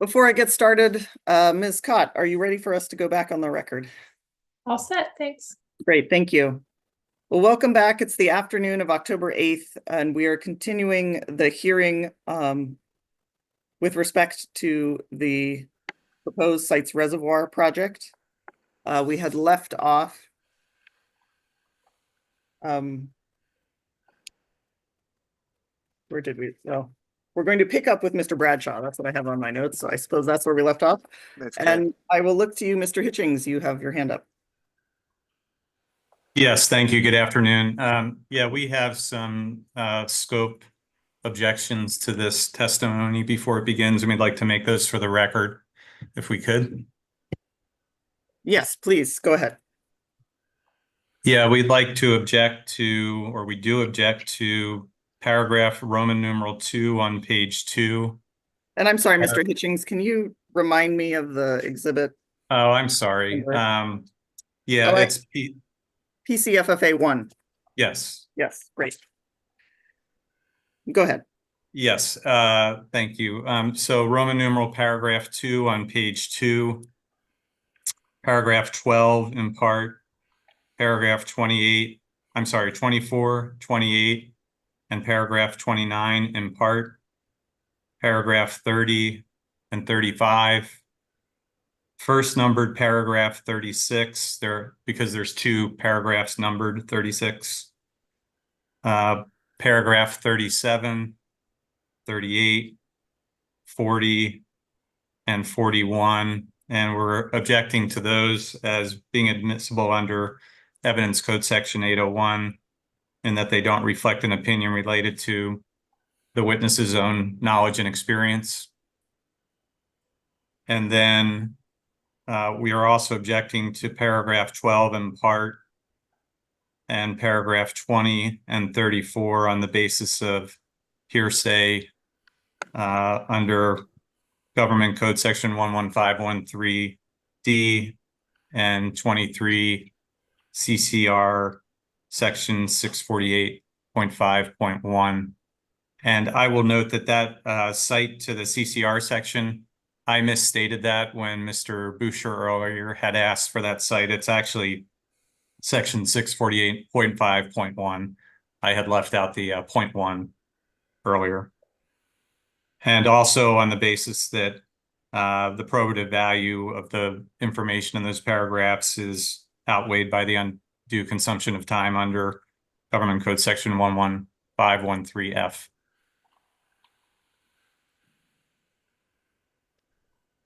Before I get started, Ms. Cott, are you ready for us to go back on the record? All set, thanks. Great, thank you. Well, welcome back. It's the afternoon of October 8th, and we are continuing the hearing with respect to the proposed Sites Reservoir project. We had left off where did we? Oh, we're going to pick up with Mr. Bradshaw. That's what I have on my notes. So I suppose that's where we left off. That's correct. And I will look to you, Mr. Hitchings. You have your hand up. Yes, thank you. Good afternoon. Yeah, we have some scope objections to this testimony before it begins, and we'd like to make those for the record, if we could. Yes, please, go ahead. Yeah, we'd like to object to, or we do object to paragraph Roman numeral 2 on page 2. And I'm sorry, Mr. Hitchings, can you remind me of the exhibit? Oh, I'm sorry. Yeah, Oh, it's PCFFA 1. Yes. Yes, great. Go ahead. Yes, thank you. So Roman numeral paragraph 2 on page 2, paragraph 12 in part, paragraph 28, I'm sorry, 24, 28, and paragraph 29 in part, paragraph 30 and 35, first numbered paragraph 36, because there's two paragraphs numbered 36, paragraph 37, 38, 40, and 41, and we're objecting to those as being admissible under Evidence Code Section 801, in that they don't reflect an opinion related to the witness's own knowledge and experience. And then we are also objecting to paragraph 12 in part and paragraph 20 and 34 on the basis of hearsay under Government Code Section 11513D and 23 CCR Section 648.5.1. And I will note that that cite to the CCR section, I misstated that when Mr. Boucher earlier had asked for that site. It's actually Section 648.5.1. I had left out the .1 earlier. And also on the basis that the probative value of the information in those paragraphs is outweighed by the undue consumption of time under Government Code Section 11513F.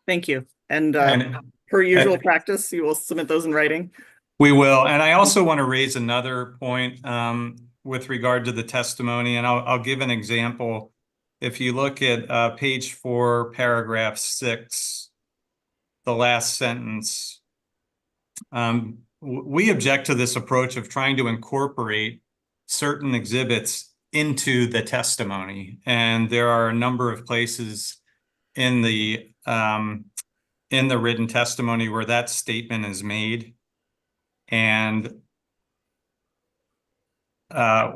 Thank you. And per usual practice, you will submit those in writing? We will. And I also want to raise another point with regard to the testimony, and I'll give an example. If you look at page 4, paragraph 6, the last sentence, we object to this approach of trying to incorporate certain exhibits into the testimony. And there are a number of places in the written testimony where that statement is made. And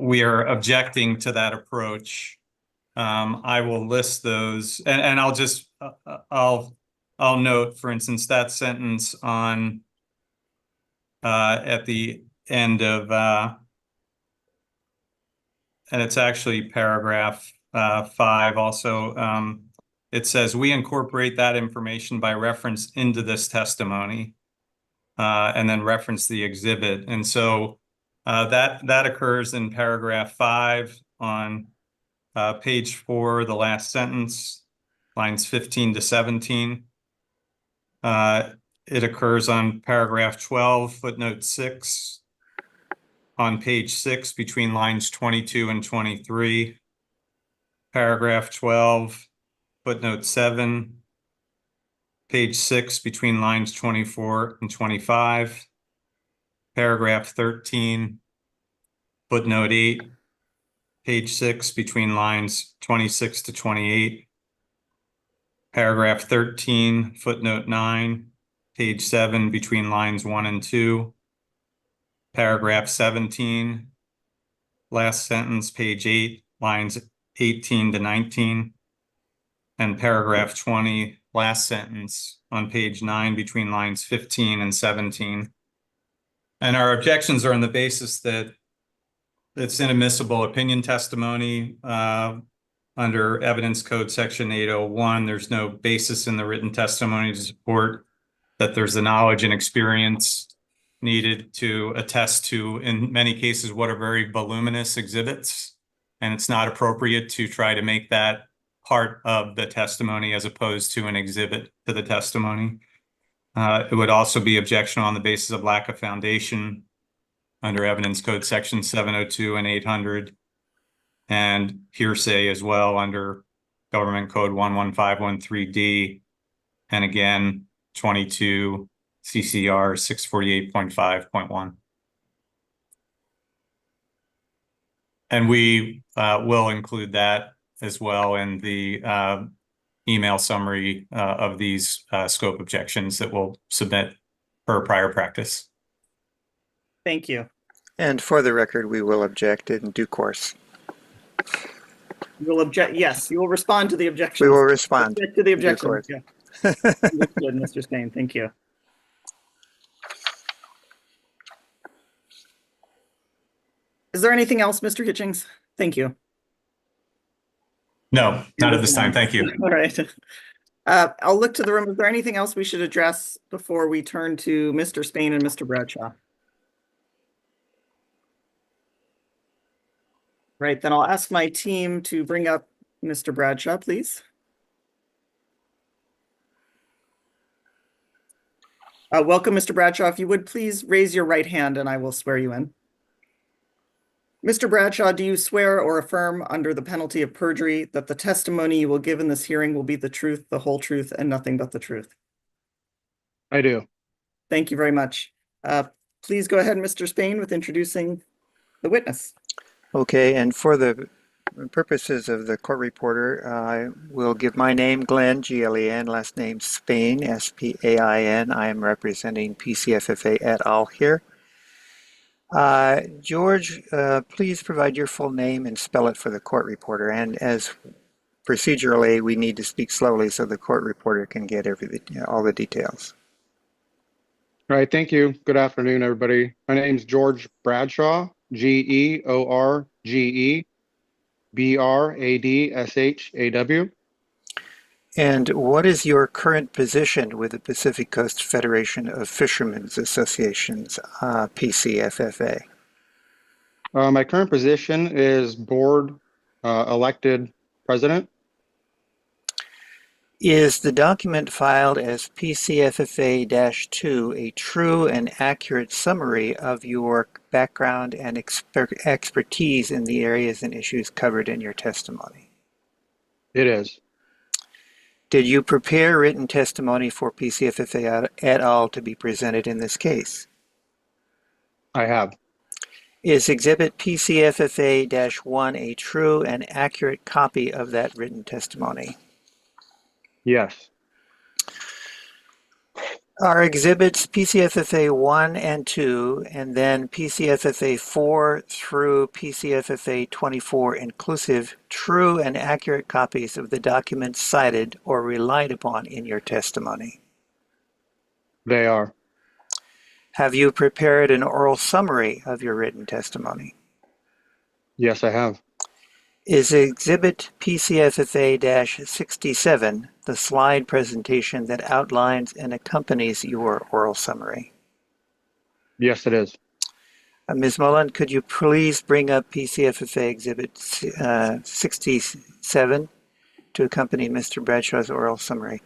we are objecting to that approach. I will list those, and I'll just I'll note, for instance, that sentence on at the end of and it's actually paragraph 5 also. It says, we incorporate that information by reference into this testimony, and then reference the exhibit. And so that occurs in paragraph 5 on page 4, the last sentence, lines 15 to 17. It occurs on paragraph 12, footnote 6, on page 6 between lines 22 and 23. Paragraph 12, footnote 7, page 6 between lines 24 and 25. Paragraph 13, footnote 8, page 6 between lines 26 to 28. Paragraph 13, footnote 9, page 7 between lines 1 and 2. Paragraph 17, last sentence, page 8, lines 18 to 19. And paragraph 20, last sentence on page 9 between lines 15 and 17. And our objections are on the basis that it's inadmissible opinion testimony under Evidence Code Section 801. There's no basis in the written testimony to support that there's the knowledge and experience needed to attest to, in many cases, what are very voluminous exhibits. And it's not appropriate to try to make that part of the testimony as opposed to an exhibit to the testimony. It would also be objection on the basis of lack of foundation under Evidence Code Section 702 and 800, and hearsay as well under Government Code 11513D, and again, 22 CCR 648.5.1. And we will include that as well in the email summary of these scope objections that we'll submit per prior practice. Thank you. And for the record, we will object in due course. You will object. Yes, you will respond to the objections. We will respond. Object to the in due objection. course. Yeah. Understood, Mr. Spain. Thank you. Is there anything else, Mr. Hitchings? Thank you. No, not at this time. Thank you. All right. I'll look to the room. Is there anything else we should address before we turn to Mr. Spain and Mr. Bradshaw? Right, then I'll ask my team to bring up Mr. Bradshaw, please. Welcome, Mr. Bradshaw. If you would please raise your right hand and I will swear you in. Mr. Bradshaw, do you swear or affirm under the penalty of perjury that the testimony you will give in this hearing will be the truth, the whole truth, and nothing but the truth? I do. Thank you very much. Please go ahead, Mr. Spain, with introducing the witness. Okay, and for the purposes of the court reporter, I will give my name, Glenn, G-L-E-N, last name Spain, S-P-A-I-N. I am representing PCFFA et al. Here. George, please provide your full name and spell it for the court reporter. And as procedurally, we need to speak slowly so the court reporter can get all the details. All right, thank you. Good afternoon, everybody. My name is George Bradshaw, George Bradshaw. And what is your current position with the Pacific Coast Federation of Fishermen's Associations, PCFFA? My current position is board elected president. Is the document filed as PCFFA-2 a true and accurate summary of your background and expertise in the areas and issues covered in your testimony? It is. Did you prepare written testimony for PCFFA et al. To be presented in this case? I have. Is Exhibit PCFFA-1 a true and accurate copy of that written testimony? Yes. Are exhibits PCFFA 1 and 2, and then PCFFA 4 through PCFFA 24 inclusive, true and accurate copies of the documents cited or relied upon in your testimony? They are. Have you prepared an oral summary of your written testimony? Yes, I have. Is Exhibit PCFFA-67 the slide presentation that outlines and accompanies your oral summary? Yes, it is. Ms. Mullen, could you please bring up PCFFA Exhibit 67 to accompany Mr. Bradshaw's oral summary?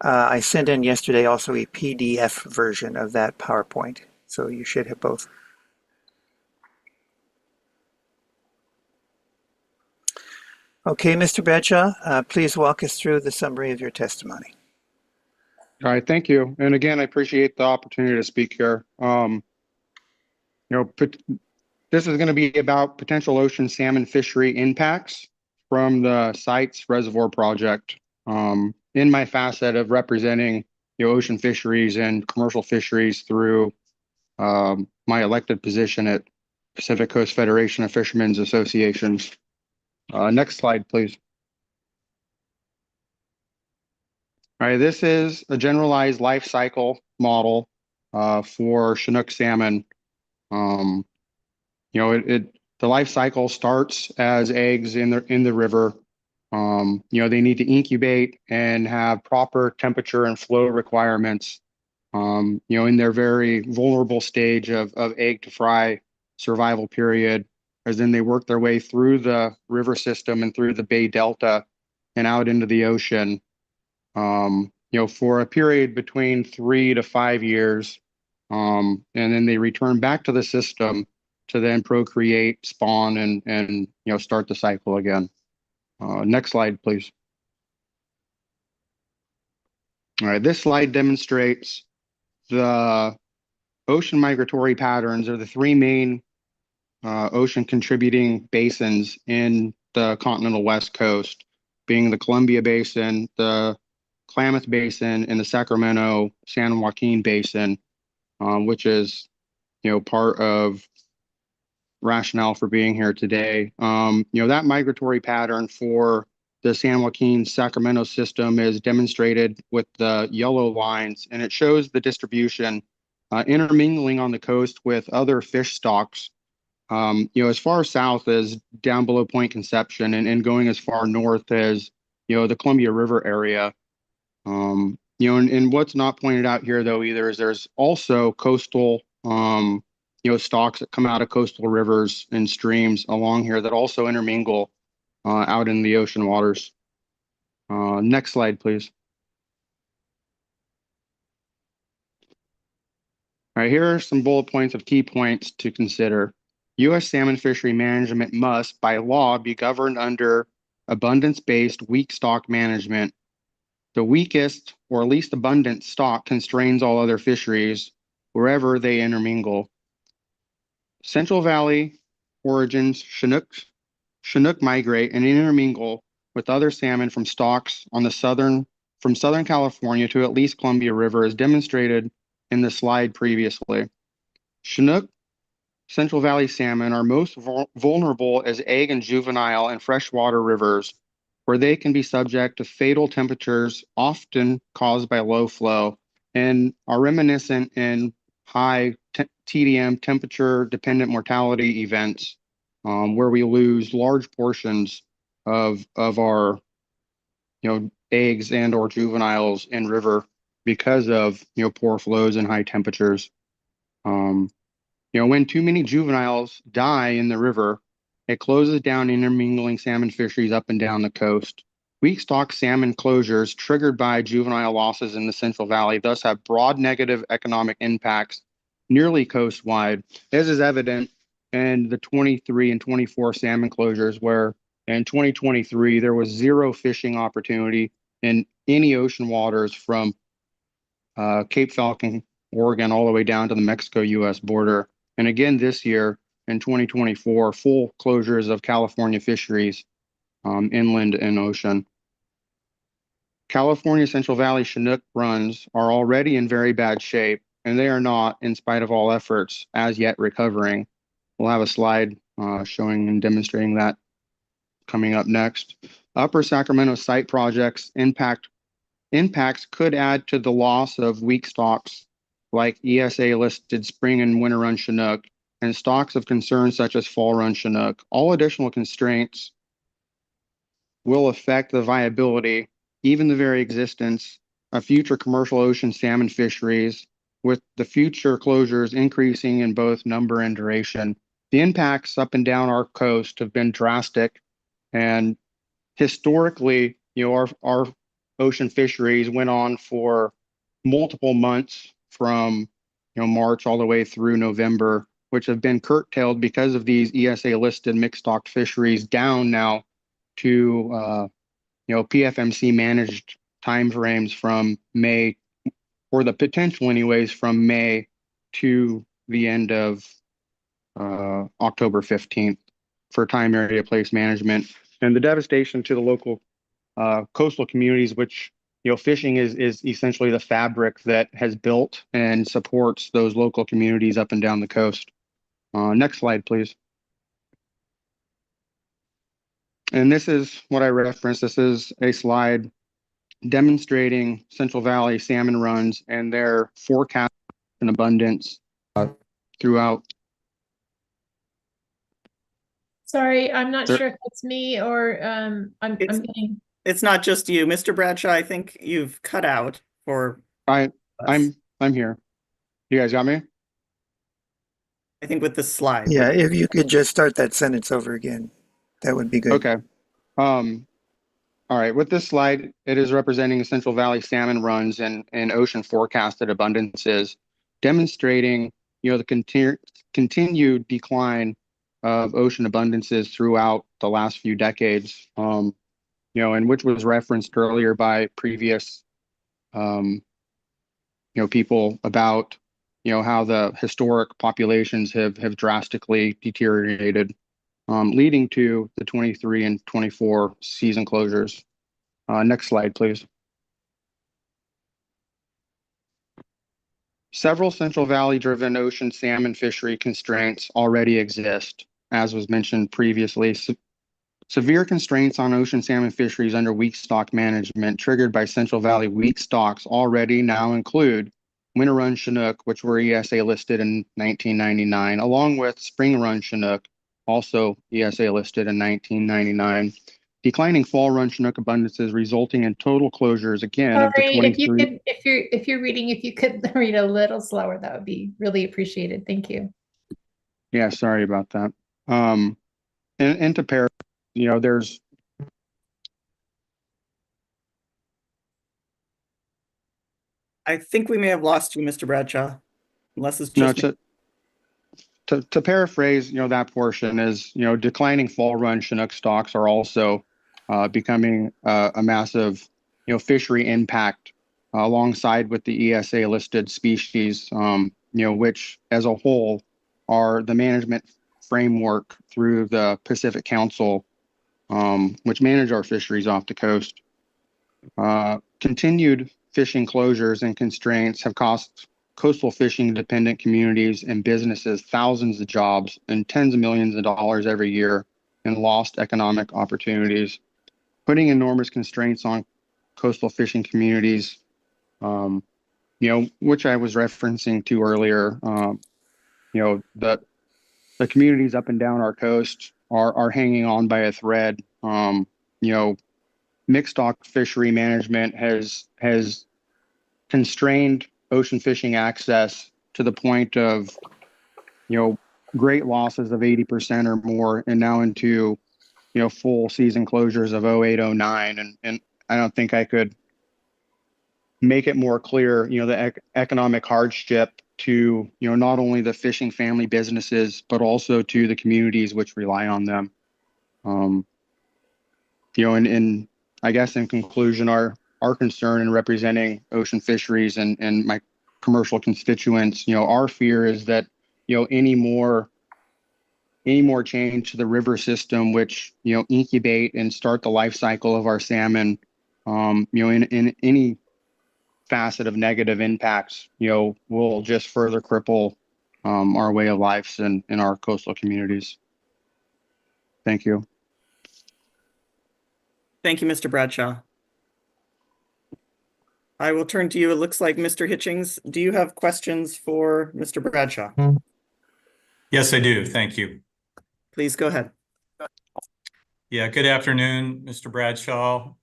I sent in yesterday also a PDF version of that PowerPoint, so you should have both. Okay, Mr. Bradshaw, please walk us through the summary of your testimony. All right, thank you. And again, I appreciate the opportunity to speak here. This is going to be about potential ocean salmon fishery impacts from the site's reservoir project. In my facet of representing ocean fisheries and commercial fisheries through my elected position at Pacific Coast Federation of Fishermen's Associations. Next slide, please. All right, this is a generalized life cycle model for Chinook salmon. You know, the life cycle starts as eggs in the river. You know, they need to incubate and have proper temperature and flow requirements. You know, in their very vulnerable stage of egg to fry survival period, as then they work their way through the river system and through the Bay Delta and out into the ocean. You know, for a period between 3 to 5 years, and then they return back to the system to then procreate, spawn, and you know, start the cycle again. Next slide, please. All right, this slide demonstrates the ocean migratory patterns of the three main ocean contributing basins in the continental West Coast, being the Columbia Basin, the Klamath Basin, and the Sacramento San Joaquin Basin, which is, you know, part of rationale for being here today. You know, that migratory pattern for the San Joaquin Sacramento system is demonstrated with the yellow lines, and it shows the distribution intermingling on the coast with other fish stocks. You know, as far south as down below Point Conception and going as far north as, you know, the Columbia River area. You know, and what's not pointed out here though either is there's also coastal, you know, stocks that come out of coastal rivers and streams along here that also intermingle out in the ocean waters. Next slide, please. All right, here are some bullet points of key points to consider. U.S. salmon fishery management must, by law, be governed under abundance-based weak stock management. The weakest or least abundant stock constrains all other fisheries wherever they intermingle. Central Valley origins Chinook migrate and intermingle with other salmon from stocks on the from Southern California to at least Columbia River, as demonstrated in the slide previously. Chinook Central Valley salmon are most vulnerable as egg and juvenile in freshwater rivers, where they can be subject to fatal temperatures, often caused by low flow, and are reminiscent in high TDM temperature-dependent mortality events, where we lose large portions of our, you know, eggs and or juveniles in river because of, you know, poor flows and high temperatures. You know, when too many juveniles die in the river, it closes down intermingling salmon fisheries up and down the coast. Weak stock salmon closures triggered by juvenile losses in the Central Valley thus have broad negative economic impacts nearly coast-wide. This is evident in the 23 and 24 salmon closures, where in 2023 there was zero fishing opportunity in any ocean waters from Cape Falcon, Oregon, all the way down to the Mexico-U.S. border. And again, this year in 2024, full closures of California fisheries, inland and ocean. California Central Valley Chinook runs are already in very bad shape, and they are not, in spite of all efforts, as yet recovering. We'll have a slide showing and demonstrating that coming up next. Upper Sacramento site projects impacts could add to the loss of weak stocks like ESA listed spring and winter run Chinook and stocks of concern such as fall run Chinook. All additional constraints will affect the viability, even the very existence, of future commercial ocean salmon fisheries, with the future closures increasing in both number and duration. The impacts up and down our coast have been drastic, and historically, you know, our ocean fisheries went on for multiple months from, you know, March all the way through November, which have been curtailed because of these ESA listed mixed stock fisheries down now to you know, PFMC managed timeframes from May, or the potential anyways, from May to the end of October 15th for time area place management. And the devastation to the local coastal communities, which, you know, fishing is essentially the fabric that has built and supports those local communities up and down the coast. Next slide, please. And this is what I referenced. This is a slide demonstrating Central Valley salmon runs and their forecast and abundance throughout. Sorry, I'm not Sir- sure if it's me or I'm It's- getting. It's not just you, Mr. Bradshaw. I think you've cut out for us. I'm here. You guys got me? I think with the slide. Yeah, if you could just start that sentence over again, that would be good. Okay. All right. With this slide, it is representing Central Valley salmon runs and ocean forecasted abundances, demonstrating, the continued decline of ocean abundances throughout the last few decades, and which was referenced earlier by previous, people about, how the historic populations have drastically deteriorated, leading to the 23 and 24 season closures. Next slide, please. Several Central Valley-driven ocean salmon fishery constraints already exist, as was mentioned previously. Severe constraints on ocean salmon fisheries under weak stock management triggered by Central Valley weak stocks already now include winter run Chinook, which were ESA listed in 1999, along with spring run Chinook, also ESA listed in 1999. Declining fall run Chinook abundances resulting in total closures again of the Sorry, if you 23. could, if you're reading, if you could read a little slower, that would be really appreciated. Thank you. Yeah, sorry about that. And to pair, there's I think we may have lost you, Mr. Bradshaw, unless it's no just me. to paraphrase, that portion is, declining fall run Chinook stocks are also becoming a massive, fishery impact alongside with the ESA listed species, which as a whole are the management framework through the Pacific Council, which manage our fisheries off the coast. Continued fishing closures and constraints have cost coastal fishing dependent communities and businesses thousands of jobs and tens of millions of dollars every year in lost economic opportunities, putting enormous constraints on coastal fishing communities, which I was referencing to earlier. The communities up and down our coast are hanging on by a thread. Mixed stock fishery management has constrained ocean fishing access to the point of, great losses of 80% or more, and now into, full season closures of 08, 09. And I don't think I could make it more clear, the economic hardship to, not only the fishing family businesses, but also to the communities which rely on them. And I guess in conclusion, our concern in representing ocean fisheries and my commercial constituents, our fear is that, any more change to the river system, which, incubate and start the life cycle of our salmon, in any facet of negative impacts, will just further cripple our way of life in our coastal communities. Thank you. Thank you, Mr. Bradshaw. I will turn to you. It looks like Mr. Hitchings. Do you have questions for Mr. Bradshaw? Yes, I do. Thank you. Please go ahead. Yeah, good afternoon, Mr. Bradshaw.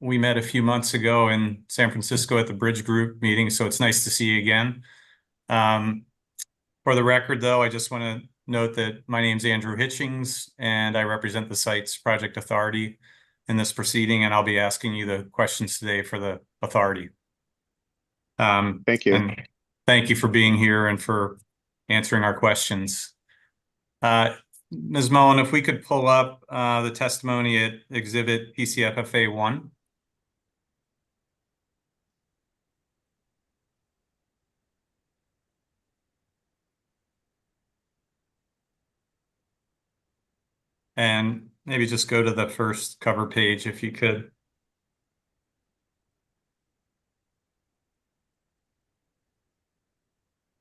We met a few months ago in San Francisco at the Bridge Group meeting, so it's nice to see you again. For the record, though, I just want to note that my name's Andrew Hitchings, and I represent the site's project authority in this proceeding, and I'll be asking you the questions today for the authority. Thank you. And thank you for being here and for answering our questions. Ms. Mullen, if we could pull up the testimony at Exhibit PCFFA 1. And maybe just go to the first cover page if you could.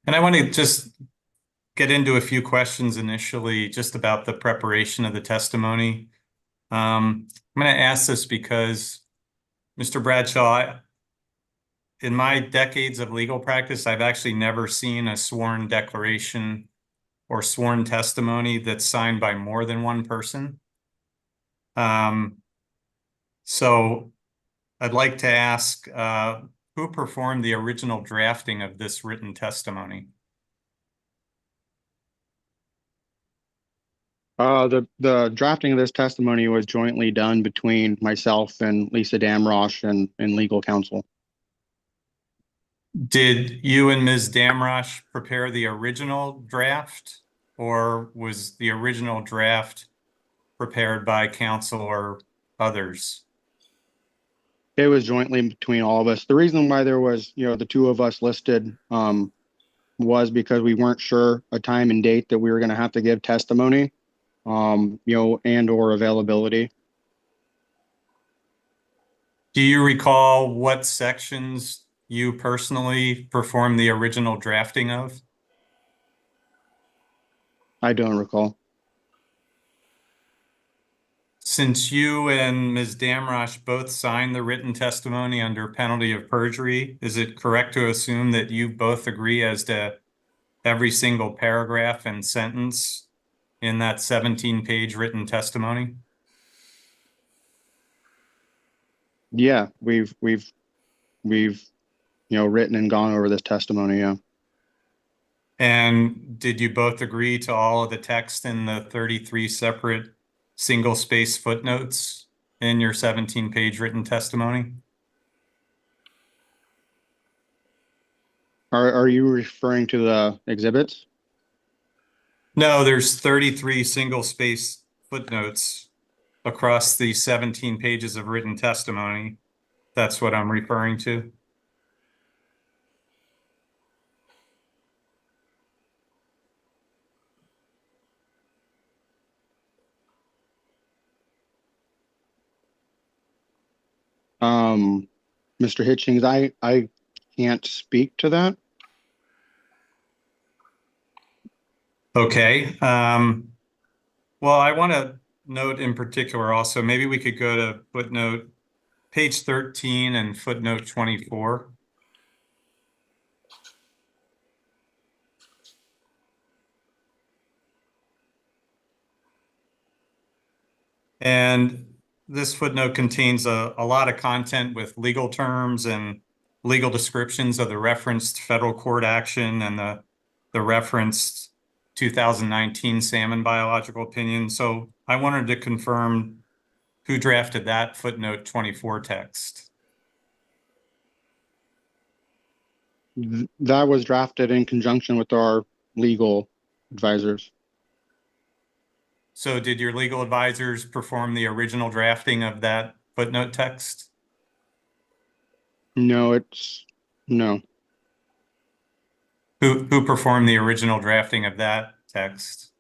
And I want to just get into a few questions initially just about the preparation of the testimony. I'm going to ask this because Mr. Bradshaw, in my decades of legal practice, I've actually never seen a sworn declaration or sworn testimony that's signed by more than one person. So I'd like to ask, who performed the original drafting of this written testimony? The drafting of this testimony was jointly done between myself and Lisa Damrosch and legal counsel. Did you and Ms. Damrosch prepare the original draft, or was the original draft prepared by counsel or others? It was jointly between all of us. The reason why there was, the two of us listed, was because we weren't sure a time and date that we were going to have to give testimony, and or availability. Do you recall what sections you personally performed the original drafting of? I don't recall. Since you and Ms. Damrosch both signed the written testimony under penalty of perjury, is it correct to assume that you both agree as to every single paragraph and sentence in that 17-page written testimony? Yeah, we've written and gone over this testimony. Yeah. And did you both agree to all of the text in the 33 separate single-space footnotes in your 17-page written testimony? Are you referring to the exhibits? No, there's 33 single-space footnotes across the 17 pages of written testimony. That's what I'm referring to. Mr. Hitchings, I can't speak to that. Okay. Well, I want to note in particular also, maybe we could go to footnote page 13 and footnote 24. And this footnote contains a lot of content with legal terms and legal descriptions of the referenced federal court action and the referenced 2019 salmon biological opinion. So I wanted to confirm who drafted that footnote 24 text. That was drafted in conjunction with our legal advisors. So did your legal advisors perform the original drafting of that footnote text? No. Who performed the original drafting of that text?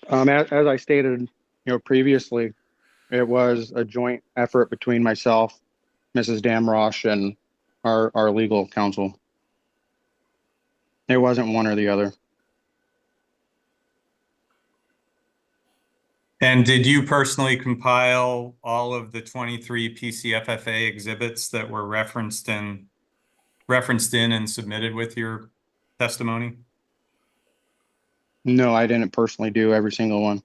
As I stated, previously, it was a joint effort between myself, Mrs. Damrosch, and our legal counsel. It wasn't one or the other. And did you personally compile all of the 23 PCFFA exhibits that were referenced in and submitted with your testimony? No, I didn't personally do every single one.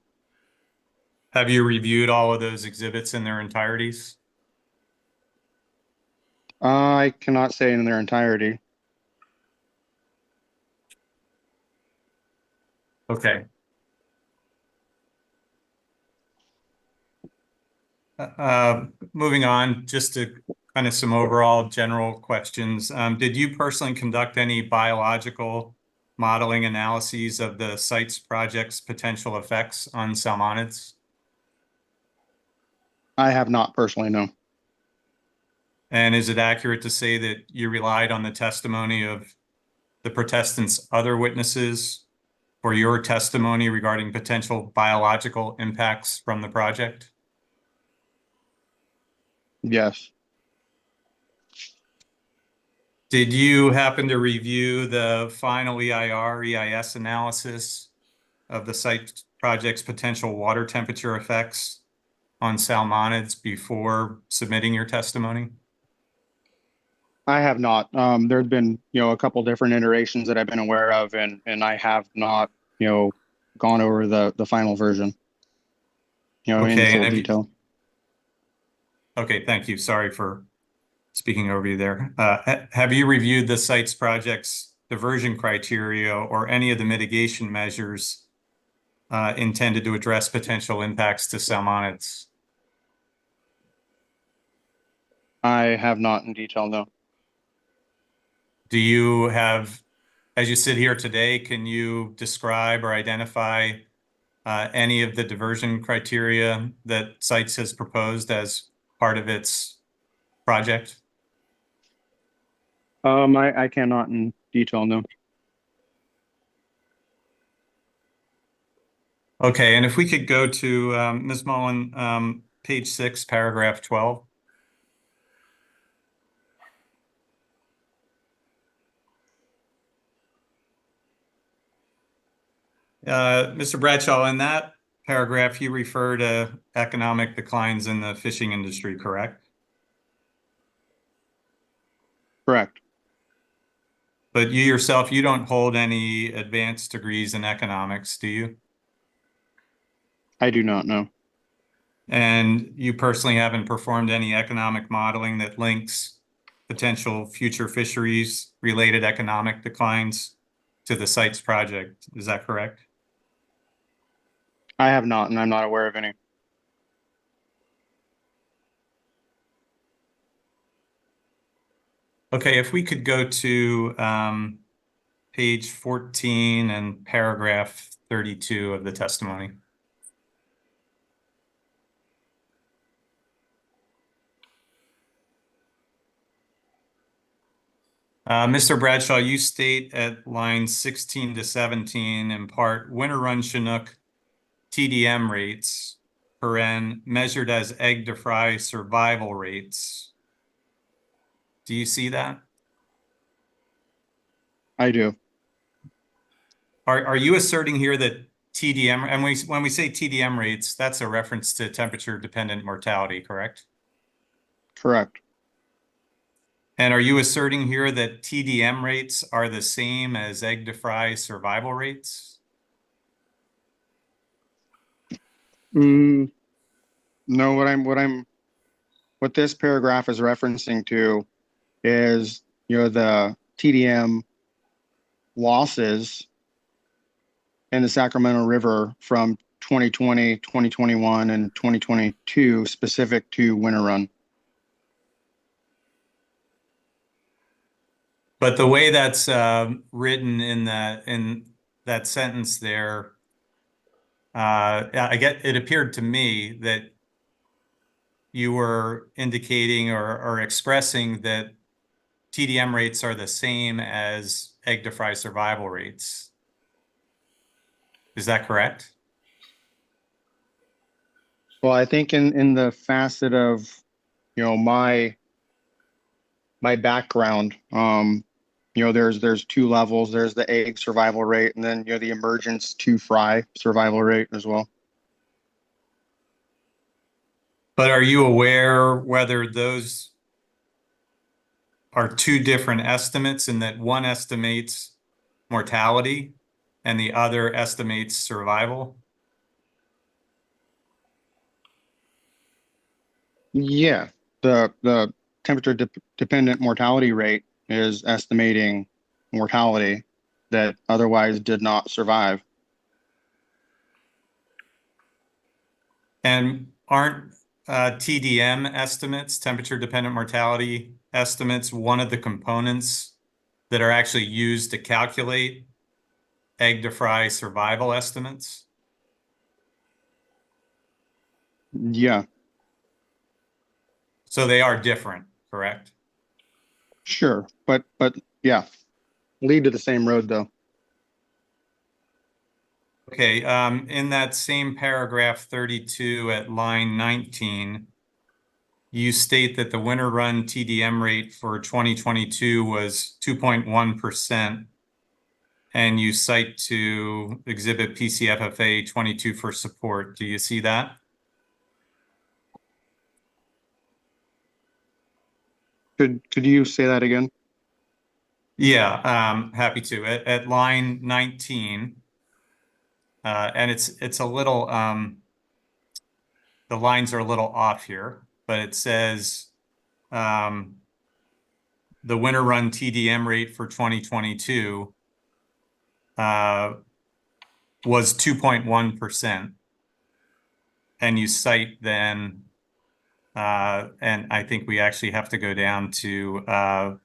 Have you reviewed all of those exhibits in their entireties? I cannot say in their entirety. Okay. Moving on, just to kind of some overall general questions. Did you personally conduct any biological modeling analyses of the site's project's potential effects on salmonids? I have not personally, no. And is it accurate to say that you relied on the testimony of the protestants' other witnesses for your testimony regarding potential biological impacts from the project? Yes. Did you happen to review the final EIS analysis of the site project's potential water temperature effects on salmonids before submitting your testimony? I have not. There's been, a couple different iterations that I've been aware of, and I have not, gone over the final version, in Okay, full and detail. okay, thank you. Sorry for speaking over you there. Have you reviewed the site's project's diversion criteria or any of the mitigation measures intended to address potential impacts to salmonids? I have not in detail, no. Do you have, as you sit here today, can you describe or identify any of the diversion criteria that sites has proposed as part of its project? I cannot in detail, no. Okay, and if we could go to Ms. Mullen, page 6, paragraph 12. Mr. Bradshaw, in that paragraph, you refer to economic declines in the fishing industry, correct? Correct. But you yourself, you don't hold any advanced degrees in economics, do you? I do not know. And you personally haven't performed any economic modeling that links potential future fisheries related economic declines to the site's project. Is that correct? I have not, and I'm not aware of any. Okay, if we could go to page 14 and paragraph 32 of the testimony. Mr. Bradshaw, you state at lines 16 to 17 in part, winter run Chinook TDM rates, measured as egg to fry survival rates. Do you see that? I do. Are you asserting here that TDM, and when we say TDM rates, that's a reference to temperature dependent mortality, correct? Correct. And are you asserting here that TDM rates are the same as egg to fry survival rates? No, what this paragraph is referencing to is, the TDM losses in the Sacramento River from 2020, 2021, and 2022 specific to winter run. But the way that's written in that sentence there, it appeared to me that you were indicating or expressing that TDM rates are the same as egg to fry survival rates. Is that correct? Well, I think in the facet of, my background, there's two levels. There's the egg survival rate, and then, the emergence to fry survival rate as well. But are you aware whether those are two different estimates, and that one estimates mortality and the other estimates survival? Yeah, the temperature dependent mortality rate is estimating mortality that otherwise did not survive. And aren't TDM estimates, temperature dependent mortality estimates, one of the components that are actually used to calculate egg to fry survival estimates? Yeah, So they are different, correct? sure. But yeah, lead to the same road though. Okay, in that same paragraph 32 at line 19, you state that the winter run TDM rate for 2022 was 2.1%, and you cite to exhibit PCFFA 22 for support. Do you see that? Could you say that again? Yeah, happy to. At line 19, and it's a little, the lines are a little off here, but it says the winter run TDM rate for 2022 was 2.1%. And you cite then, and I think we actually have to go down to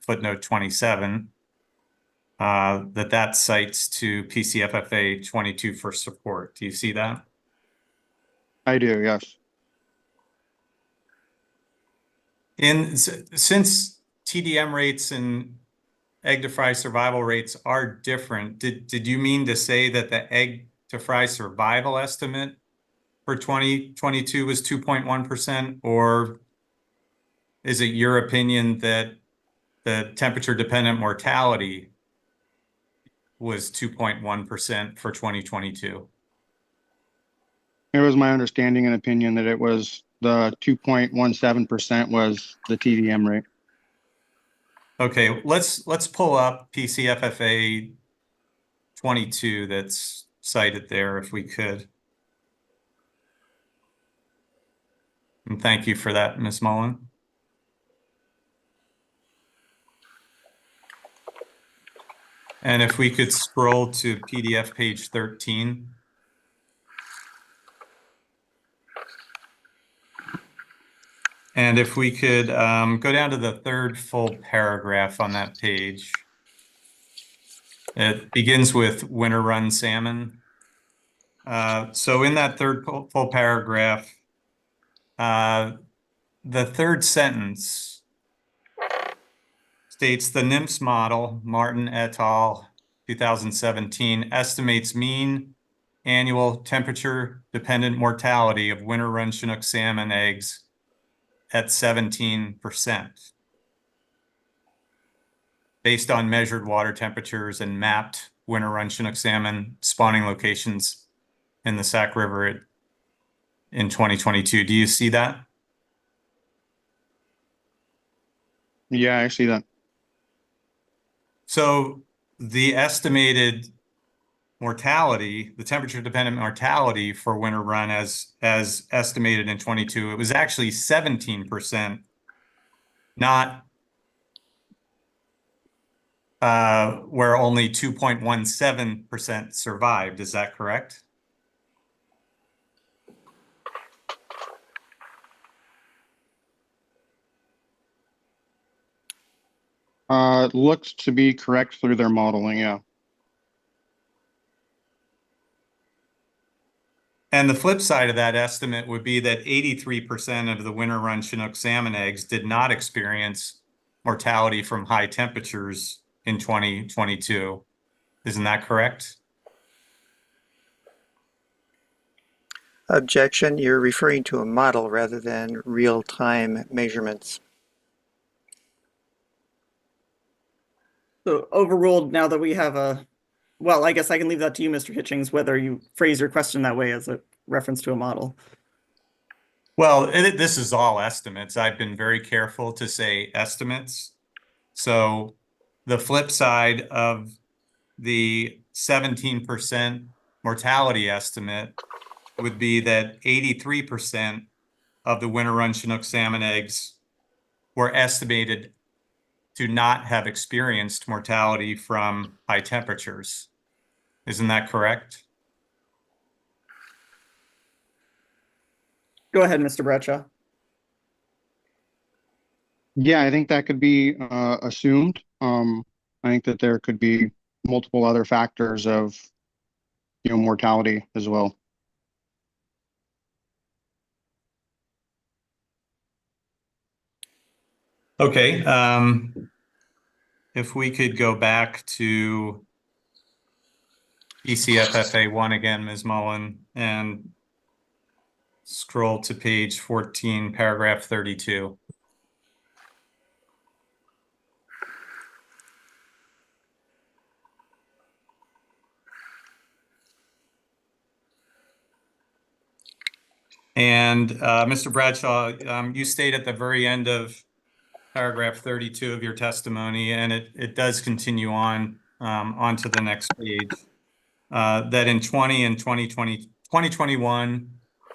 footnote 27, that cites to PCFFA 22 for support. Do you see that? I do, yes. Since TDM rates and egg to fry survival rates are different, did you mean to say that the egg to fry survival estimate for 2022 was 2.1%, or is it your opinion that the temperature dependent mortality was 2.1% for 2022? It was my understanding and opinion that it was the 2.17% was the TDM rate. Okay, let's pull up PCFFA 22 that's cited there if we could. And thank you for that, Ms. Mullen. And if we could scroll to PDF page 13. And if we could go down to the third full paragraph on that page. It begins with winter run salmon. So in that third full paragraph, the third sentence states the NIMS model, Martin et al., 2017, estimates mean annual temperature-dependent mortality of winter run Chinook salmon eggs at 17%, based on measured water temperatures and mapped winter run Chinook salmon spawning locations in the Sac River in 2022. Do you see that? Yeah, I see that. So the estimated mortality, the temperature-dependent mortality for winter run as estimated in 22, it was actually 17%, not where only 2.17% survived. Is that correct? It looks to be correct through their modeling, yeah. And the flip side of that estimate would be that 83% of the winter run Chinook salmon eggs did not experience mortality from high temperatures in 2022. Isn't that correct? Objection, you're referring to a model rather than real-time measurements. So overruled now that we have a, well, I guess I can leave that to you, Mr. Hitchings, whether you phrase your question that way as a reference to a model. Well, this is all estimates. I've been very careful to say estimates. So the flip side of the 17% mortality estimate would be that 83% of the winter run Chinook salmon eggs were estimated to not have experienced mortality from high temperatures. Isn't that correct? Go ahead, Mr. Bradshaw. Yeah, I think that could be assumed. I think that there could be multiple other factors of, mortality as well. Okay. If we could go back to ECFFA 1 again, Ms. Mullen, and scroll to page 14, paragraph 32. And Mr. Bradshaw, you state at the very end of paragraph 32 of your testimony, and it does continue on onto the next page. That in 2021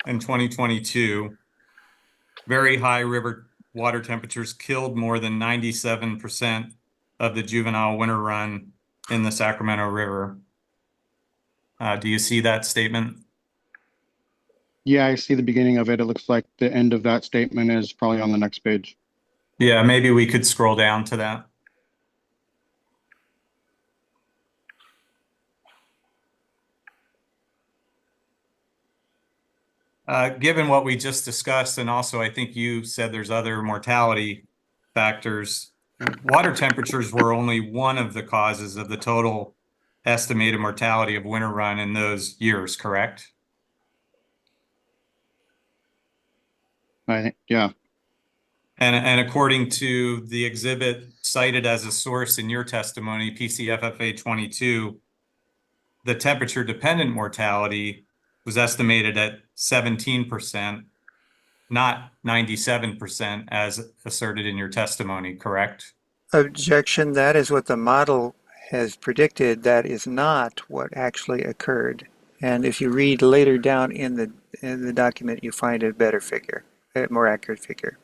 and 2022, very high river water temperatures killed more than 97% of the juvenile winter run in the Sacramento River. Do you see that statement? Yeah, I see the beginning of it. It looks like the end of that statement is probably on the next page. Yeah, maybe we could scroll down to that. Given what we just discussed, and also I think you said there's other mortality factors, water temperatures were only one of the causes of the total estimated mortality of winter run in those years, correct? I think, yeah. And according to the exhibit cited as a source in your testimony, PCFFA 22, the temperature dependent mortality was estimated at 17%, not 97% as asserted in your testimony, correct? Objection, that is what the model has predicted. That is not what actually occurred. And if you read later down in the document, you find a better figure, a more accurate figure.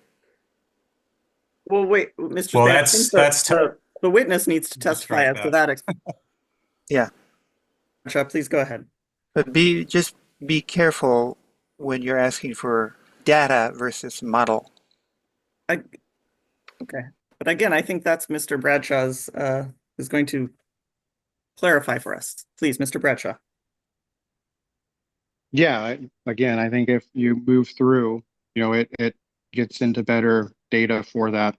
Well, wait, Mr. Well, Spain, I think the witness needs to We'll testify strike as to that. that. Yeah. Please go ahead. But just be careful when you're asking for data versus model. Okay, but again, I think that's Mr. Bradshaw's is going to clarify for us. Please, Mr. Bradshaw. Yeah, again, I think if you move through, it gets into better data for that.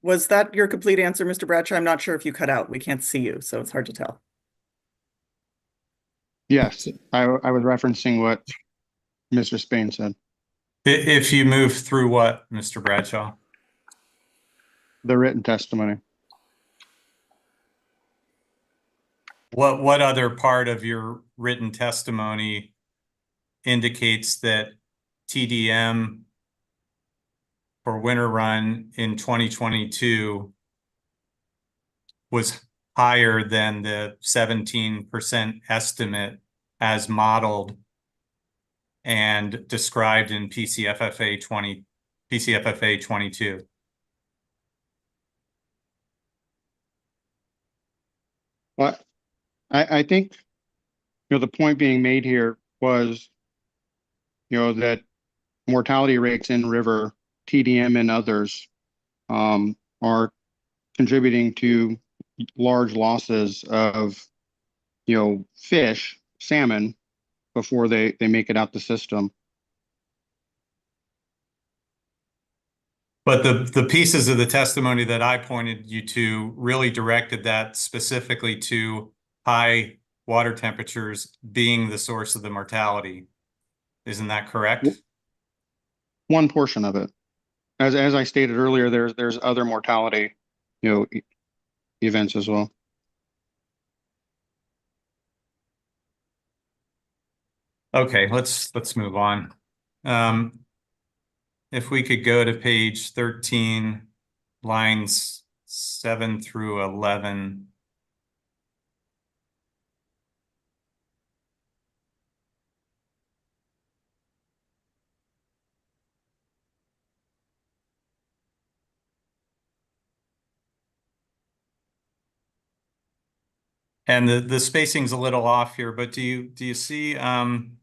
Was that your complete answer, Mr. Bradshaw? I'm not sure if you cut out. We can't see you, so it's hard to tell. Yes, I was referencing what Mr. Spain said. If you move through what, Mr. Bradshaw? The written testimony. What other part of your written testimony indicates that TDM for winter run in 2022 was higher than the 17% estimate as modeled and described in PCFFA 22? Well, I think, the point being made here was, that mortality rates in river, TDM and others, are contributing to large losses of, fish, salmon, before they make it out the system. But the pieces of the testimony that I pointed you to really directed that specifically to high water temperatures being the source of the mortality. Isn't that correct? One portion of it. As I stated earlier, there's other mortality, events as well. Okay, let's move on. If we could go to page 13, lines 7 through 11. And the spacing's a little off here, but do you see in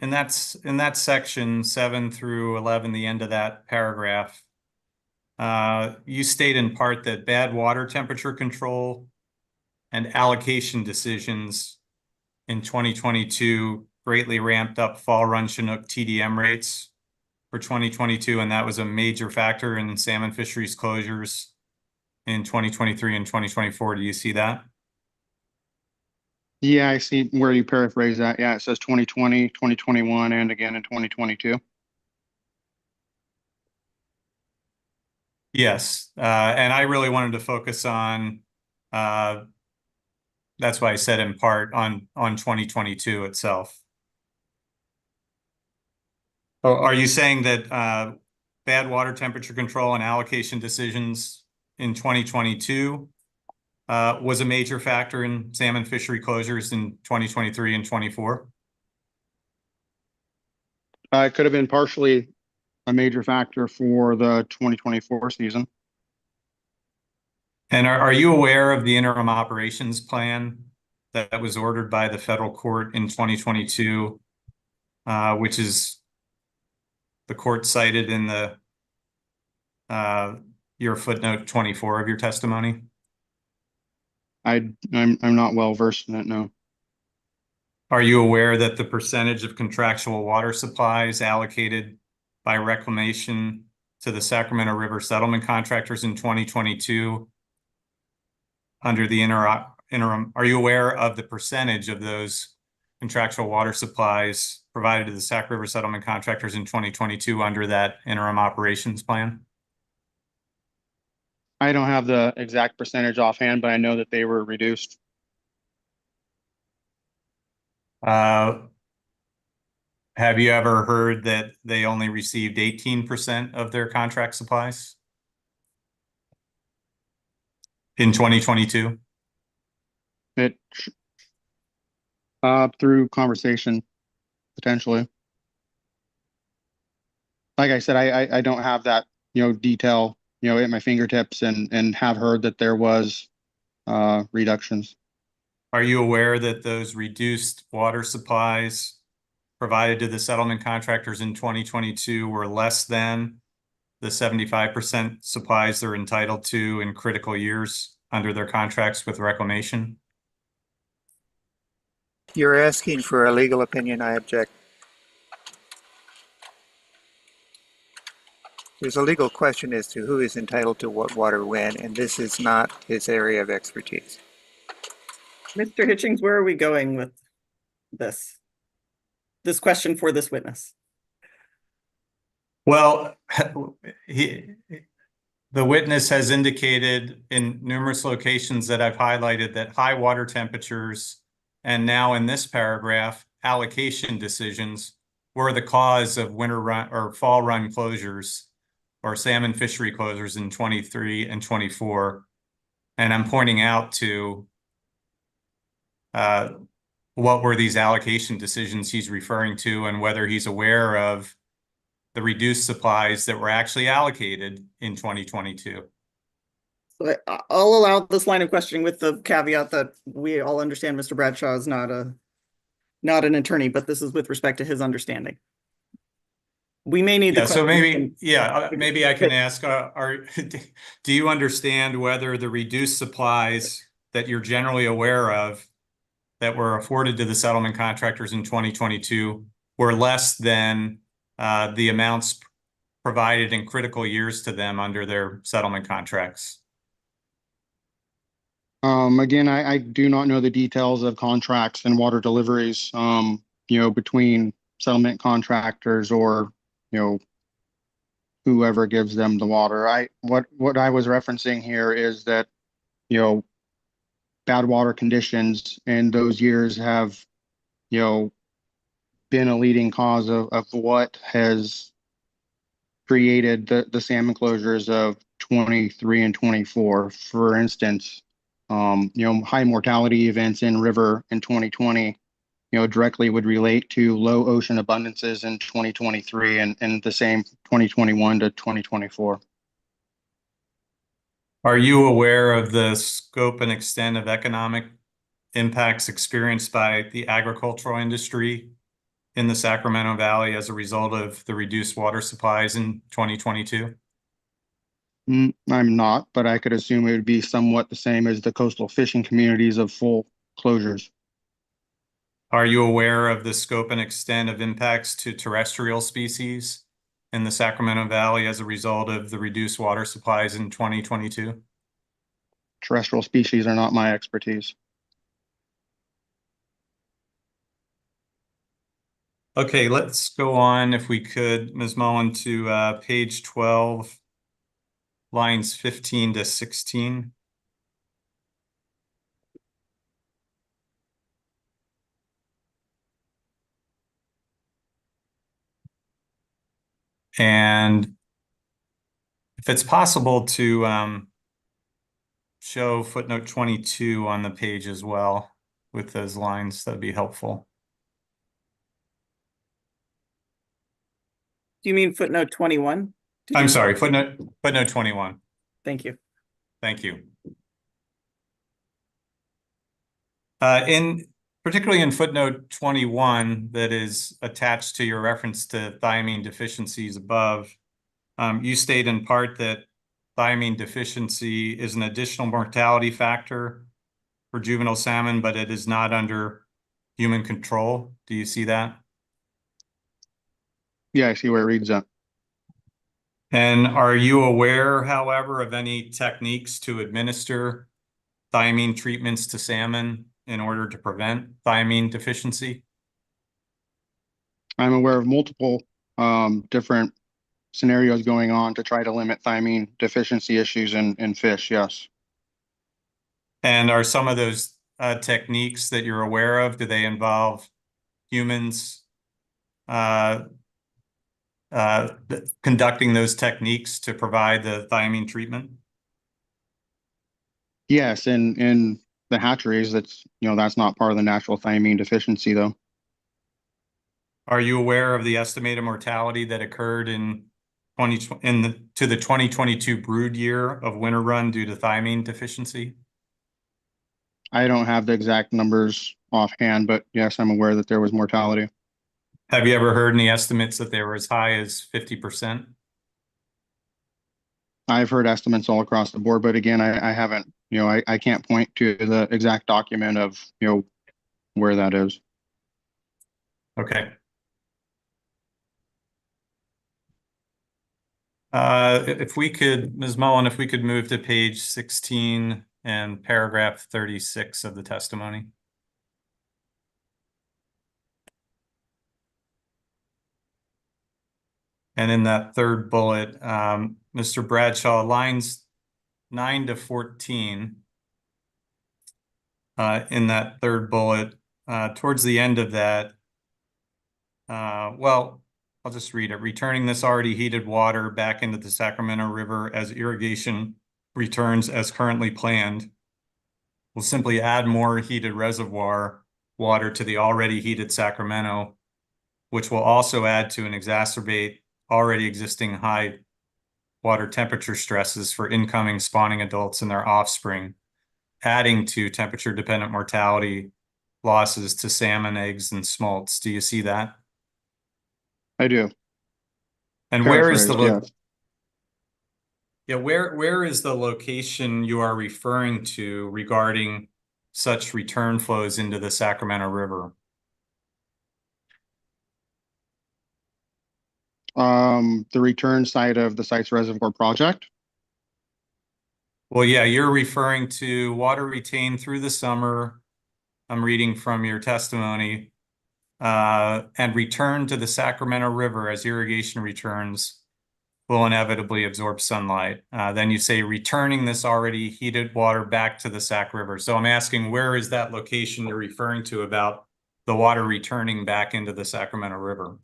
that section 7 through 11, the end of that paragraph, you state in part that bad water temperature control and allocation decisions in 2022 greatly ramped up fall run Chinook TDM rates for 2022, and that was a major factor in salmon fisheries closures in 2023 and 2024. Do you see that? Yeah, I see where you paraphrase that. Yeah, it says 2020, 2021, and again in 2022. Yes, and I really wanted to focus on, that's why I said in part on 2022 itself. Oh, are you saying that bad water temperature control and allocation decisions in 2022 was a major factor in salmon fishery closures in 2023 and 24? It could have been partially a major factor for the 2024 season. And are you aware of the interim operations plan that was ordered by the federal court in 2022, which is the court cited in the your footnote 24 of your testimony? I'm not well versed in it, no. Are you aware that the percentage of contractual water supplies allocated by reclamation to the Sacramento River settlement contractors in 2022 under the interim, are you aware of the percentage of those contractual water supplies provided to the Sac River settlement contractors in 2022 under that interim operations plan? I don't have the exact percentage offhand, but I know that they were reduced. Have you ever heard that they only received 18% of their contract supplies in 2022? It through conversation, potentially. Like I said, I don't have that, detail, at my fingertips and have heard that there was reductions. Are you aware that those reduced water supplies provided to the settlement contractors in 2022 were less than the 75% supplies they're entitled to in critical years under their contracts with reclamation? You're asking for a legal opinion. I object. There's a legal question as to who is entitled to what water when, and this is not his area of expertise. Mr. Hitchings, where are we going with this? This question for this witness? Well, the witness has indicated in numerous locations that I've highlighted that high water temperatures and now in this paragraph, allocation decisions were the cause of winter run or fall run closures or salmon fishery closures in 23 and 24. And I'm pointing out to what were these allocation decisions he's referring to and whether he's aware of the reduced supplies that were actually allocated in 2022. So I'll allow this line of questioning with the caveat that we all understand Mr. Bradshaw is not an attorney, but this is with respect to his understanding. We may need Yeah, the so question. maybe I can ask, do you understand whether the reduced supplies that you're generally aware of that were afforded to the settlement contractors in 2022 were less than the amounts provided in critical years to them under their settlement contracts? Again, I do not know the details of contracts and water deliveries, between settlement contractors or, whoever gives them the water. What I was referencing here is that, bad water conditions in those years have, been a leading cause of what has created the salmon closures of 23 and 24. For instance, high mortality events in river in 2020, directly would relate to low ocean abundances in 2023 and the same 2021 to 2024. Are you aware of the scope and extent of economic impacts experienced by the agricultural industry in the Sacramento Valley as a result of the reduced water supplies in 2022? I'm not, but I could assume it would be somewhat the same as the coastal fishing communities of full closures. Are you aware of the scope and extent of impacts to terrestrial species in the Sacramento Valley as a result of the reduced water supplies in 2022? Terrestrial species are not my expertise. Okay, let's go on if we could, Ms. Mullen, to page 12. lines 15 to 16. And if it's possible to show footnote 22 on the page as well with those lines, that'd be helpful. Do you mean footnote 21? I'm sorry, footnote 21. Thank you. Thank you. Particularly in footnote 21 that is attached to your reference to thiamine deficiencies above, you state in part that thiamine deficiency is an additional mortality factor for juvenile salmon, but it is not under human control. Do you see that? Yeah, I see where it reads that. And are you aware, however, of any techniques to administer thiamine treatments to salmon in order to prevent thiamine deficiency? I'm aware of multiple different scenarios going on to try to limit thiamine deficiency issues in fish, yes. And are some of those techniques that you're aware of, do they involve humans conducting those techniques to provide the thiamine treatment? Yes, in the hatcheries, that's not part of the natural thiamine deficiency though. Are you aware of the estimated mortality that occurred to the 2022 brood year of winter run due to thiamine deficiency? I don't have the exact numbers offhand, but yes, I'm aware that there was mortality. Have you ever heard any estimates that they were as high as 50%? I've heard estimates all across the board, but again, I haven't, I can't point to the exact document of, where that is. Okay. If we could, Ms. Mullen, if we could move to page 16 and paragraph 36 of the testimony. And in that third bullet, Mr. Bradshaw, lines 9 to 14, in that third bullet, towards the end of that, well, I'll just read it. Returning this already heated water back into the Sacramento River as irrigation returns as currently planned will simply add more heated reservoir water to the already heated Sacramento, which will also add to and exacerbate already existing high water temperature stresses for incoming spawning adults and their offspring, adding to temperature-dependent mortality losses to salmon, eggs, and smolts. Do you see that? I do. And where is the Paraphrased, yes. where is the location you are referring to regarding such return flows into the Sacramento River? The return site of the site's reservoir project. Well, yeah, you're referring to water retained through the summer. I'm reading from your testimony, and return to the Sacramento River as irrigation returns will inevitably absorb sunlight. Then you say returning this already heated water back to the Sac River. So I'm asking, where is that location you're referring to about the water returning back into the Sacramento River?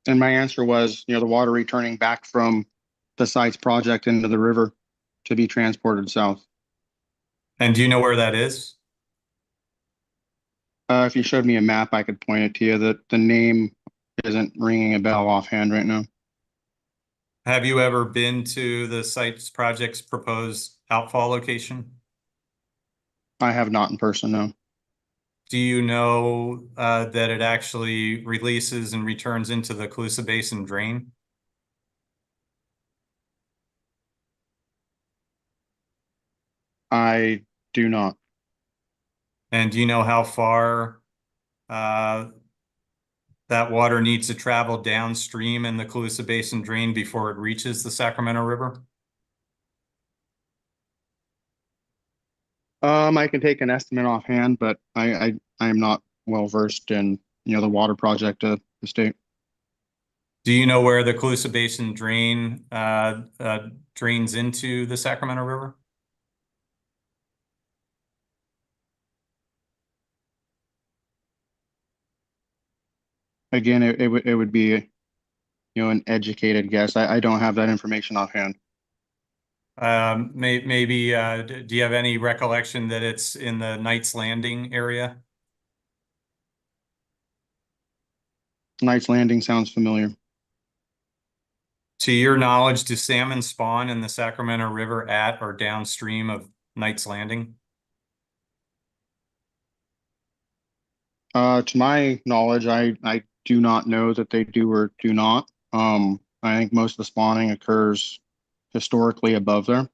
And my answer was, the water returning back from the site's project into the river to be transported south. And do you know where that is? If you showed me a map, I could point it to you. The name isn't ringing a bell offhand right now. Have you ever been to the site's project's proposed outfall location? I have not in person, no. Do you know that it actually releases and returns into the Colusa Basin drain? I do not. And do you know how far that water needs to travel downstream in the Colusa Basin drain before it reaches the Sacramento River? I can take an estimate offhand, but I am not well versed in, the water project of the state. Do you know where the Colusa Basin drains into the Sacramento River? Again, it would be, an educated guess. I don't have that information offhand. Maybe, do you have any recollection that it's in the Knights Landing area? Knight's Landing sounds familiar. To your knowledge, do salmon spawn in the Sacramento River at or downstream of Knights Landing? To my knowledge, I do not know that they do or do not. I think most of the spawning occurs historically above there.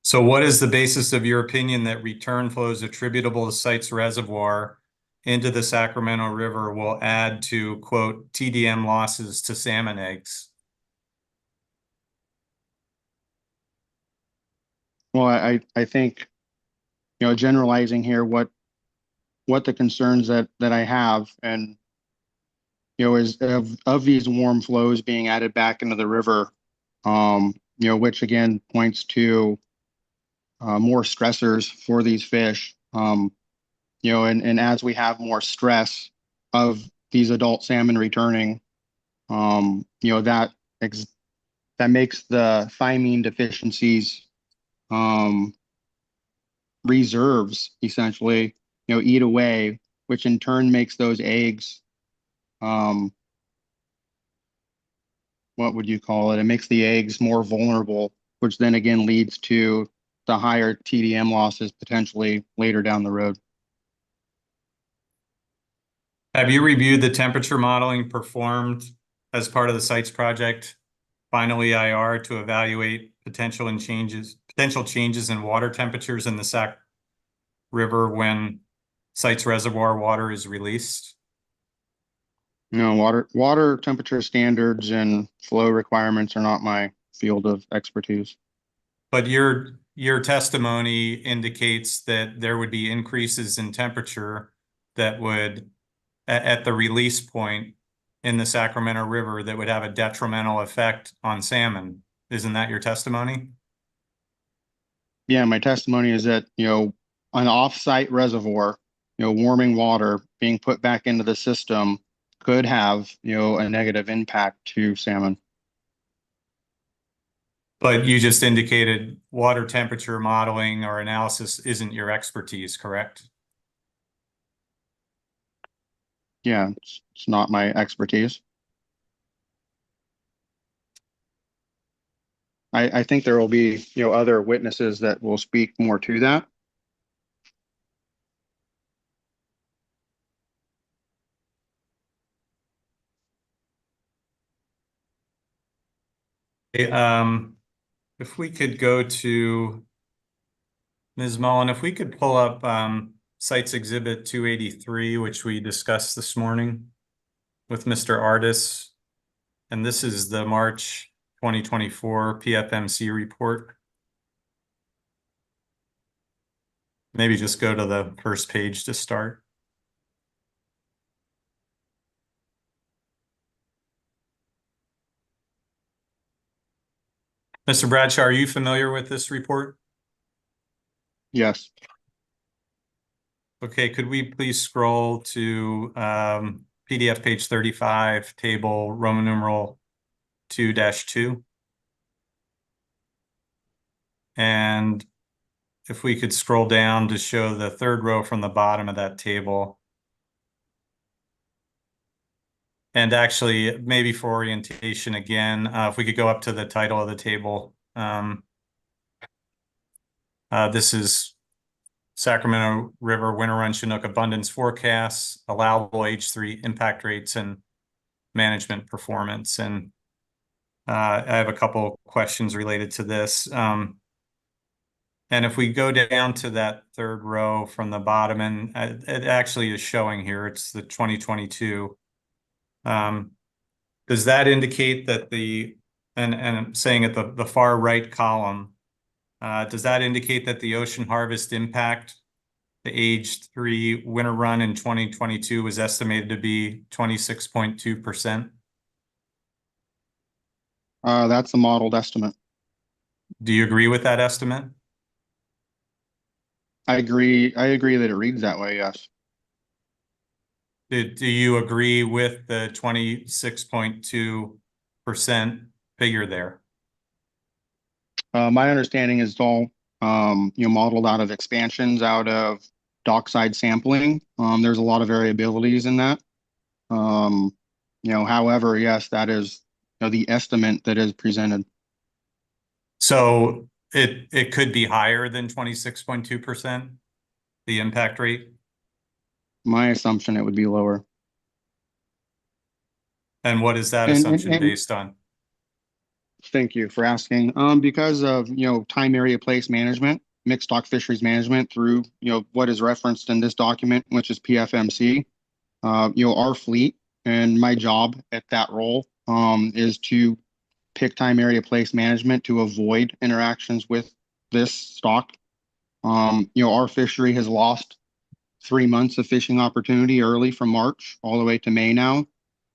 So what is the basis of your opinion that return flows attributable to site's reservoir into the Sacramento River will add to, quote, TDM losses to salmon eggs? Well, I think, generalizing here, what the concerns that I have, and is of these warm flows being added back into the river, which again points to more stressors for these fish. And as we have more stress of these adult salmon returning, that makes the thymine deficiencies reserves essentially, eat away, which in turn makes those eggs, what would you call it? It makes the eggs more vulnerable, which then again leads to the higher TDM losses potentially later down the road. Have you reviewed the temperature modeling performed as part of the sites project, final EIR, to evaluate potential changes in water temperatures in the Sac River when site's reservoir water is released? Water temperature standards and flow requirements are not my field of expertise. But your testimony indicates that there would be increases in temperature that would, at the release point in the Sacramento River, that would have a detrimental effect on salmon. Isn't that your testimony? Yeah, my testimony is that, an off-site reservoir, warming water being put back into the system could have, a negative impact to salmon. But you just indicated water temperature modeling or analysis isn't your expertise, correct? Yeah, it's not my expertise. I think there will be, other witnesses that will speak more to that. If we could go to Ms. Mullen, if we could pull up Sites Exhibit 283, which we discussed this morning with Mr. Artis. And this is the March 2024 PFMC report. Maybe just go to the first page to start. Mr. Bradshaw, are you familiar with this report? Yes. Okay, could we please scroll to PDF page 35, table Roman numeral 2-2. And if we could scroll down to show the third row from the bottom of that table. And actually, maybe for orientation again, if we could go up to the title of the table. This is Sacramento River Winter Run Chinook Abundance Forecasts, allowable H3 impact rates, and management performance. And I have a couple questions related to this. And if we go down to that third row from the bottom, and it actually is showing here, it's the 2022. Does that indicate that and I'm saying at the far right column, does that indicate that the ocean harvest impact, the H3 winter run in 2022 was estimated to be 26.2%? That's a modeled estimate. Do you agree with that estimate? I agree that it reads that way, yes. Do you agree with the 26.2% figure there? My understanding is it's all, modeled out of expansions, out of dockside sampling. There's a lot of variabilities in that. However, yes, that is, the estimate that is presented. So it could be higher than 26.2%, the impact rate? My assumption, it would be lower. And what is that And- assumption and- based on? Thank you for asking. Because of, time area place management, mixed stock fisheries management through, what is referenced in this document, which is PFMC, our fleet and my job at that role, is to pick time area place management to avoid interactions with this stock. Our fishery has lost 3 months of fishing opportunity early from March all the way to May now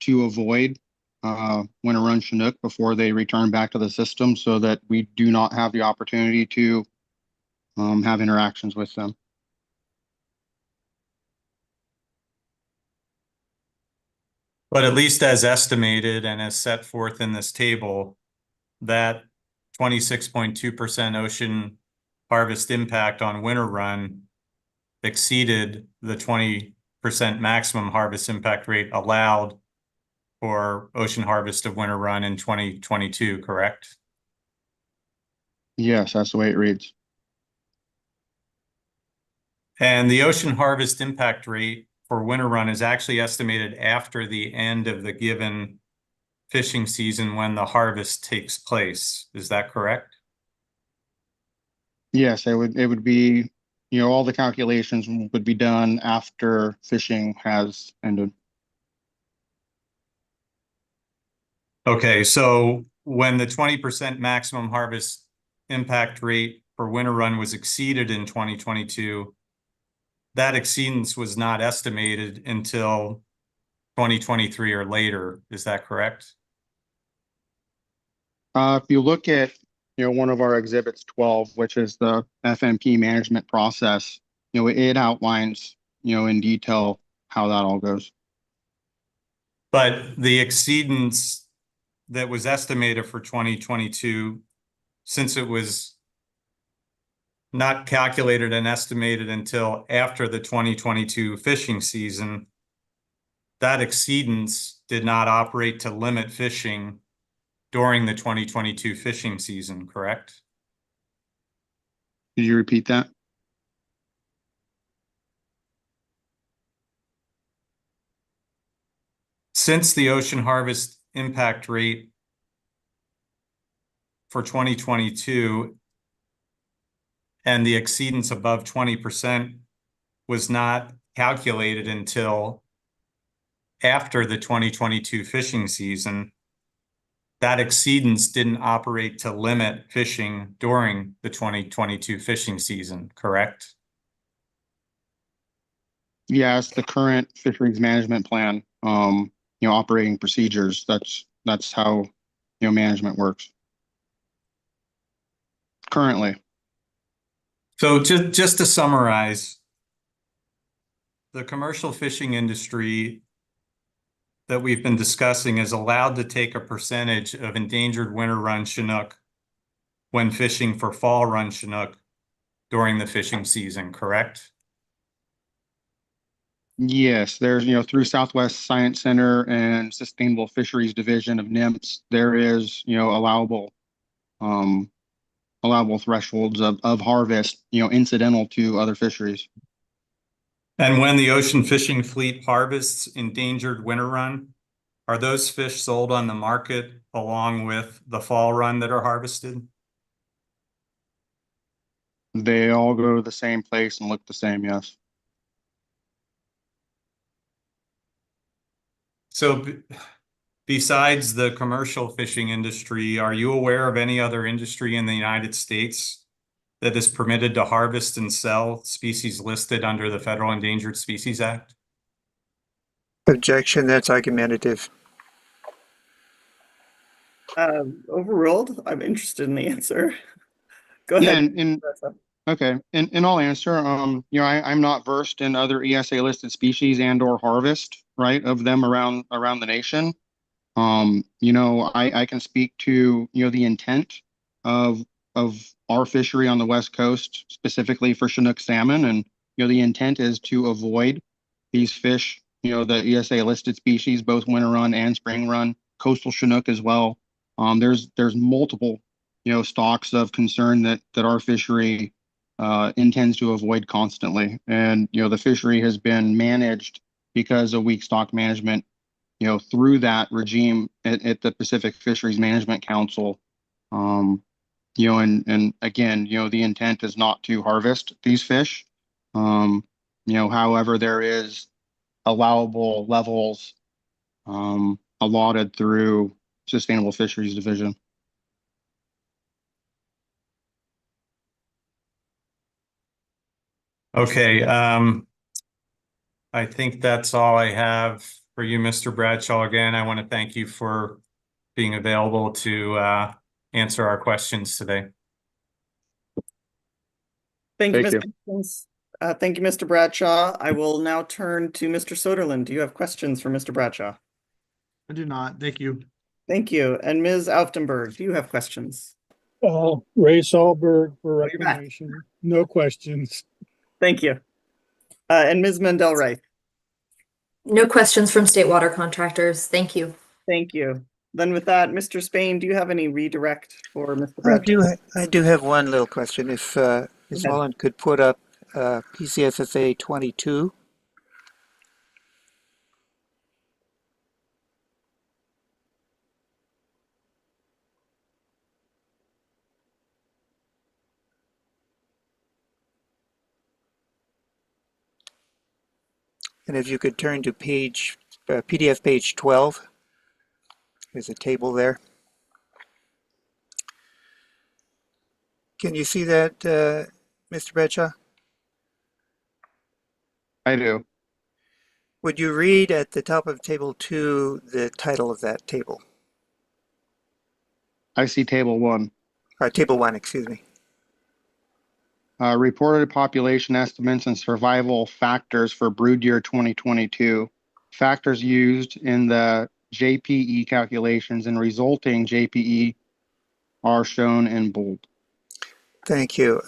to avoid winter run Chinook before they return back to the system, so that we do not have the opportunity to have interactions with them. But at least as estimated and as set forth in this table, that 26.2% ocean harvest impact on winter run exceeded the 20% maximum harvest impact rate allowed for ocean harvest of winter run in 2022, correct? Yes, that's the way it reads. And the ocean harvest impact rate for winter run is actually estimated after the end of the given fishing season when the harvest takes place. Is that correct? Yes, it would be, all the calculations would be done after fishing has ended. Okay, so when the 20% maximum harvest impact rate for winter run was exceeded in 2022, that exceedance was not estimated until 2023 or later. Is that correct? If you look at, one of our exhibits 12, which is the FMP management process, it outlines, in detail how that all goes. But the exceedance that was estimated for 2022, since it was not calculated and estimated until after the 2022 fishing season, that exceedance did not operate to limit fishing during the 2022 fishing season, correct? Could you repeat that? Since the ocean harvest impact rate for 2022 and the exceedance above 20% was not calculated until after the 2022 fishing season, that exceedance didn't operate to limit fishing during the 2022 fishing season, correct? Yes, the current fisheries management plan, operating procedures, that's how, management works. Currently. So just to summarize, the commercial fishing industry that we've been discussing is allowed to take a percentage of endangered winter run Chinook when fishing for fall run Chinook during the fishing season, correct? Yes, there's, through Southwest Science Center and Sustainable Fisheries Division of NIMS, there is, allowable thresholds of harvest, incidental to other fisheries. And when the ocean fishing fleet harvests endangered winter run, are those fish sold on the market along with the fall run that are harvested? They all go to the same place and look the same, yes. So besides the commercial fishing industry, are you aware of any other industry in the United States that is permitted to harvest and sell species listed under the Federal Endangered Species Act? Objection, that's argumentative. Overruled. I'm interested in the answer. Go Yeah, ahead. okay. In all answer, I'm not versed in other ESA listed species and or harvest, right, of them around the nation. I can speak to, the intent of our fishery on the West Coast, specifically for Chinook salmon. And, the intent is to avoid these fish, the ESA listed species, both winter run and spring run, coastal Chinook as well. There's multiple, stocks of concern that our fishery intends to avoid constantly. And, the fishery has been managed because of weak stock management, through that regime at the Pacific Fisheries Management Council. And again, the intent is not to harvest these fish. However, there is allowable levels allotted through Sustainable Fisheries Division. Okay, I think that's all I have for you, Mr. Bradshaw. Again, I want to thank you for being available to answer our questions today. Thank you, Thank Mr. Higgins. Thank you, Mr. Bradshaw. I will now turn to Mr. Soderlund. Do you have questions for Mr. Bradshaw? I do not. Thank you. Thank you. And Ms. Auftenberg, do you have questions? Ray Sahlberg for Oh, you're back. reclamation. No questions. Thank you. And Ms. Mendel-Wright, No questions from state water contractors. Thank you. thank you. Then with that, Mr. Spain, do you have any redirect for Mr. I Bradshaw? do have one little question. If Ms. ahead. Holland could put up PCFFA 22. And if you could turn to PDF page 12, there's a table there. Can you see that, Mr. Bradshaw? I do. Would you read at the top of table 2 the title of that table? I see table 1. Table 1, excuse me. Reported population estimates and survival factors for brood year 2022. Factors used in the JPE calculations and resulting JPE are shown in bold. Thank you.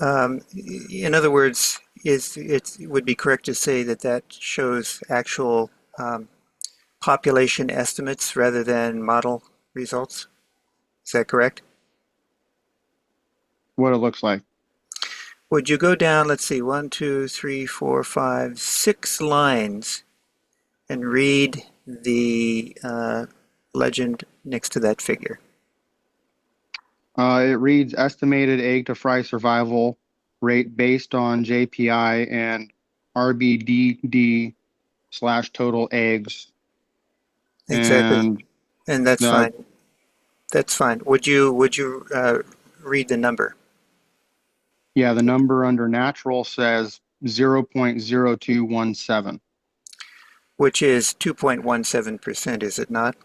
In other words, it would be correct to say that that shows actual population estimates rather than model results? Is that correct? What it looks like. Would you go down, let's see, 1, 2, 3, 4, 5, 6 lines and read the legend next to that figure? It reads estimated egg to fry survival rate based on JPI and RBDD / total eggs. Exactly. And that's no, fine. That's fine. Would you read the number? Yeah, the number under natural says 0.0217. Which is 2.17%, is it not?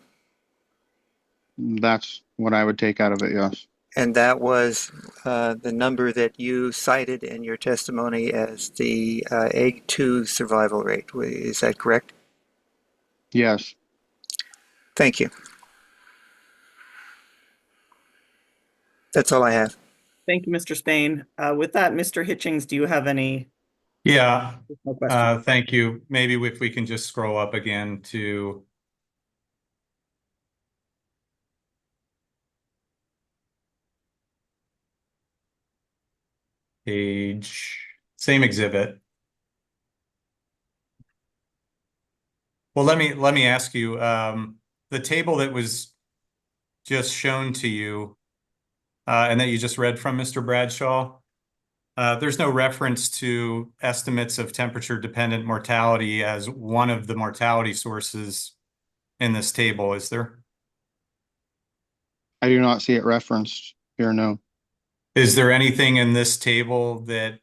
That's what I would take out of it, yes. And that was the number that you cited in your testimony as the egg 2 survival rate. Is that correct? Yes. Thank you. That's all I have. Thank you, Mr. Spain. With that, Mr. Hitchings, do you have any Yeah, additional questions? thank you. Maybe if we can just scroll up again to same exhibit. Well, let me ask you, the table that was just shown to you and that you just read from Mr. Bradshaw, there's no reference to estimates of temperature dependent mortality as one of the mortality sources in this table, is there? I do not see it referenced here, no. Is there anything in this table that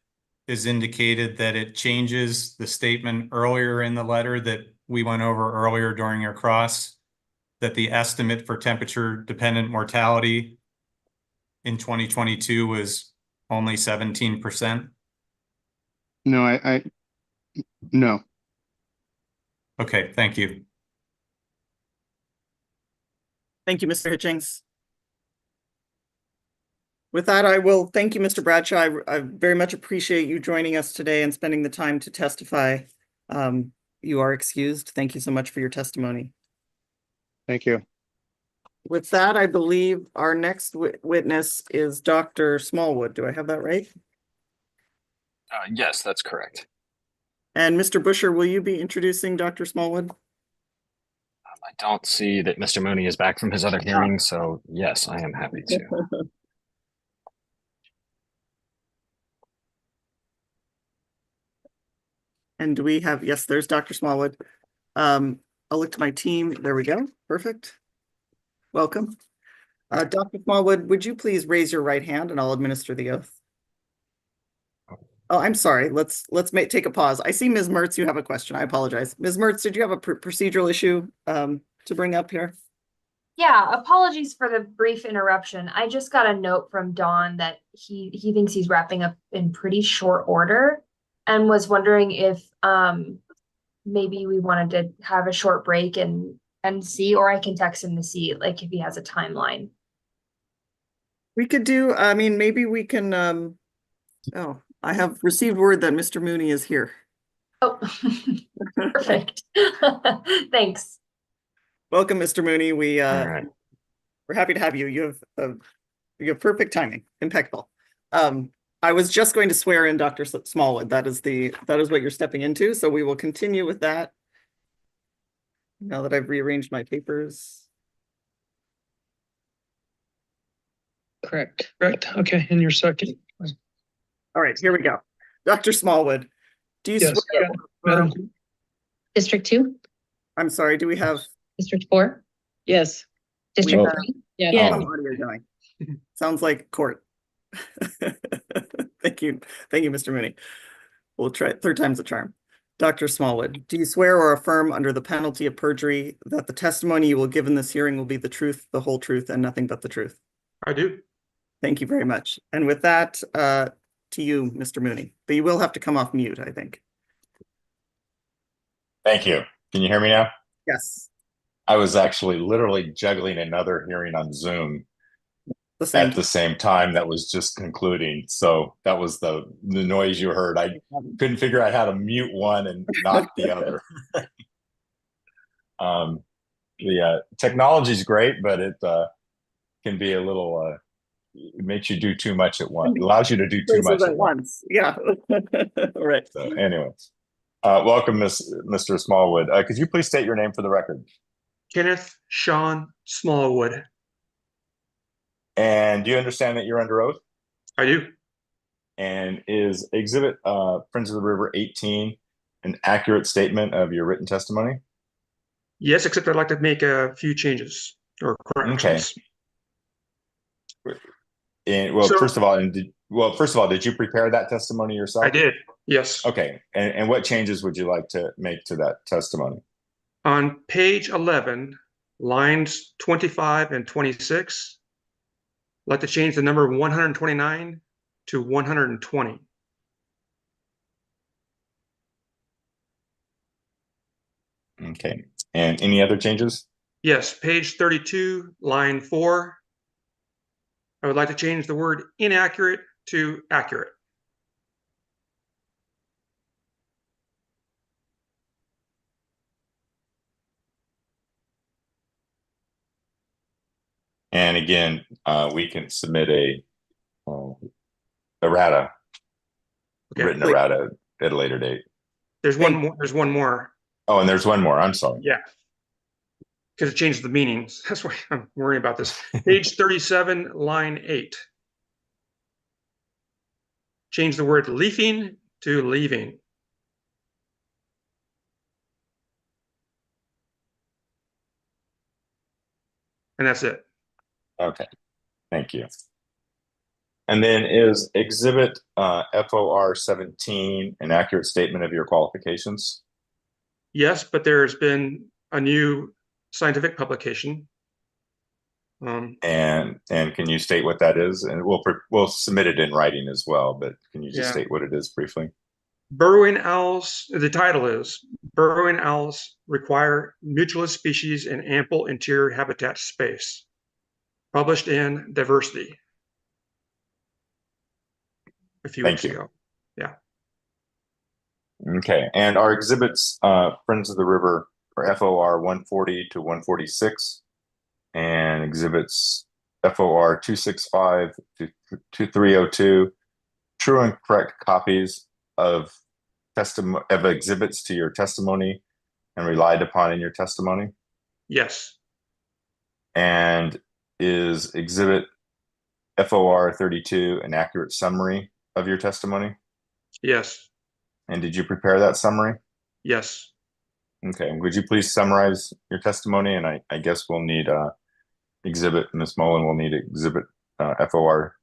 is indicated that it changes the statement earlier in the letter that we went over earlier during your cross? that the estimate for temperature dependent mortality in 2022 was only 17%? No, no. Okay, thank you. Thank you, Mr. Hitchings. With that, I will thank you, Mr. Bradshaw. I very much appreciate you joining us today and spending the time to testify. You are excused. Thank you so much for your testimony. Thank you. With that, I believe our next witness is Dr. Smallwood. Do I have that right? Yes, that's correct. And Mr. Busher, will you be introducing Dr. Smallwood? I don't see that Mr. Mooney is back from his other hearing, so yes, I am happy to. And do we have, yes, there's Dr. Smallwood. I'll look to my team. There we go. Perfect. Welcome. Dr. Smallwood, would you please raise your right hand and I'll administer the oath? Oh, I'm sorry. Let's take a pause. I see Ms. Mertz, you have a question. I apologize. Ms. Mertz, did you have a procedural issue to bring up here? Yeah, apologies for the brief interruption. I just got a note from Don that he thinks he's wrapping up in pretty short order and was wondering if maybe we wanted to have a short break and see, or I can text him to see like if he has a timeline. We could do, I mean, maybe we can, oh, I have received word that Mr. Mooney is here. Oh, perfect. Thanks. Welcome, Mr. Mooney. All right. We're happy to have you. You have perfect timing, impeccable. I was just going to swear in Dr. Smallwood. That is what you're stepping into. So we will continue with that. Now that I've rearranged my papers. Correct. Okay, in your second. All right, here we go. Dr. Smallwood, do you Yes, swear? Madam. District 2? I'm sorry, do we have District 4? Yes. District have- 3? Yeah. how's audio going? Sounds like court. Thank you, Mr. Mooney. We'll try third time's a charm. Dr. Smallwood, do you swear or affirm under the penalty of perjury that the testimony you will give in this hearing will be the truth, the whole truth, and nothing but the truth? I do. Thank you very much. And with that, to you, Mr. Mooney, but you will have to come off mute, I think. Thank you. Can you hear me now? Yes, I was actually literally juggling another hearing on Zoom the same. at the same time that was just concluding. So that was the noise you heard. I couldn't figure out how to mute one and not the other. The technology is great, but it can be a little, it makes you do too much at once. It allows you to do too much at once. Yeah. All right. So anyways, welcome, Mr. Smallwood. Could you please state your name for the record? Kenneth Sean Smallwood. And do you understand that you're under oath? I do. And is Exhibit Friends of the River 18 an accurate statement of your written testimony? Yes, except I'd like to make a few changes or corrections. Okay. And well, So- first of all, did you prepare that testimony yourself? I did. Yes. Okay. And what changes would you like to make to that testimony? On page 11, lines 25 and 26, I'd like to change the number 129 to 120. Okay. And any other changes? Yes, page 32, line 4, I would like to change the word inaccurate to accurate. And again, we can submit a errata, Okay. written errata at a later date. There's one more. There's one more. Oh, and there's one more. I'm sorry. Yeah. Because it changes the meanings. That's why I'm worrying about this. Page 37, line 8. Change the word leafing to leaving. And that's it. Okay. Thank you. And then is Exhibit FOR 17 an accurate statement of your qualifications? Yes, but there's been a new scientific publication. And can you state what that is? And we'll submit it in writing as well, but can you just Yeah. state what it is briefly? Burrowing owls, the title is Burrowing Owls Require Mutualist Species in Ample Interior Habitat Space, published in Diversity a few weeks ago. Yeah. Okay, and our exhibits, Friends of the River, are FOR 140 to 146, and exhibits FOR 265 to 302, true and correct copies of exhibits to your testimony and relied upon in your testimony. Yes. And is exhibit FOR 32 an accurate summary of your testimony? Yes. And did you prepare that summary? Yes. Okay, would you please summarize your testimony? And I guess we'll need exhibit, Ms. Mullen will need exhibit FOR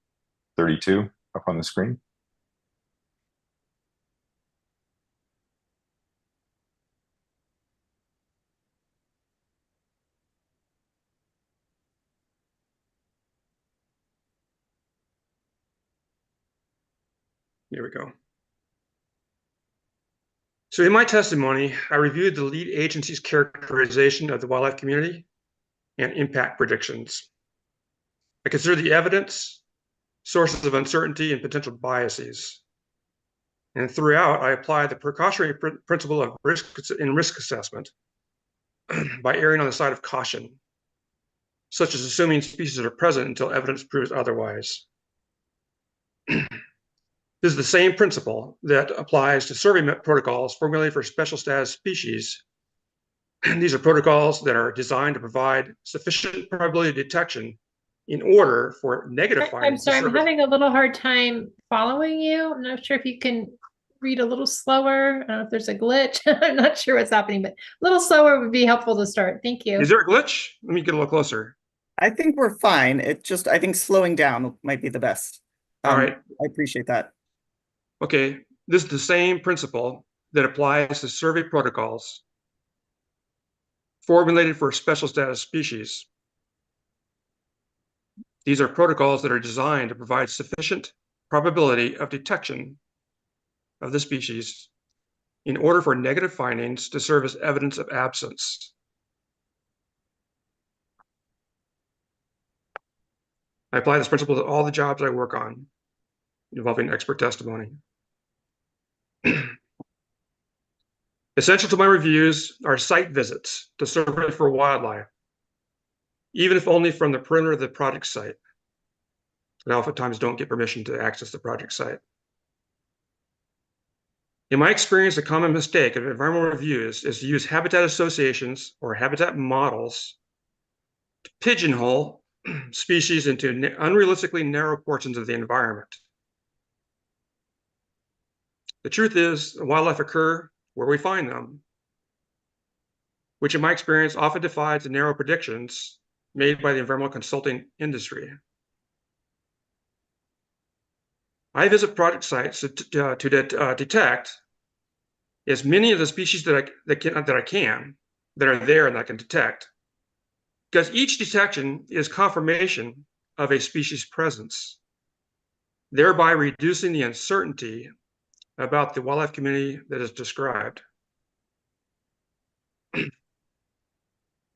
32 up on the screen. Here we go. So in my testimony, I reviewed the lead agency's characterization of the wildlife community and impact predictions. I considered the evidence, sources of uncertainty, and potential biases. And throughout, I applied the precautionary principle of risk assessment by erring on the side of caution, such as assuming species are present until evidence proves otherwise. This is the same principle that applies to survey protocols formulated for special status species. These are protocols that are designed to provide sufficient probability of detection in order for negative I'm findings. sorry, I'm having a little hard time following you. I'm not sure if you can read a little slower. I don't know if there's a glitch. I'm not sure what's happening, but a little slower would be helpful to start. Thank you. Is there a glitch? Let me get a little closer. I think we're fine. It just, I think slowing down might be the best. All right. I appreciate that. Okay, this is the same principle that applies to survey protocols formulated for special status species. These are protocols that are designed to provide sufficient probability of detection of the species in order for negative findings to serve as evidence of absence. I apply this principle to all the jobs I work on involving expert testimony. Essential to my reviews are site visits to survey for wildlife, even if only from the perimeter of the project site. I oftentimes don't get permission to access the project site. In my experience, a common mistake of environmental reviews is to use habitat associations or habitat models to pigeonhole species into unrealistically narrow portions of the environment. The truth is, wildlife occur where we find them, which in my experience often defies the narrow predictions made by the environmental consulting industry. I visit project sites to detect as many of the species that are there and I can detect, because each detection is confirmation of a species presence, thereby reducing the uncertainty about the wildlife community that is described.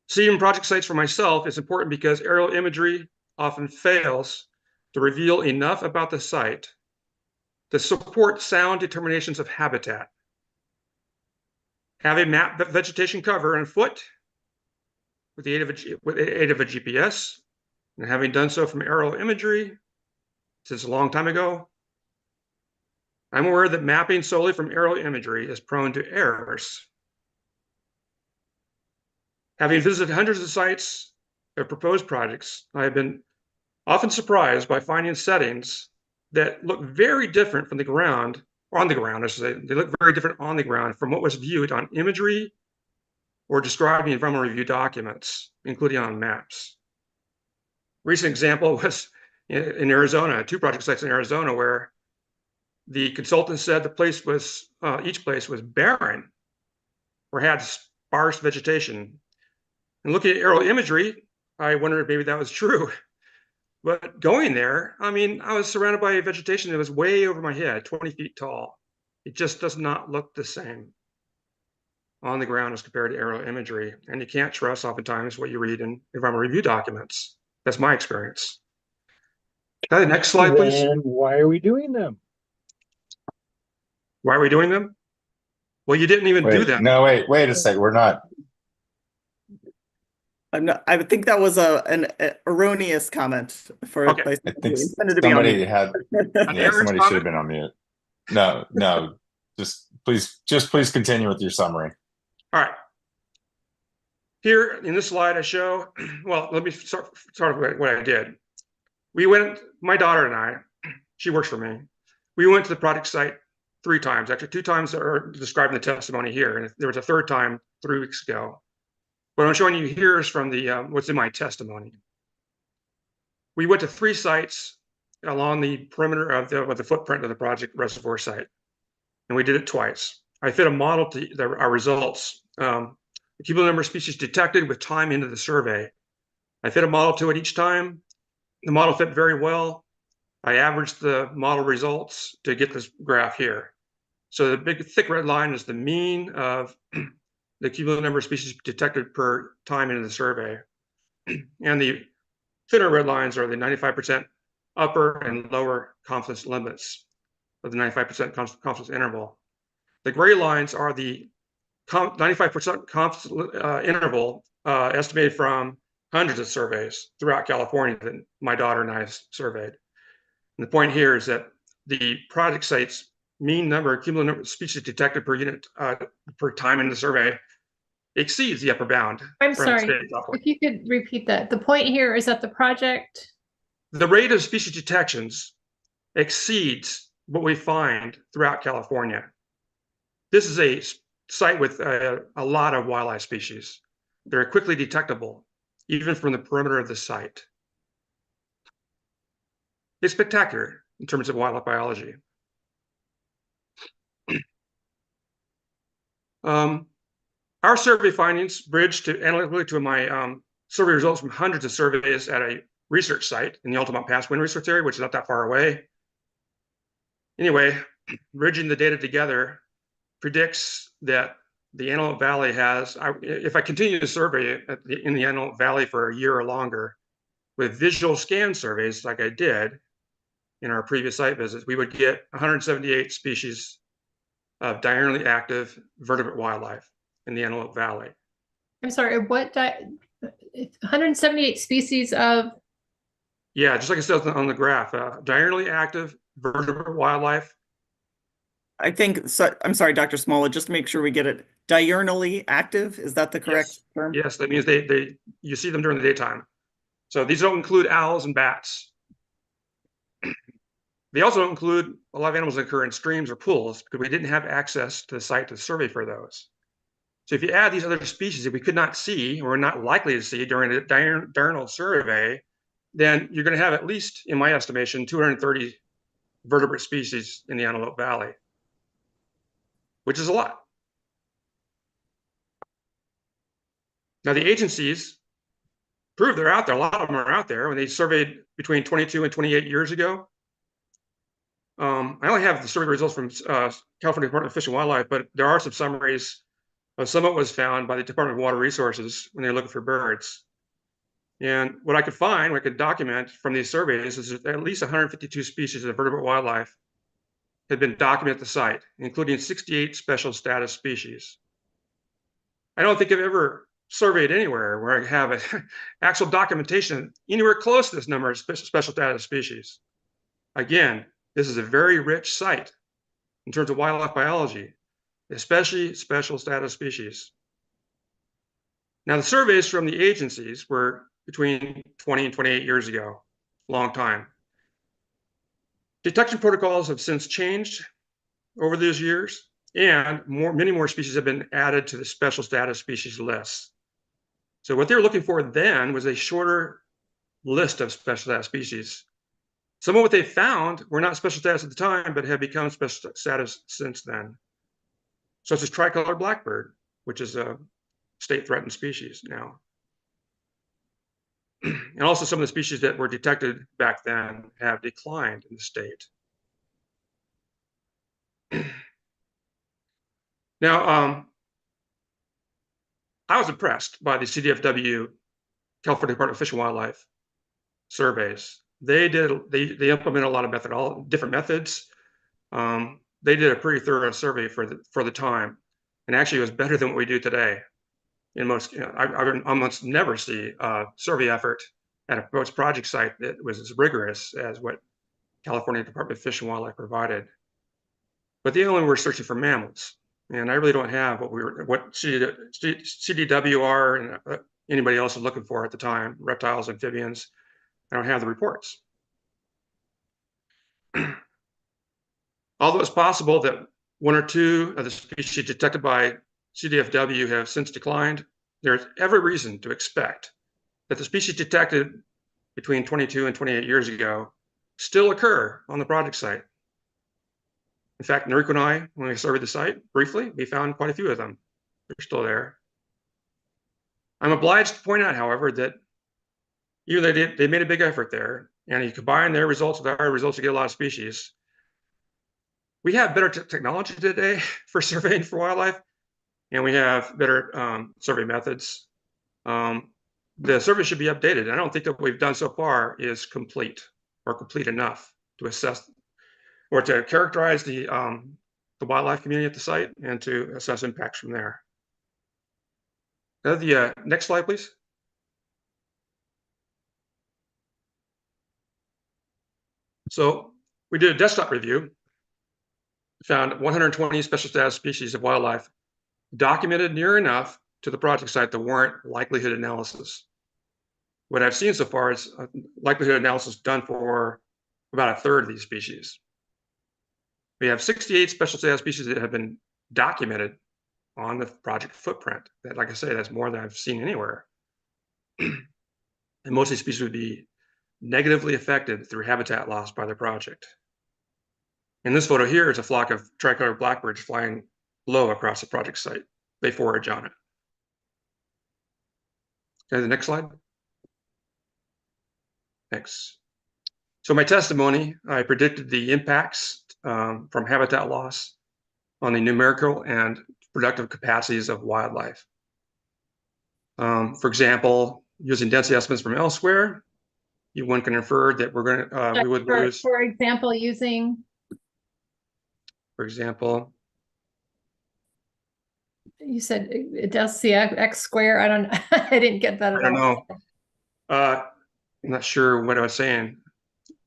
Seeing project sites for myself is important because aerial imagery often fails to reveal enough about the site to support sound determinations of habitat. Having map vegetation cover on foot with the aid of a GPS, and having done so from aerial imagery since a long time ago, I'm aware that mapping solely from aerial imagery is prone to errors. Having visited hundreds of sites of proposed projects, I have been often surprised by finding settings that look very different from the ground, or on the ground, I should say. They look very different on the ground from what was viewed on imagery or described in environmental review documents, including on maps. Recent example was in Arizona, 2 project sites in Arizona where the consultant said the place was, each place was barren or had sparse vegetation. And looking at aerial imagery, I wondered if maybe that was true. But going there, I mean, I was surrounded by vegetation that was way over my head, 20 feet tall. It just does not look the same on the ground as compared to aerial imagery. And you can't trust oftentimes what you read in environmental review documents. That's my experience. Can I have the next slide, please? Then why are we doing them? Why are we doing them? Well, you didn't even do Wait, them. no, wait a sec. We're not. I'm not, I would think that was an erroneous comment for Okay. by I think intended to be on somebody mute. had. Yeah, somebody should have been on mute. No, no. Just please continue with your summary. All right. Here in this slide, I show, well, let me start with what I did. We went, my daughter and I, she works for me. We went to the project site 3 times, actually 2 times that are described in the testimony here. And there was a 3rd time 3 weeks ago. What I'm showing you here is from the what's in my testimony. We went to 3 sites along the perimeter of the footprint of the project reservoir site. And we did it twice. I fit a model to our results. The cumulative number of species detected with time into the survey. I fit a model to it each time. The model fit very well. I averaged the model results to get this graph here. So the big thick red line is the mean of the cumulative number of species detected per time into the survey. And the thinner red lines are the 95% upper and lower confidence limits of the 95% confidence interval. The gray lines are the 95% confidence interval estimated from hundreds of surveys throughout California that my daughter and I surveyed. And the point here is that the project site's mean number, cumulative number of species detected per unit per time in the survey exceeds the upper bound. I'm sorry, if you could repeat that. The point here is that the project. The rate of species detections exceeds what we find throughout California. This is a site with a lot of wildlife species. They're quickly detectable, even from the perimeter of the site. It's spectacular in terms of wildlife biology. Our survey findings bridge to analytically to my survey results from hundreds of surveys at a research site in the Altamont Pass Wind Research Area, which is not that far away. Anyway, bridging the data together predicts that the Antelope Valley has, if I continue to survey in the Antelope Valley for a year or longer with visual scan surveys like I did in our previous site visits, we would get 178 species of diurnally active vertebrate wildlife in the Antelope Valley. I'm sorry, what 178 species of? Yeah, just like it says on the graph, diurnally active vertebrate wildlife. I think so. I'm sorry, Dr. Smollett, just to make sure we get it. Diurnally active, is that the correct term? Yes, that means you see them during the daytime. So these don't include owls and bats. They also don't include a lot of animals that occur in streams or pools because we didn't have access to the site to survey for those. So if you add these other species that we could not see or not likely to see during a diurnal survey, then you're going to have at least, in my estimation, 230 vertebrate species in the Antelope Valley, which is a lot. Now the agencies prove they're out there. A lot of them are out there. When they surveyed between 22 and 28 years ago, I only have the survey results from California Department of Fish and Wildlife, but there are some summaries of some of what was found by the Department of Water Resources when they're looking for birds. And what I could find, what I could document from these surveys is that at least 152 species of vertebrate wildlife had been documented at the site, including 68 special status species. I don't think I've ever surveyed anywhere where I have actual documentation anywhere close to this number of special status species. Again, this is a very rich site in terms of wildlife biology, especially special status species. Now, the surveys from the agencies were between 20 and 28 years ago, long time. Detection protocols have since changed over those years, and many more species have been added to the special status species list. So what they were looking for then was a shorter list of special status species. Some of what they found were not special status at the time, but have become special status since then, such as tricolored blackbird, which is a state threatened species now. And also some of the species that were detected back then have declined in the state. Now, I was impressed by the CDFW, California Department of Fish and Wildlife surveys. They implemented a lot of different methods. They did a pretty thorough survey for the time, and actually it was better than what we do today. In most, I would almost never see a survey effort at a proposed project site that was as rigorous as what California Department of Fish and Wildlife provided. But they only were searching for mammals, and I really don't have what CDWR and anybody else was looking for at the time, reptiles, amphibians. I don't have the reports. Although it's possible that one or two of the species detected by CDFW have since declined, there's every reason to expect that the species detected between 22 and 28 years ago still occur on the project site. In fact, Noriko and I, when we surveyed the site briefly, we found quite a few of them. They're still there. I'm obliged to point out, however, that even they made a big effort there, and you combine their results with our results to get a lot of species. We have better technology today for surveying for wildlife, and we have better survey methods. The survey should be updated. I don't think that what we've done so far is complete or complete enough to assess or to characterize the wildlife community at the site and to assess impacts from there. The next slide, please. So we did a desktop review, found 120 special status species of wildlife documented near enough to the project site to warrant likelihood analysis. What I've seen so far is a likelihood analysis done for about a third of these species. We have 68 special status species that have been documented on the project footprint. That, like I say, that's more than I've seen anywhere. And most of these species would be negatively affected through habitat loss by the project. In this photo here is a flock of tricolored blackbirds flying low across the project site. They forage on it. Okay, the next slide. Thanks. So my testimony, I predicted the impacts from habitat loss on the numerical and productive capacities of wildlife. For example, using density estimates from elsewhere, one can infer that we would lose. For example, using. For example, you said it does see X square. I don't. I didn't get that at all. I don't know. I'm not sure what I was saying.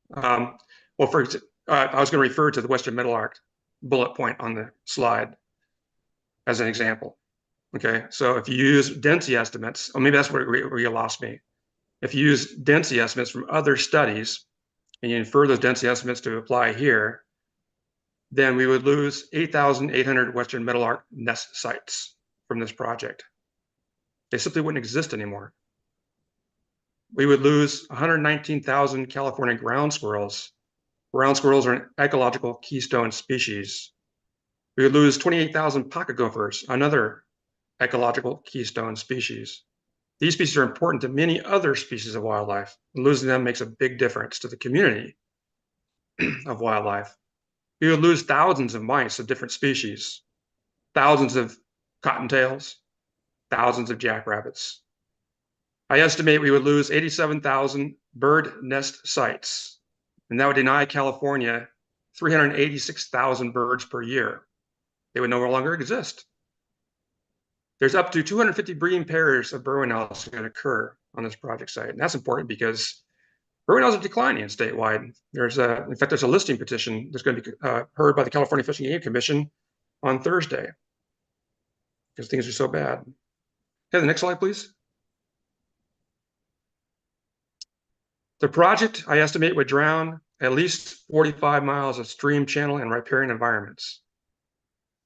Well, I was going to refer to the Western Meadowlark bullet point on the slide as an example. Okay, so if you use density estimates, or maybe that's where you lost me. If you use density estimates from other studies and you infer those density estimates to apply here, then we would lose 8,800 Western Meadowlark nest sites from this project. They simply wouldn't exist anymore. We would lose 119,000 California ground squirrels. Ground squirrels are an ecological keystone species. We would lose 28,000 pocket gophers, another ecological keystone species. These species are important to many other species of wildlife, and losing them makes a big difference to the community of wildlife. We would lose thousands of mice of different species, thousands of cottontails, thousands of jackrabbits. I estimate we would lose 87,000 bird nest sites, and that would deny California 386,000 birds per year. They would no longer exist. There's up to 250 breeding pairs of Berwyn owls that can occur on this project site, and that's important because Berwyn owls are declining statewide. In fact, there's a listing petition that's going to be heard by the California Fish and Game Commission on Thursday because things are so bad. Okay, the next slide, please. The project, I estimate, would drown at least 45 miles of stream channel and riparian environments.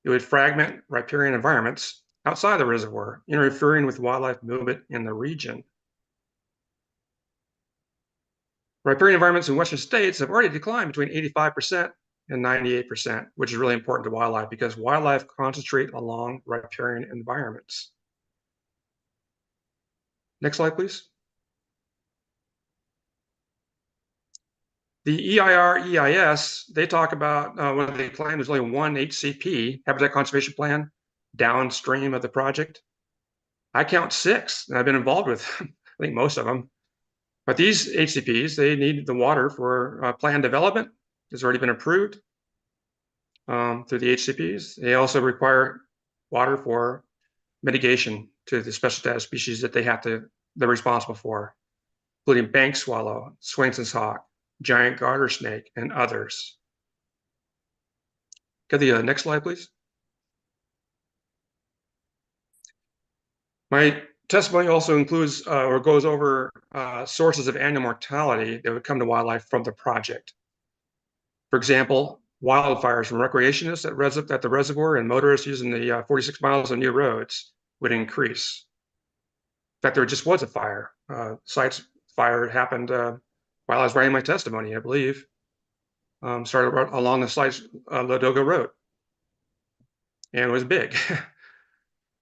It would fragment riparian environments outside the reservoir, interfering with wildlife movement in the region. Riparian environments in Western states have already declined between 85% and 98%, which is really important to wildlife because wildlife concentrate along riparian environments. Next slide, please. The EIR, EIS, they talk about when they claim there's only one HCP, Habitat Conservation Plan, downstream of the project. I count 6, and I've been involved with, I think, most of them. But these HCPs, they need the water for plan development. It's already been approved through the HCPs. They also require water for mitigation to the special status species that they're responsible for, including bank swallow, Swainson's hawk, giant garter snake, and others. Get the next slide, please. My testimony also includes or goes over sources of annual mortality that would come to wildlife from the project. For example, wildfires from recreationists at the reservoir and motorists using the 46 miles of new roads would increase. In fact, there just was a fire. Sites fire happened while I was writing my testimony, I believe. Started along the Slice Ladoga Road, and it was big.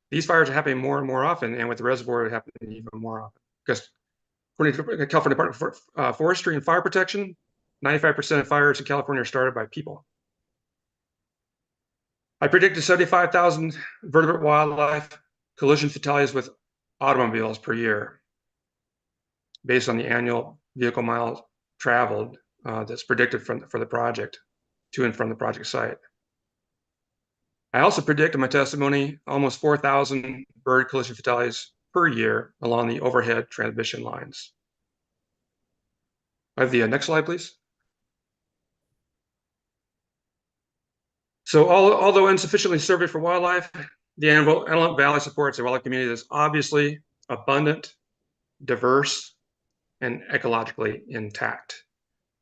These fires are happening more and more often, and with the reservoir, it happening even more often. Because according to the California Department of Forestry and Fire Protection, 95% of fires in California are started by people. I predicted 75,000 vertebrate wildlife collision fatalities with automobiles per year, based on the annual vehicle miles traveled that's predicted for the project, to and from the project site. I also predict in my testimony almost 4,000 bird collision fatalities per year along the overhead transmission lines. I have the next slide, please. So although insufficiently surveyed for wildlife, the Antelope Valley supports a wildlife community that's obviously abundant, diverse, and ecologically intact.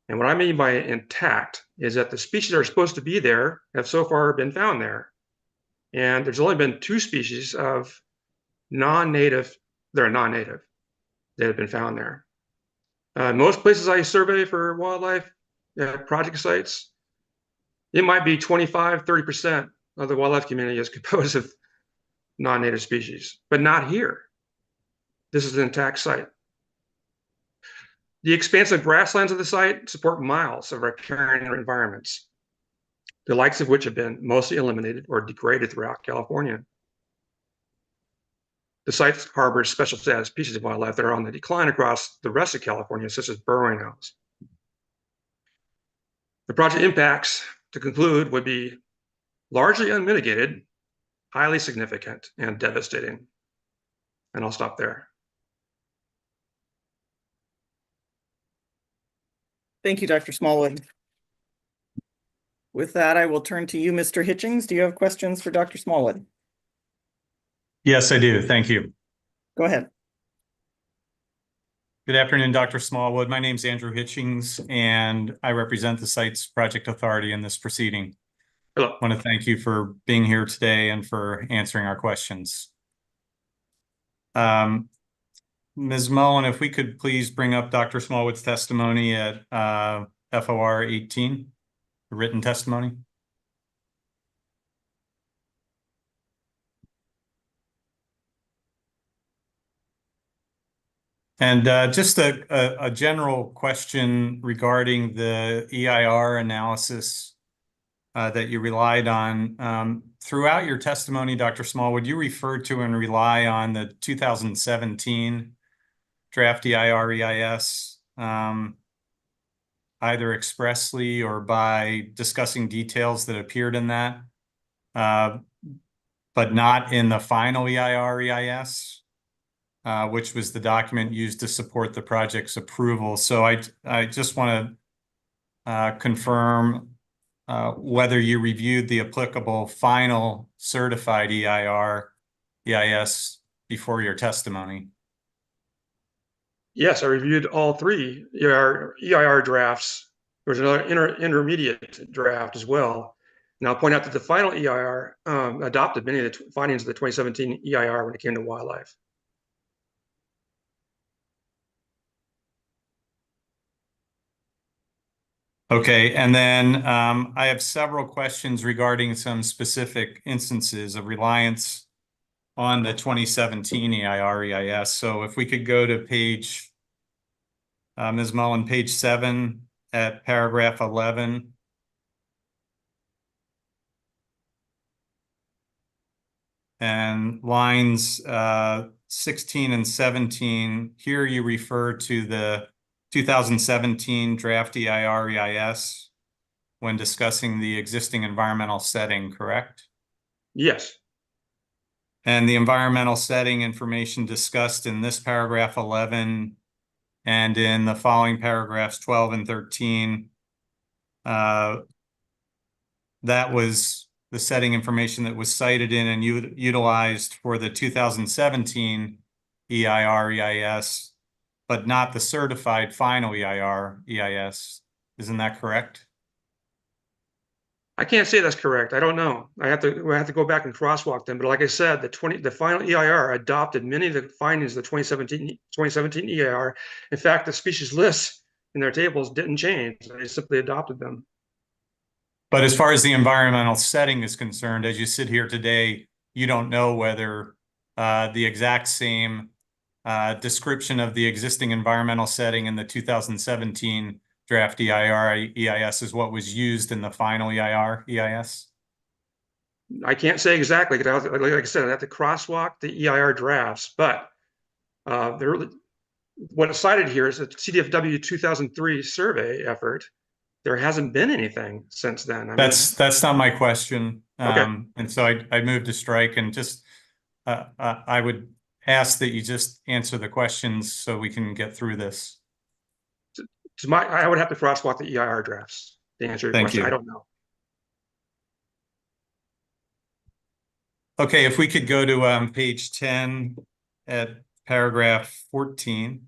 And what I mean by intact is that the species that are supposed to be there have so far been found there. And there's only been 2 species of non-native that have been found there. Most places I survey for wildlife project sites, it might be 25, 30% of the wildlife community is composed of non-native species, but not here. This is an intact site. The expansive grasslands of the site support miles of riparian environments, the likes of which have been mostly eliminated or degraded throughout California. The site harbors special status species of wildlife that are on the decline across the rest of California, such as burrowing owls. The project impacts, to conclude, would be largely unmitigated, highly significant, and devastating. And I'll stop there. Thank you, Dr. Smallwood. With that, I will turn to you, Mr. Hitchings. Do you have questions for Dr. Smallwood? Yes, I do. Thank you. Go ahead. Good afternoon, Dr. Smallwood. My name is Andrew Hitchings, and I represent the site's project authority in this proceeding. Hello. I want to thank you for being here today and for answering our questions. Ms. Mullen, if we could please bring up Dr. Smallwood's testimony at FOR 18, the written testimony. And just a general question regarding the EIR analysis that you relied on. Throughout your testimony, Dr. Smallwood, you referred to and rely on the 2017 draft EIR EIS, either expressly or by discussing details that appeared in that, but not in the final EIR EIS. Which was the document used to support the project's approval. So I just want to confirm whether you reviewed the applicable final certified EIR EIS before your testimony. Yes, I reviewed all 3 EIR drafts. There was another intermediate draft as well. And I'll point out that the final EIR adopted many of the findings of the 2017 EIR when it came to wildlife. Okay, and then I have several questions regarding some specific instances of reliance on the 2017 EIR EIS. So if we could go to page, Ms. Mullen, page 7 at paragraph 11. And lines 16 and 17, here you refer to the 2017 draft EIR EIS when discussing the existing environmental setting, correct? Yes. And the environmental setting information discussed in this paragraph 11 and in the following paragraphs 12 and 13, that was the setting information that was cited in and utilized for the 2017 EIR EIS, but not the certified final EIR EIS. Isn't that correct? I can't say that's correct. I don't know. I have to go back and crosswalk them. But like I said, the final EIR adopted many of the findings of the 2017 EIR. In fact, the species lists in their tables didn't change. They simply adopted them. But as far as the environmental setting is concerned, as you sit here today, you don't know whether the exact same description of the existing environmental setting in the 2017 draft EIR EIS is what was used in the final EIR EIS? I can't say exactly, because like I said, I have to crosswalk the EIR drafts, but what is cited here is a CDFW 2003 survey effort. There hasn't been anything since then. That's not my question. Okay. And so I moved to strike, and just I would ask that you just answer the questions so we can get through this. I would have to crosswalk the EIR drafts to answer your Thank question. you. I don't know. Okay, if we could go to page 10 at paragraph 14.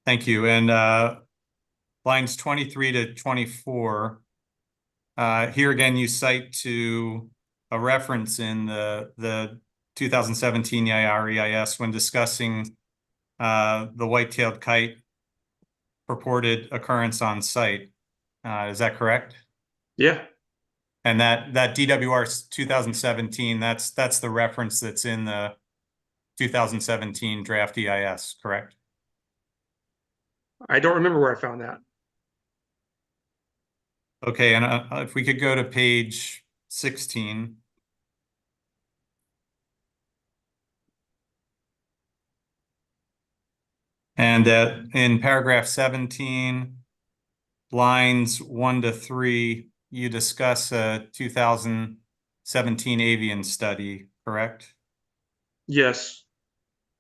Thank you. And lines 23 to 24. Here again, you cite to a reference in the 2017 EIR EIS when discussing the white-tailed kite purported occurrence on site. Is that correct? Yeah. And that DWR 2017, that's the reference that's in the 2017 draft EIS, correct? I don't remember where I found that. Okay, and if we could go to page 16. And in paragraph 17, lines 1 to 3, you discuss a 2017 avian study, correct? Yes.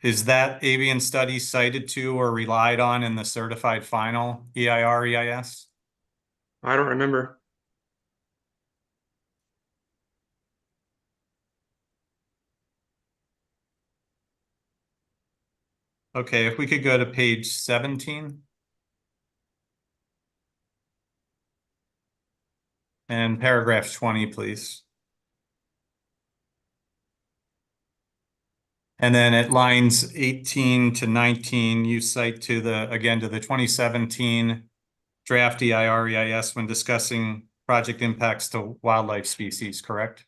Is that avian study cited to or relied on in the certified final EIR EIS? I don't remember. Okay, if we could go to page 17. And paragraph 20, please. And then at lines 18 to 19, you cite to the 2017 draft EIR EIS when discussing project impacts to wildlife species, correct?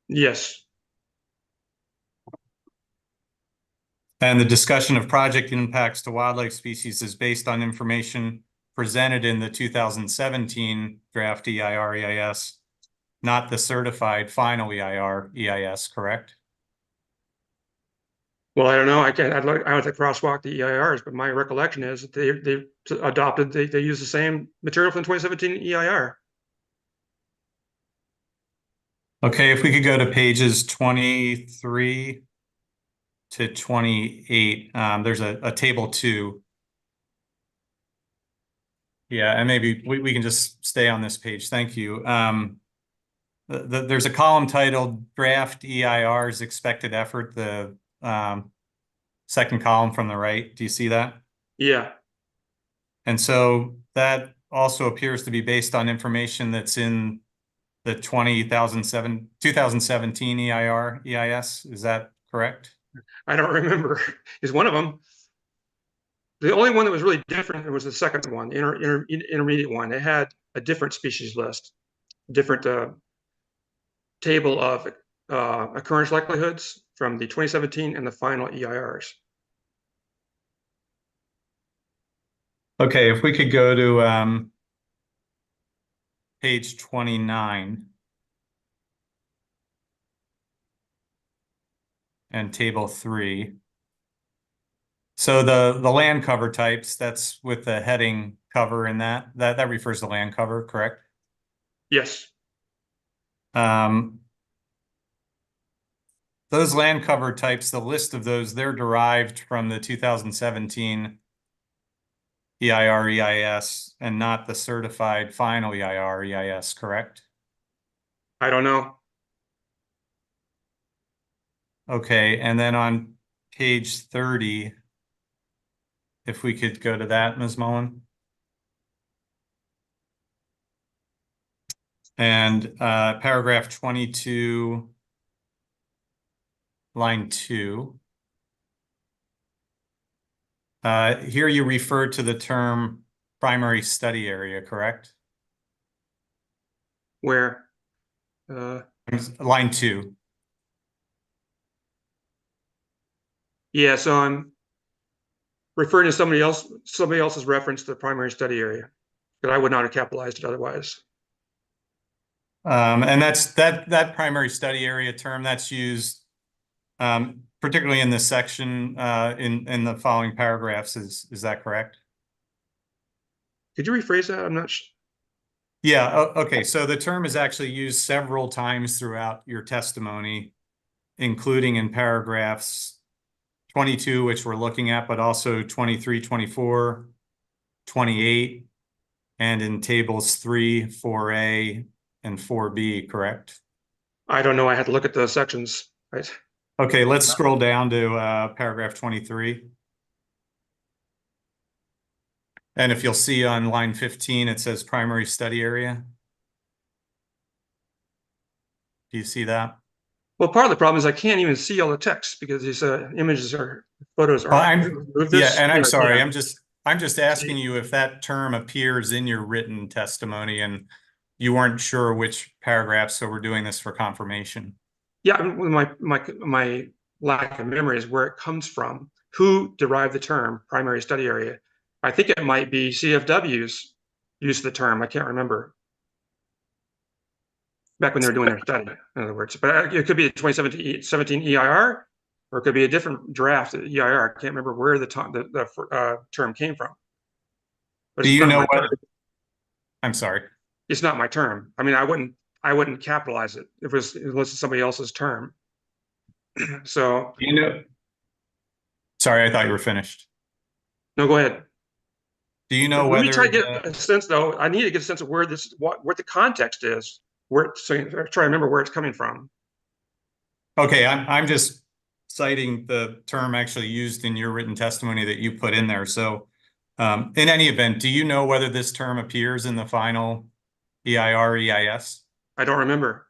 Yes. And the discussion of project impacts to wildlife species is based on information presented in the 2017 draft EIR EIS, not the certified final EIR EIS, correct? Well, I don't know. I would have to crosswalk the EIRs, but my recollection is that they use the same material from the 2017 EIR. Okay, if we could go to pages 23 to 28, there's a table 2. Yeah, and maybe we can just stay on this page. Thank you. There's a column titled Draft EIR's Expected Effort, the second column from the right. Do you see that? Yeah. And so that also appears to be based on information that's in the 2017 EIR EIS. Is that correct? I don't remember. Is one of them. The only one that was really different was the second one, intermediate one. It had a different species list, different table of occurrence likelihoods from the 2017 and the final EIRs. Okay, if we could go to page 29 and table 3. So the land cover types, that's with the heading cover in that refers to land cover, correct? Yes. Those land cover types, the list of those, they're derived from the 2017 EIR EIS and not the certified final EIR EIS, correct? I don't know. Okay, and then on page 30, if we could go to that, Ms. Mullen. And paragraph 22, line 2. Here you refer to the term primary study area, correct? Where? Line 2. Yeah, so I'm referring to somebody else's reference to the primary study area, that I would not have capitalized it otherwise. And that's that primary study area term that's used particularly in this section in the following paragraphs. Is that correct? Could you rephrase that? I'm not sure. Yeah, okay. So the term is actually used several times throughout your testimony, including in paragraphs 22, which we're looking at, but also 23, 24, 28, and in tables 3, 4A, and 4B, correct? I don't know. I had to look at the sections. Right. Okay, let's scroll down to paragraph 23. And if you'll see on line 15, it says primary study area. Do you see that? Well, part of the problem is I can't even see all the text because these images or photos are. Yeah, and I'm sorry. I'm just asking you if that term appears in your written testimony and you weren't sure which paragraph, so we're doing this for confirmation. Yeah, my lack of memory is where it comes from. Who derived the term primary study area? I think it might be CFW's use of the term. I can't remember. Back when they were doing their study, in other words. But it could be a 2017 EIR, or it could be a different draft EIR. I can't remember where the term came from. But Do you know what? I'm sorry. It's not my term. I mean, I wouldn't capitalize it if it was unless it's somebody else's term. So you know. Sorry, I thought you were finished. No, go ahead. Do you know Let me whether try to get a sense, though. I need to get a sense of where what the context is. So try to remember where it's coming from. Okay, I'm just citing the term actually used in your written testimony that you put in there. So in any event, do you know whether this term appears in the final EIR EIS? I don't remember.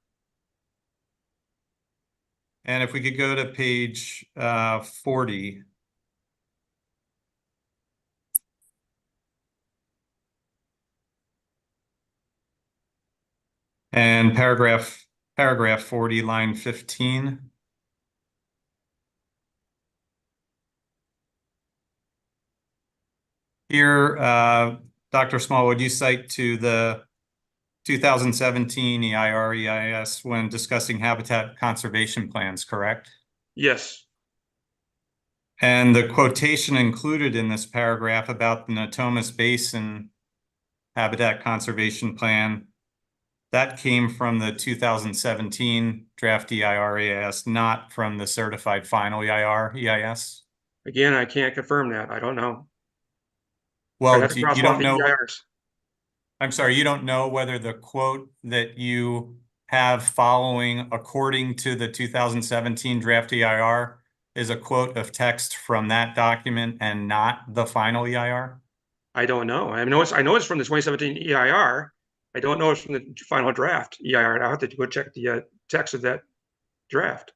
And if we could go to page 40. And paragraph 40, line 15. Here, Dr. Smallwood, you cite to the 2017 EIR EIS when discussing habitat conservation plans, correct? Yes. And the quotation included in this paragraph about the Natomas Basin Habitat Conservation Plan, that came from the 2017 draft EIR EIS, not from the certified final EIR EIS. Again, I can't confirm that. I don't know. Well, you don't know. I'm sorry, you don't know whether the quote that you have following according to the 2017 draft EIR is a quote of text from that document and not the final EIR? I don't know. I know it's from the 2017 EIR. I don't know it's from the final draft EIR. I'll have to go check the text of that draft.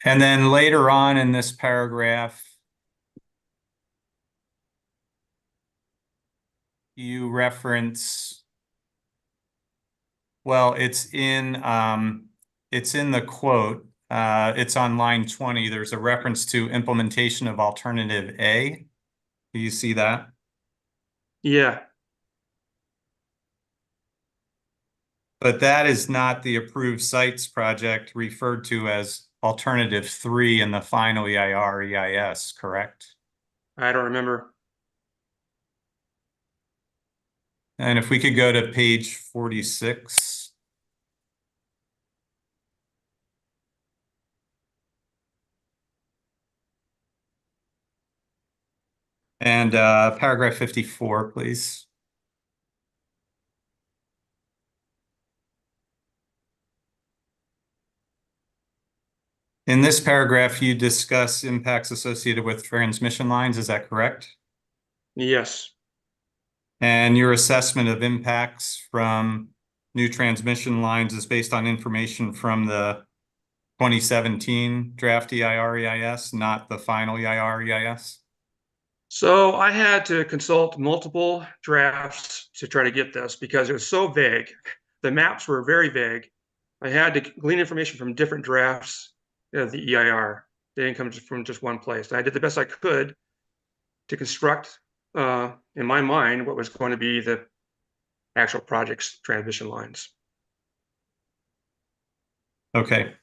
And then later on in this paragraph, you reference Well, it's in the quote. It's on line 20. There's a reference to implementation of alternative A. Do you see that? Yeah. But that is not the approved sites project referred to as alternative 3 in the final EIR EIS, correct? I don't remember. And if we could go to page 46. And paragraph 54, please. In this paragraph, you discuss impacts associated with transmission lines, is that correct? Yes. And your assessment of impacts from new transmission lines is based on information from the 2017 draft EIR EIS, not the final EIR EIS? So I had to consult multiple drafts to try to get this because it was so vague. The maps were very vague. I had to glean information from different drafts of the EIR. They didn't come from just one place. I did the best I could to construct, in my mind, what was going to be the actual project's transmission lines. Okay.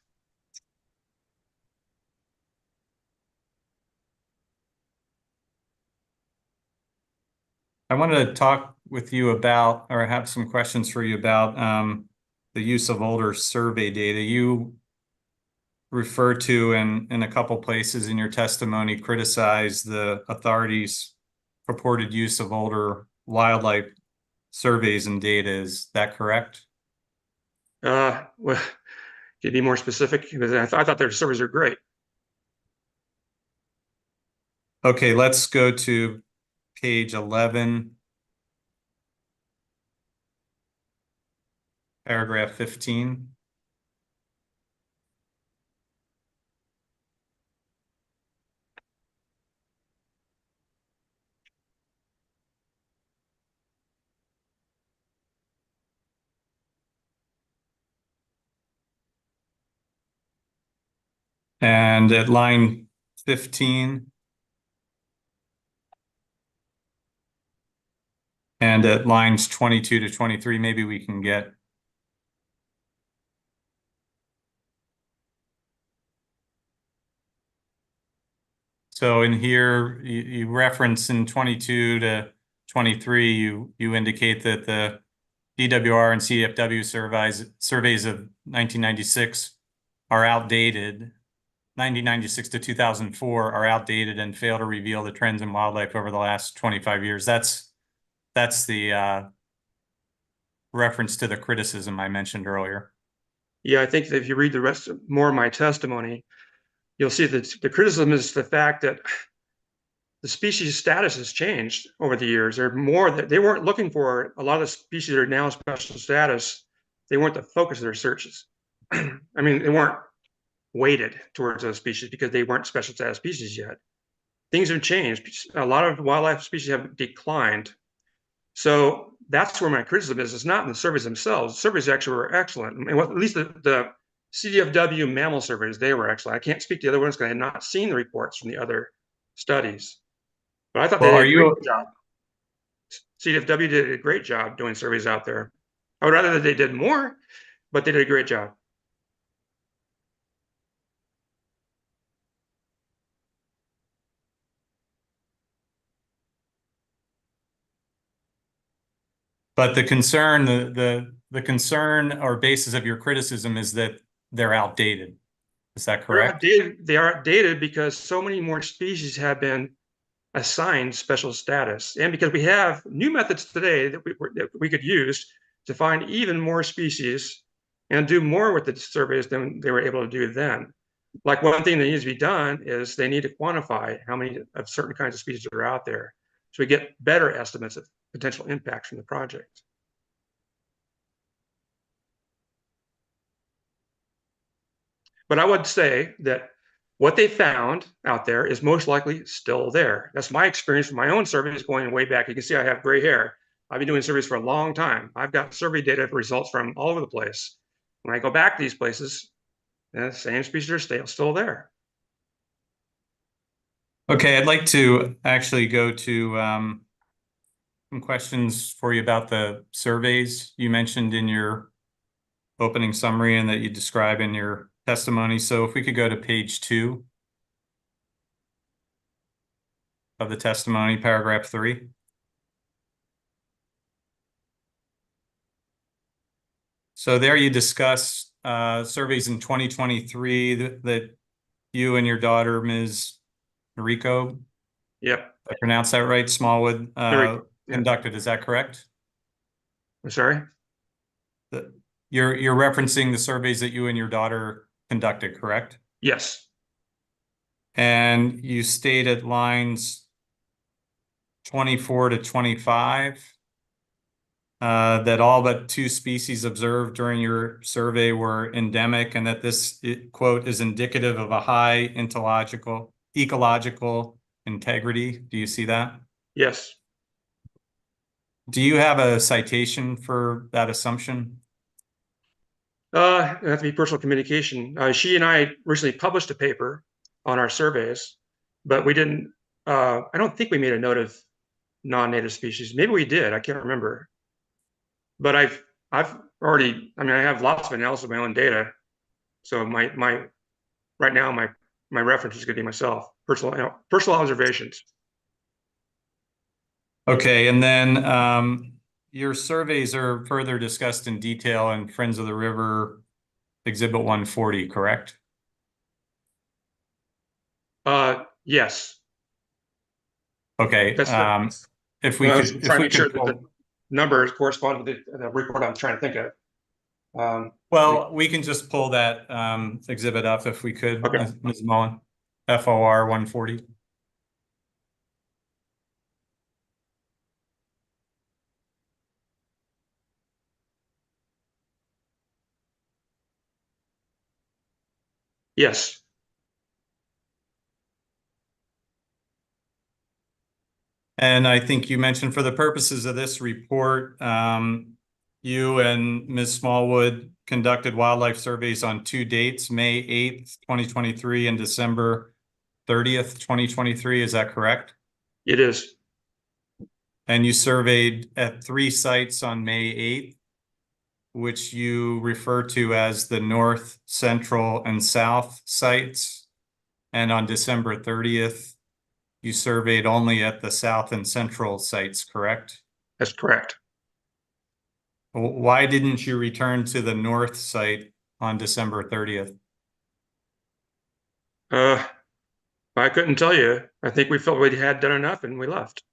I wanted to talk with you about, or have some questions for you about the use of older survey data. You refer to in a couple places in your testimony, criticize the authorities' purported use of older wildlife surveys and data. Is that correct? Well, can you be more specific? Because I thought their surveys are great. Okay, let's go to page 11, paragraph 15. And at line 15, and at lines 22 to 23, maybe we can get. So in here, you reference in 22 to 23, you indicate that the DWR and CFW surveys of 1996 are outdated. 1996 to 2004 are outdated and fail to reveal the trends in wildlife over the last 25 years. That's the reference to the criticism I mentioned earlier. Yeah, I think that if you read the rest of more of my testimony, you'll see that the criticism is the fact that the species status has changed over the years. They're more that they weren't looking for a lot of the species that are now special status. They weren't the focus of their searches. I mean, they weren't weighted towards those species because they weren't special status species yet. Things have changed. A lot of wildlife species have declined. So that's where my criticism is. It's not in the surveys themselves. The surveys actually were excellent. I mean, at least the CDFW mammal surveys, they were excellent. I can't speak to the other ones because I had not seen the reports from the other studies. But I thought they did a great job. CDFW did a great job doing surveys out there. I would rather that they did more, but they did a great job. But the concern, the concern or basis of your criticism is that they're outdated. Is that correct? They are outdated because so many more species have been assigned special status, and because we have new methods today that we could use to find even more species and do more with the surveys than they were able to do then. Like one thing that needs to be done is they need to quantify how many of certain kinds of species are out there, so we get better estimates of potential impacts from the project. But I would say that what they found out there is most likely still there. That's my experience from my own surveys going way back. You can see I have gray hair. I've been doing surveys for a long time. I've got survey data results from all over the place. When I go back to these places, the same species are still there. Okay, I'd like to actually go to some questions for you about the surveys you mentioned in your opening summary and that you describe in your testimony. So if we could go to page 2 of the testimony, paragraph 3. So there you discuss surveys in 2023 that you and your daughter, Ms. Noriko, Yep. I pronounced that right, Smallwood, Noriko, yeah. conducted. Is that correct? I'm sorry? You're referencing the surveys that you and your daughter conducted, correct? Yes. And you stated lines 24 to 25 that all but 2 species observed during your survey were endemic, and that this quote is indicative of a high ecological integrity. Do you see that? Yes. Do you have a citation for that assumption? It have to be personal communication. She and I recently published a paper on our surveys, but we didn't, I don't think we made a note of non-native species. Maybe we did, I can't remember. But I've already, I mean, I have lots of analysis of my own data. So right now, my reference is gonna be myself, personal observations. Okay, and then your surveys are further discussed in detail in Friends of the River Exhibit 140, correct? Yes. Okay, That's if we trying could to make sure that the numbers correspond with the report I'm trying to think of. well, we can just pull that exhibit up if we could, Okay. Ms. Mullen, FOR 140. Yes. And I think you mentioned for the purposes of this report, you and Ms. Smallwood conducted wildlife surveys on 2 dates, May 8th, 2023 and December 30th, 2023. Is that correct? It is. And you surveyed at 3 sites on May 8th, which you refer to as the north, central, and south sites. And on December 30th, you surveyed only at the south and central sites, correct? That's correct. Why didn't you return to the north site on December 30th? I couldn't tell you. I think we felt we had done enough and we left.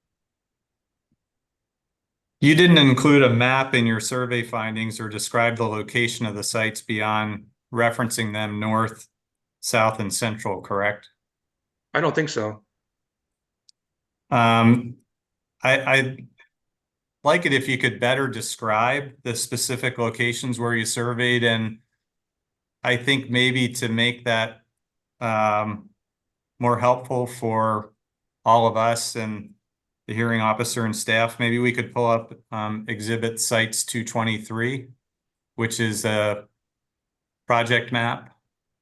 You didn't include a map in your survey findings or describe the location of the sites beyond referencing them north, south, and central, correct? I don't think so. I'd like it if you could better describe the specific locations where you surveyed, and I think maybe to make that more helpful for all of us and the hearing officer and staff, maybe we could pull up exhibit sites 223, which is a project map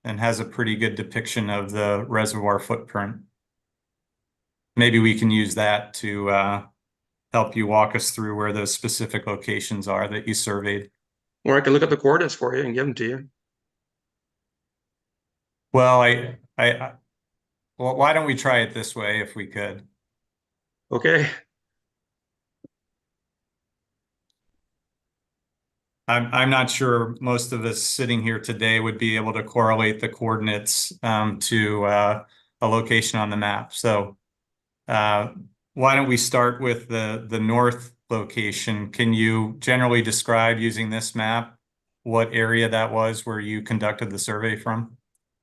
and has a pretty good depiction of the reservoir footprint. Maybe we can use that to help you walk us through where those specific locations are that you surveyed. Or I can look up the coordinates for you and give them to you. Well, well, why don't we try it this way if we could? Okay. I'm not sure most of us sitting here today would be able to correlate the coordinates to a location on the map. So why don't we start with the north location? Can you generally describe using this map what area that was where you conducted the survey from?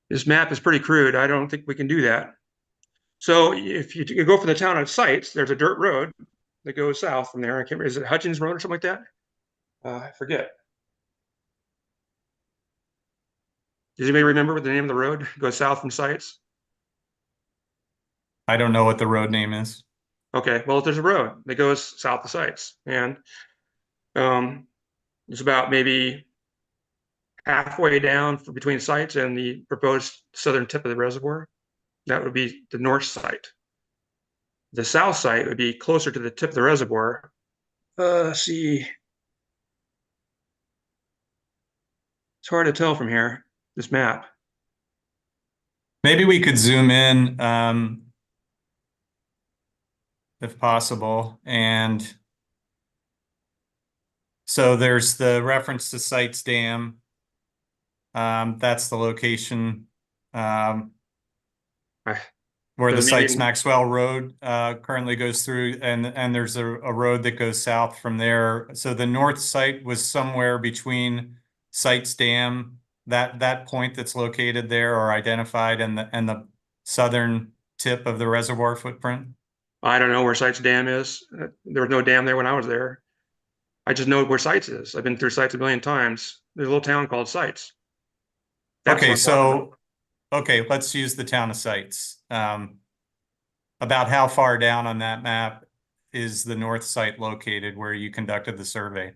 This map is pretty crude. I don't think we can do that. So if you go from the town of Sites, there's a dirt road that goes south from there. I can't remember, is it Hutchins Road or something like that? I forget. Does anybody remember what the name of the road goes south from Sites? I don't know what the road name is. Okay, well, there's a road that goes south of sites, and it's about maybe halfway down between sites and the proposed southern tip of the reservoir. That would be the north site. The south site would be closer to the tip of the reservoir. Let's see. It's hard to tell from here, this map. Maybe we could zoom in, if possible. And so there's the reference to Sites Dam. That's the location where the Sites Maxwell Road currently goes through, and there's a road that goes south from there. So the north site was somewhere between Sites Dam, that point that's located there or identified, and the southern tip of the reservoir footprint. I don't know where Sites Dam is. There was no dam there when I was there. I just know where Sites is. I've been through Sites a million times. There's a little town called Sites. Okay, so okay, let's use the town of Sites. About how far down on that map is the north site located where you conducted the survey?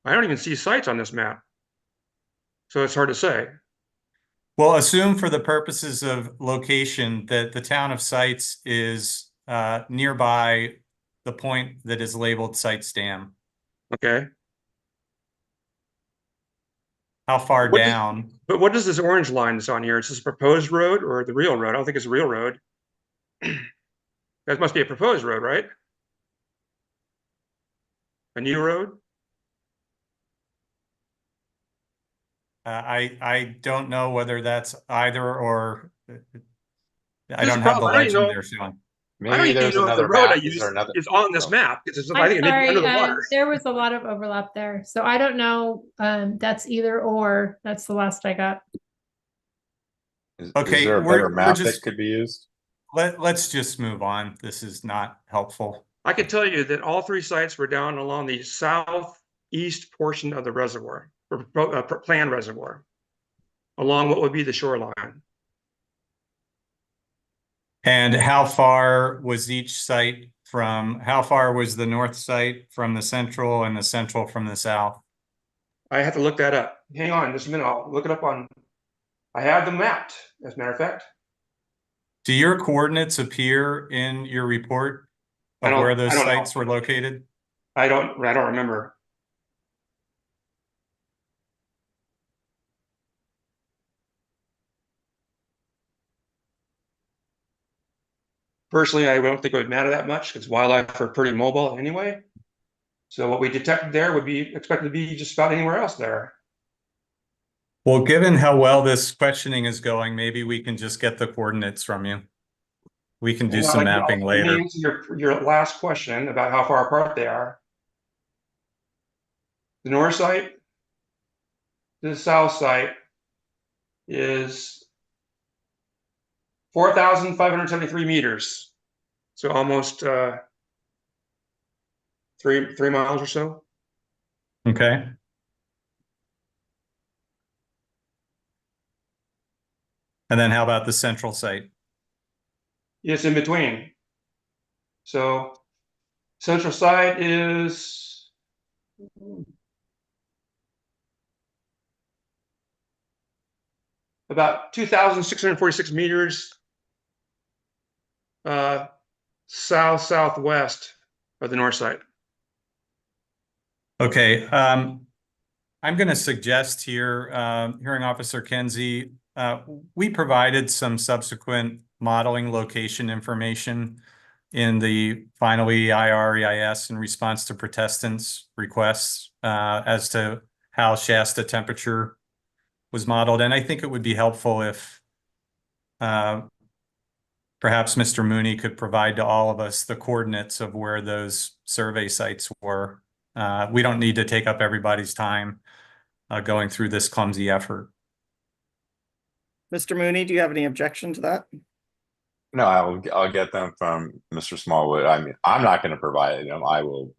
I don't even see Sites on this map, so it's hard to say. Well, assume for the purposes of location that the town of Sites is nearby the point that is labeled Sites Dam. Okay. How far down? But what is this orange line that's on here? Is this a proposed road or the real road? I don't think it's a real road. That must be a proposed road, right? A new road? I don't know whether that's either or. I don't have the legend there, Sean. Maybe there's another the road map. I used is on this map. I think I'm it may be under the sorry, water. there was a lot of overlap there, so I don't know. That's either or. That's the last I got. Okay, is there a better map that could be used? Let's just move on. This is not helpful. I can tell you that all three sites were down along the southeast portion of the reservoir, or planned reservoir, along what would be the shoreline. And how far was each site from, how far was the north site from the central and the central from the south? I have to look that up. Hang on just a minute. I'll look it up on, I have them mapped, as a matter of fact. Do your coordinates appear in your report of where those sites were located? I don't remember. Personally, I don't think it would matter that much because wildlife are pretty mobile anyway. So what we detected there would be expected to be just about anywhere else there. Well, given how well this questioning is going, maybe we can just get the coordinates from you. We can do some mapping later. To answer your last question about how far apart they are. The north site, the south site is 4,573 meters. So almost 3 miles or so. Okay. And then how about the central site? It's in between. So central site is about 2,646 meters southwest of the north side. Okay, I'm going to suggest here, Hearing Officer Kenzie, we provided some subsequent modeling location information in the final EIR EIS in response to protestants' requests as to how Shasta temperature was modeled. And I think it would be helpful if perhaps Mr. Mooney could provide to all of us the coordinates of where those survey sites were. We don't need to take up everybody's time going through this clumsy effort. Mr. Mooney, do you have any objection to that? No, I'll get them from Mr. Smallwood. I mean, I'm not going to provide them. I will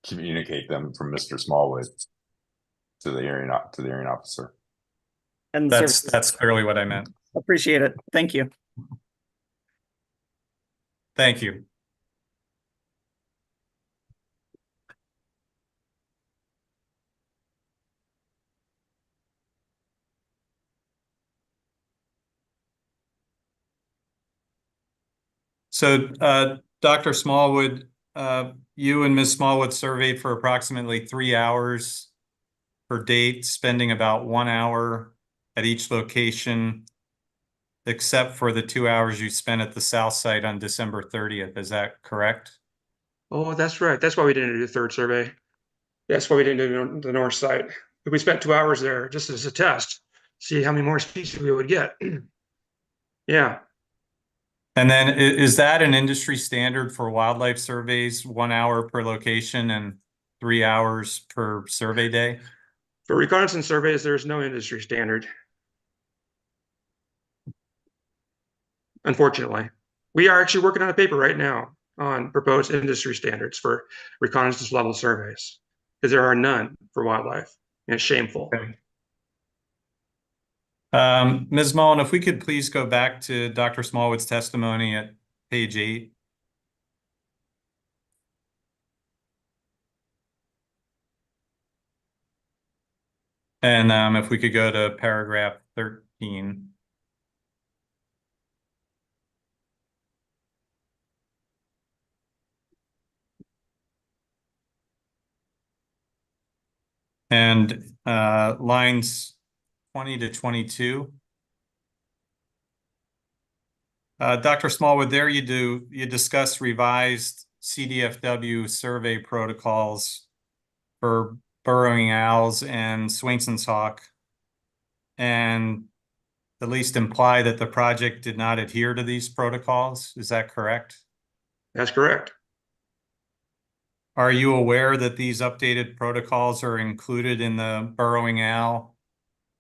communicate them from Mr. Smallwood to the hearing officer. And that's clearly what I meant. Appreciate it. Thank you. Thank you. So, Dr. Smallwood, you and Ms. Smallwood surveyed for approximately 3 hours per date, spending about 1 hour at each location, except for the 2 hours you spent at the south site on December 30th. Is that correct? Oh, that's right. That's why we didn't do the third survey. That's why we didn't do the north site. We spent 2 hours there just as a test, see how many more species we would get. Yeah. And then is that an industry standard for wildlife surveys, 1 hour per location and 3 hours per survey day? For reconnaissance surveys, there's no industry standard. Unfortunately, we are actually working on a paper right now on proposed industry standards for reconnaissance level surveys because there are none for wildlife, and it's shameful. Okay. Ms. Mullen, if we could please go back to Dr. Smallwood's testimony at page 8. And if we could go to paragraph 13. And lines 20 to 22. Dr. Smallwood, there you discuss revised CDFW survey protocols for burrowing owls and Swainson's hawk, and at least imply that the project did not adhere to these protocols. Is that correct? That's correct. Are you aware that these updated protocols are included in the burrowing owl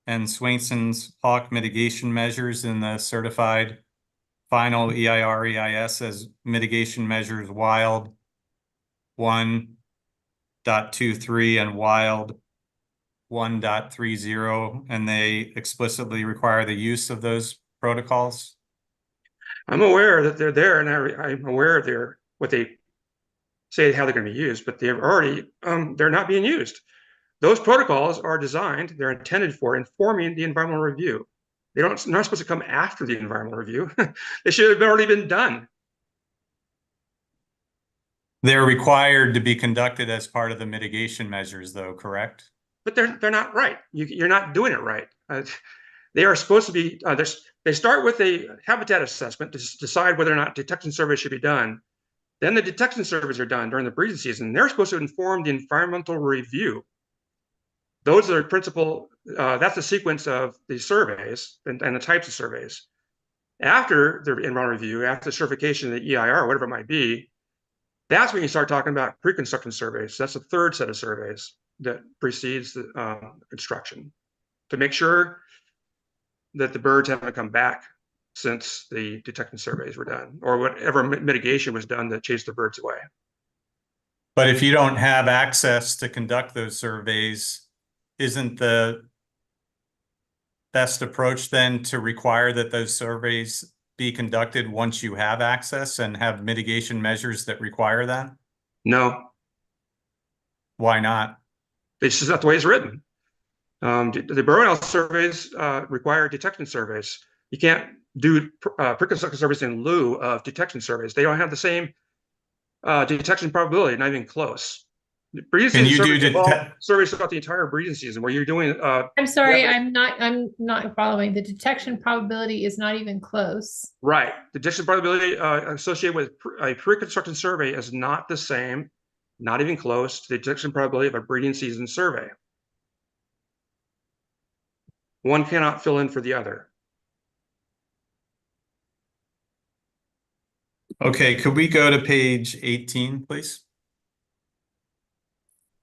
and Swainson's hawk mitigation measures in the certified final EIR/EIS as mitigation measures wild 1.23 and wild 1.30, and they explicitly require the use of those protocols? I'm aware that they're there, and I'm aware of what they say how they're going to be used, but they're already they're not being used. Those protocols are designed, they're intended for informing the environmental review. They're not supposed to come after the environmental review. They should have already been done. They're required to be conducted as part of the mitigation measures, though, correct? But they're not right. You're not doing it right. They are supposed to be, they start with a habitat assessment to decide whether or not detection surveys should be done. Then the detection surveys are done during the breeding season. They're supposed to inform the environmental review. Those are principal, that's the sequence of the surveys and the types of surveys. After the environmental review, after certification of the EIR, whatever it might be, that's when you start talking about pre-construction surveys. That's the third set of surveys that precedes the construction to make sure that the birds haven't come back since the detection surveys were done, or whatever mitigation was done that chased the birds away. But if you don't have access to conduct those surveys, isn't the best approach then to require that those surveys be conducted once you have access and have mitigation measures that require that? No. Why not? It's just not the way it's written. The burrowing owl surveys require detection surveys. You can't do pre-construction surveys in lieu of detection surveys. They don't have the same detection probability, not even close. Breeding season surveys involve surveys throughout the entire breeding season where you're doing. I'm sorry, I'm not following. The detection probability is not even close. Right. The detection probability associated with a pre-construction survey is not the same, not even close to the detection probability of a breeding season survey. One cannot fill in for the other. Okay, could we go to page 18, please?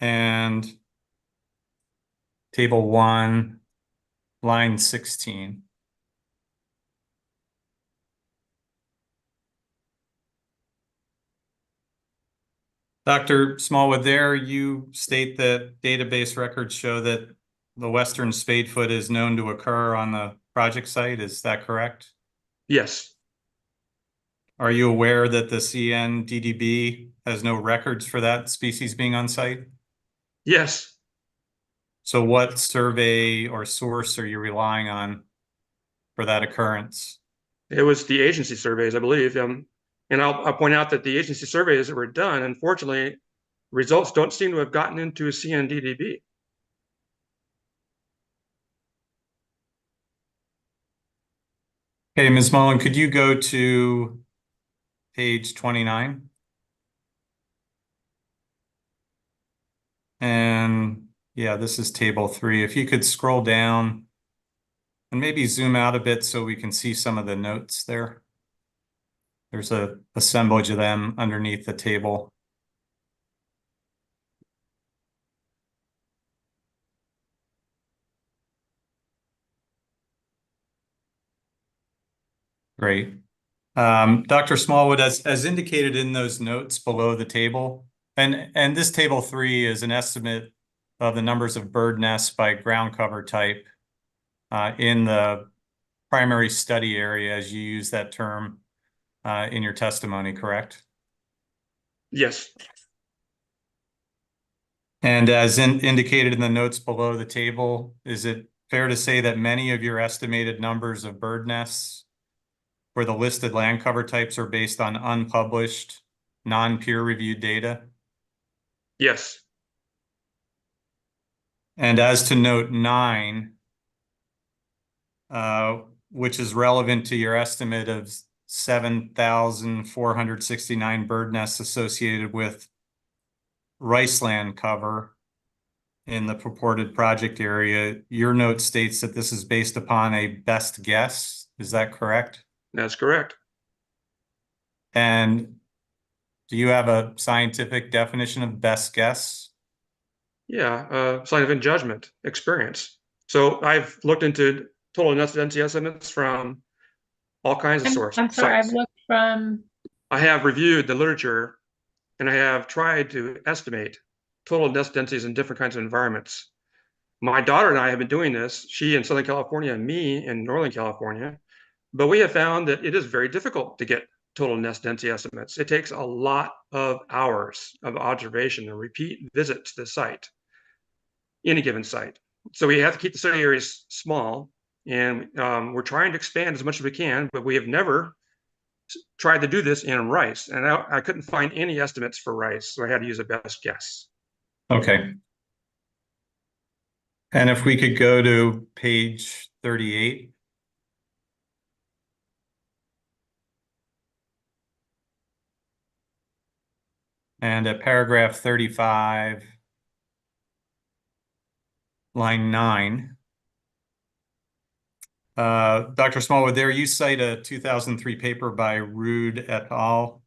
And table 1, line 16. Dr. Smallwood, there you state that database records show that the western spadefoot is known to occur on the project site. Is that correct? Yes. Are you aware that the CNDDB has no records for that species being on site? Yes. So what survey or source are you relying on for that occurrence? It was the agency surveys, I believe. And I'll point out that the agency surveys that were done, unfortunately, results don't seem to have gotten into CNDDB. Okay, Ms. Mullen, could you go to page 29? And yeah, this is table 3. If you could scroll down and maybe zoom out a bit so we can see some of the notes there. There's a assemblage of them underneath the table. Great. Dr. Smallwood, as indicated in those notes below the table, and this table 3 is an estimate of the numbers of bird nests by ground cover type in the primary study area, as you use that term in your testimony, correct? Yes. And as indicated in the notes below the table, is it fair to say that many of your estimated numbers of bird nests for the listed land cover types are based on unpublished, non-peer-reviewed data? Yes. And as to note 9, which is relevant to your estimate of 7,469 bird nests associated with rice land cover in the purported project area, your note states that this is based upon a best guess. Is that correct? That's correct. And do you have a scientific definition of best guess? Yeah, scientific judgment, experience. So I've looked into total nest density estimates from all kinds of sources. I'm sorry, I've looked from. I have reviewed the literature and I have tried to estimate total nest densities in different kinds of environments. My daughter and I have been doing this, she in Southern California and me in Northern California, but we have found that it is very difficult to get total nest density estimates. It takes a lot of hours of observation and repeat visits to the site, any given site. So we have to keep the study areas small, and we're trying to expand as much as we can, but we have never tried to do this in rice, and I couldn't find any estimates for rice, so I had to use a best guess. Okay. And if we could go to page 38. And at paragraph 35, line 9, Dr. Smallwood, there you cite a 2003 paper by Rude et al.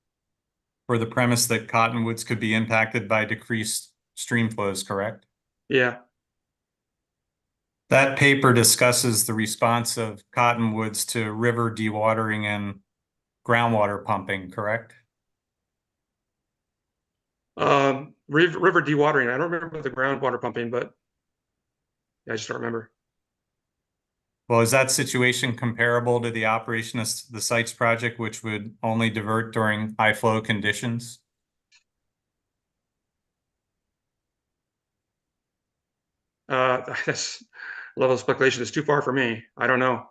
For the premise that cottonwoods could be impacted by decreased stream flows, correct? Yeah. That paper discusses the response of cottonwoods to river dewatering and groundwater pumping, correct? River dewatering. I don't remember the groundwater pumping, but I just don't remember. Well, is that situation comparable to the operation of the sites project, which would only divert during high flow conditions? That's level of speculation is too far for me. I don't know.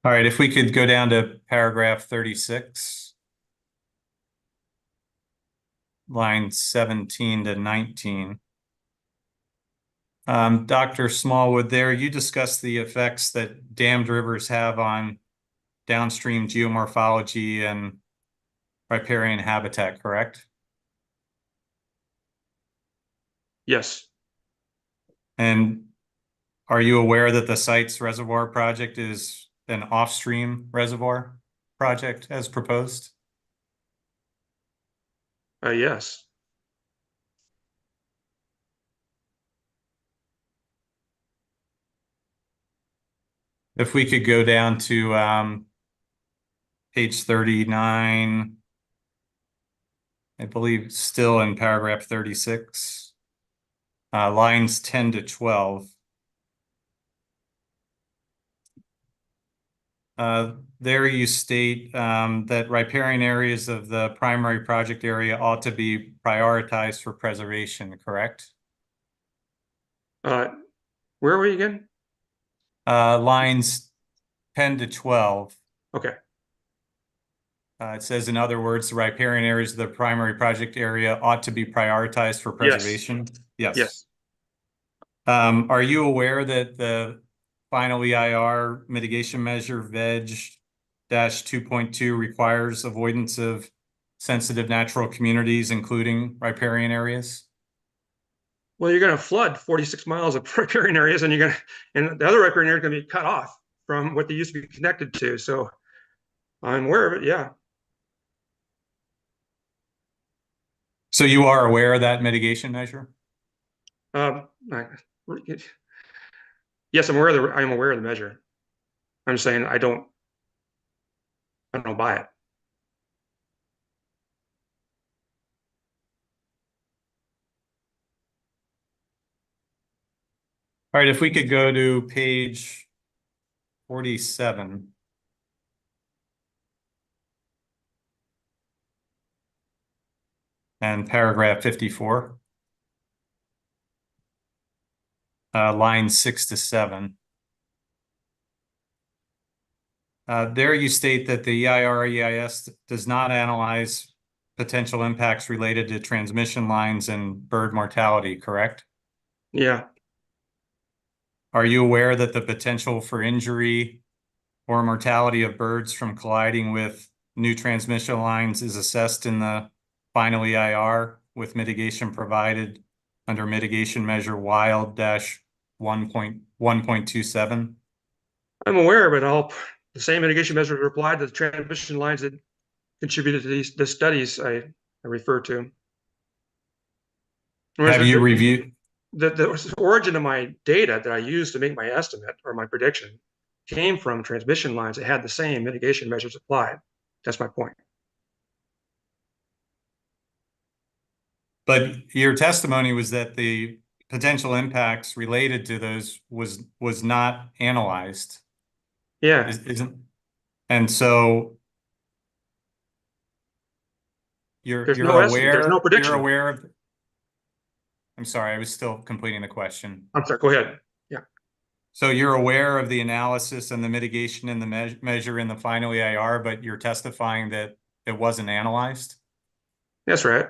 All right, if we could go down to paragraph 36, line 17 to 19. Dr. Smallwood, there you discussed the effects that dammed rivers have on downstream geomorphology and riparian habitat, correct? Yes. And are you aware that the site's reservoir project is an off-stream reservoir project as proposed? Yes. If we could go down to page 39, I believe still in paragraph 36, lines 10 to 12. There you state that riparian areas of the primary project area ought to be prioritized for preservation, correct? Where are we again? Lines 10 to 12. Okay. It says, in other words, the riparian areas of the primary project area ought to be prioritized for preservation. Yes. Yes. Are you aware that the final EIR mitigation measure veg-2.2 requires avoidance of sensitive natural communities, including riparian areas? Well, you're going to flood 46 miles of riparian areas, and and the other riparian area is going to be cut off from what they used to be connected to. So I'm aware of it. Yeah. So you are aware of that mitigation measure? Yes, I'm aware of the measure. I'm saying I don't buy it. All right, if we could go to page 47. And paragraph 54. Lines 6 to 7. There you state that the EIR-EIS does not analyze potential impacts related to transmission lines and bird mortality, correct? Yeah. Are you aware that the potential for injury or mortality of birds from colliding with new transmission lines is assessed in the final EIR with mitigation provided under mitigation measure wild-1.1.27? I'm aware of it all. The same mitigation measures are applied to the transmission lines that contributed to the studies I refer to. Have you reviewed? The origin of my data that I used to make my estimate or my prediction came from transmission lines that had the same mitigation measures applied. That's my point. But your testimony was that the potential impacts related to those was not analyzed. Yeah. Isn't, and so you're aware of. I'm sorry, I was still completing the question. I'm sorry, go ahead. Yeah. So you're aware of the analysis and the mitigation and the measure in the final EIR, but you're testifying that it wasn't analyzed? That's right.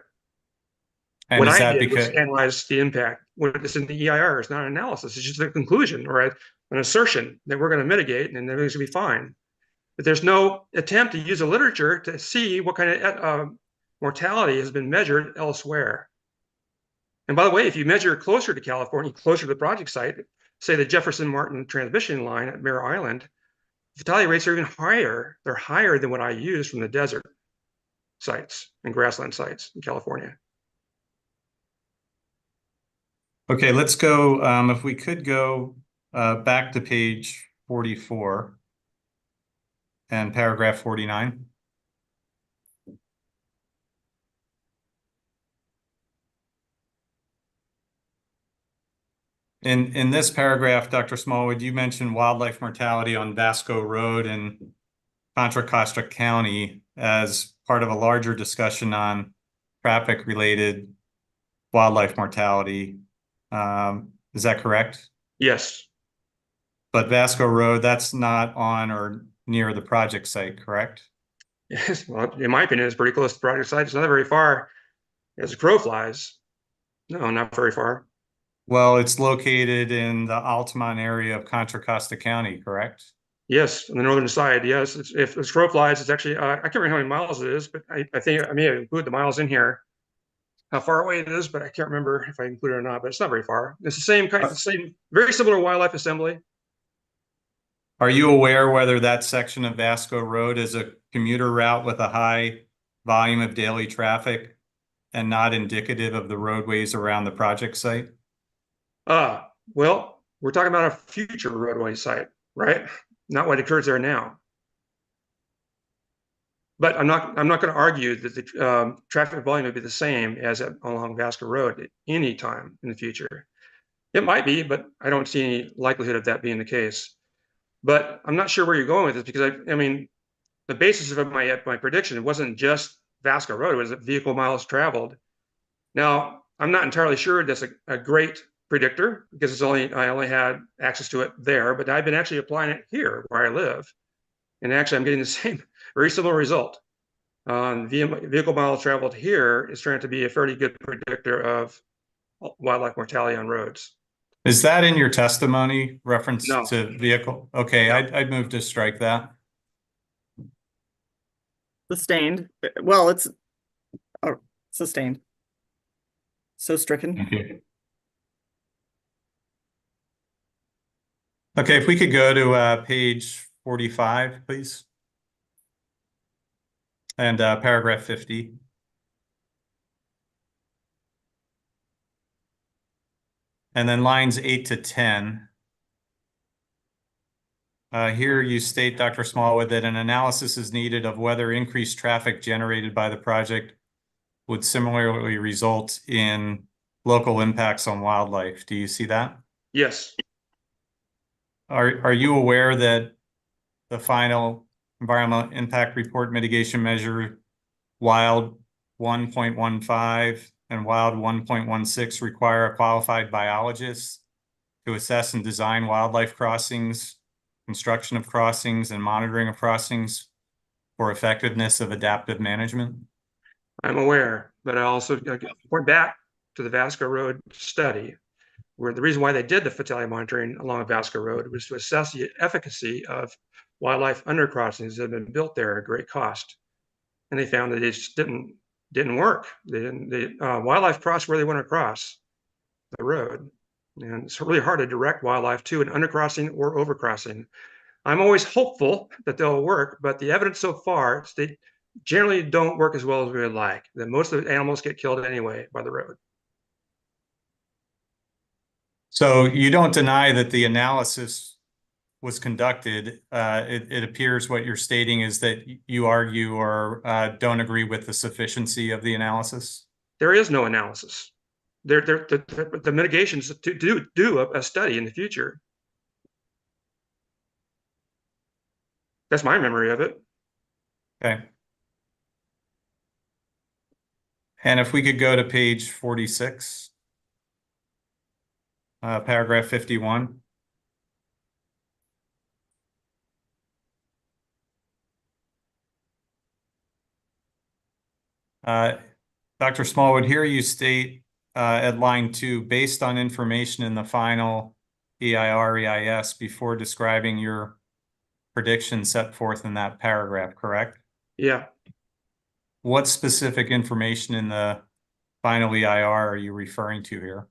And what is I that did because was analyze the impact. What is in the EIR is not an analysis. It's just a conclusion or an assertion that we're going to mitigate and everything's going to be fine. But there's no attempt to use the literature to see what kind of mortality has been measured elsewhere. And by the way, if you measure closer to California, closer to the project site, say the Jefferson Martin transmission line at Mare Island, fatality rates are even higher. They're higher than what I use from the desert sites and grassland sites in California. Okay, let's go, if we could go back to page 44 and paragraph 49. In this paragraph, Dr. Smallwood, you mentioned wildlife mortality on Vasco Road in Contra Costa County as part of a larger discussion on traffic-related wildlife mortality. Is that correct? Yes. But Vasco Road, that's not on or near the project site, correct? Yes. Well, in my opinion, it's pretty close to the project site. It's not very far as a crow flies. No, not very far. Well, it's located in the Altamont area of Contra Costa County, correct? Yes, on the northern side. Yes, if the crow flies, it's actually I can't remember how many miles it is, but I think I may have included the miles in here. How far away it is, but I can't remember if I included it or not. But it's not very far. It's the same kind, very similar wildlife assembly. Are you aware whether that section of Vasco Road is a commuter route with a high volume of daily traffic and not indicative of the roadways around the project site? Well, we're talking about a future roadway site, right? Not what occurs there now. But I'm not going to argue that the traffic volume would be the same as along Vasco Road at any time in the future. It might be, but I don't see any likelihood of that being the case. But I'm not sure where you're going with this because I mean, the basis of my prediction, it wasn't just Vasco Road, it was vehicle miles traveled. Now, I'm not entirely sure that's a great predictor because I only had access to it there, but I've been actually applying it here where I live. And actually I'm getting the same, very similar result. Vehicle miles traveled here is trying to be a fairly good predictor of wildlife mortality on roads. Is that in your testimony reference No. to vehicle? Okay, No. I'd move to strike that. Sustained. Well, it's sustained. So stricken. Thank you. Okay, if we could go to page 45, please. And paragraph 50. And then lines 8 to 10. Here you state, Dr. Smallwood, that an analysis is needed of whether increased traffic generated by the project would similarly result in local impacts on wildlife. Do you see that? Yes. Are you aware that the final environmental impact report mitigation measure wild 1.15 and wild 1.16 require a qualified biologist to assess and design wildlife crossings, construction of crossings, and monitoring of crossings for effectiveness of adaptive management? I'm aware, but I also point back to the Vasco Road study, where the reason why they did the fatality monitoring along Vasco Road was to assess the efficacy of wildlife undercrossings that have been built there at great cost. And they found that it just didn't work. Wildlife crossed where they want to cross the road. And it's really hard to direct wildlife to an undercrossing or overcrossing. I'm always hopeful that they'll work, but the evidence so far is they generally don't work as well as we would like. That most of the animals get killed anyway by the road. So you don't deny that the analysis was conducted. It appears what you're stating is that you argue or don't agree with the sufficiency of the analysis. There is no analysis. The mitigations to do a study in the future. That's my memory of it. Okay. And if we could go to page 46, paragraph 51. Dr. Smallwood, here you state at line 2, based on information in the final EIR/EIS before describing your prediction set forth in that paragraph, correct? Yeah. What specific information in the final EIR are you referring to here?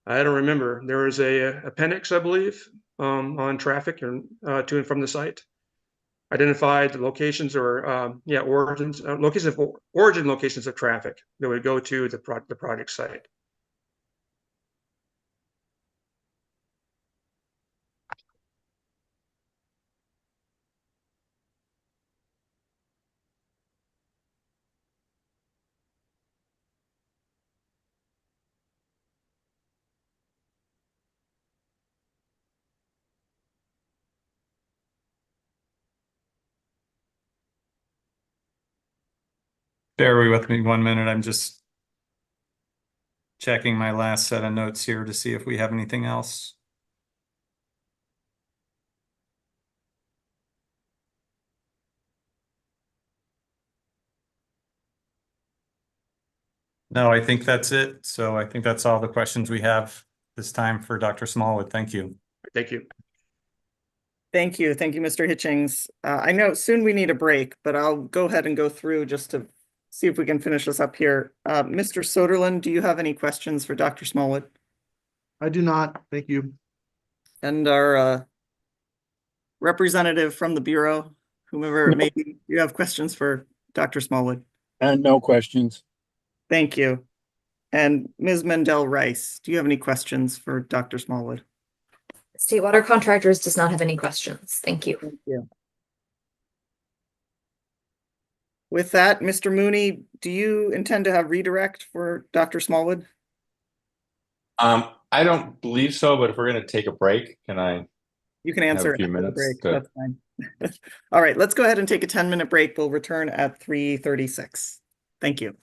I don't remember. There was a appendix, I believe, on traffic to and from the site. Identified the locations or origins, origin locations of traffic that would go to the project site. Bear with me 1 minute. I'm just checking my last set of notes here to see if we have anything else. No, I think that's it. So I think that's all the questions we have this time for Dr. Smallwood. Thank you. Thank you. Thank you. Thank you, Mr. Hitchings. I know soon we need a break, but I'll go ahead and go through just to see if we can finish this up here. Mr. Soderlund, do you have any questions for Dr. Smallwood? I do not. Thank you. And our representative from the Bureau, whomever it may be, you have questions for Dr. Smallwood? And no questions. Thank you. And Ms. Mendel Rice, do you have any questions for Dr. Smallwood? State Water Contractors does not have any questions. Thank you. Thank you. With that, Mr. Mooney, do you intend to have redirect for Dr. Smallwood? I don't believe so, but if we're going to take a break, can I? You can answer have a few after the minutes break. to- That's fine. All right, let's go ahead and take a 10-minute break. We'll return at 3:36. Thank you.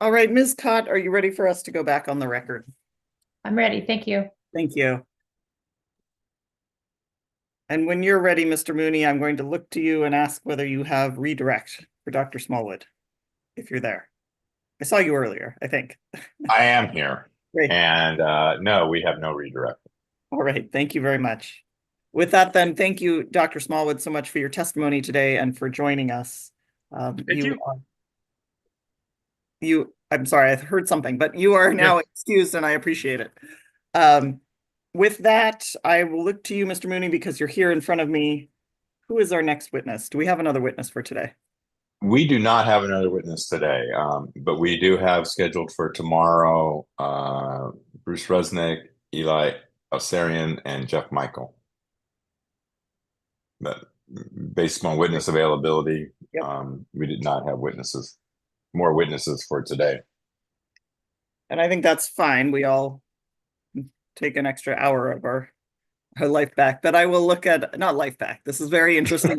All right, Ms. Cott, are you ready for us to go back on the record? I'm ready. Thank you. Thank you. And when you're ready, Mr. Mooney, I'm going to look to you and ask whether you have redirect for Dr. Smallwood, if you're there. I saw you earlier, I think. I am here. Great. And no, we have no redirect. All right, thank you very much. With that, then, thank you, Dr. Smallwood, so much for your testimony today and for joining us. Thank you. I'm sorry, I heard something, but you are now excused and I appreciate it. With that, I will look to you, Mr. Mooney, because you're here in front of me. Who is our next witness? Do we have another witness for today? We do not have another witness today, but we do have scheduled for tomorrow Bruce Resnick, Eli Osarian, and Jeff Michael. But based on witness availability, we did not have more witnesses for today. And I think that's fine. We all take an extra hour of our life back, but I will look at, not life back. This is very interesting.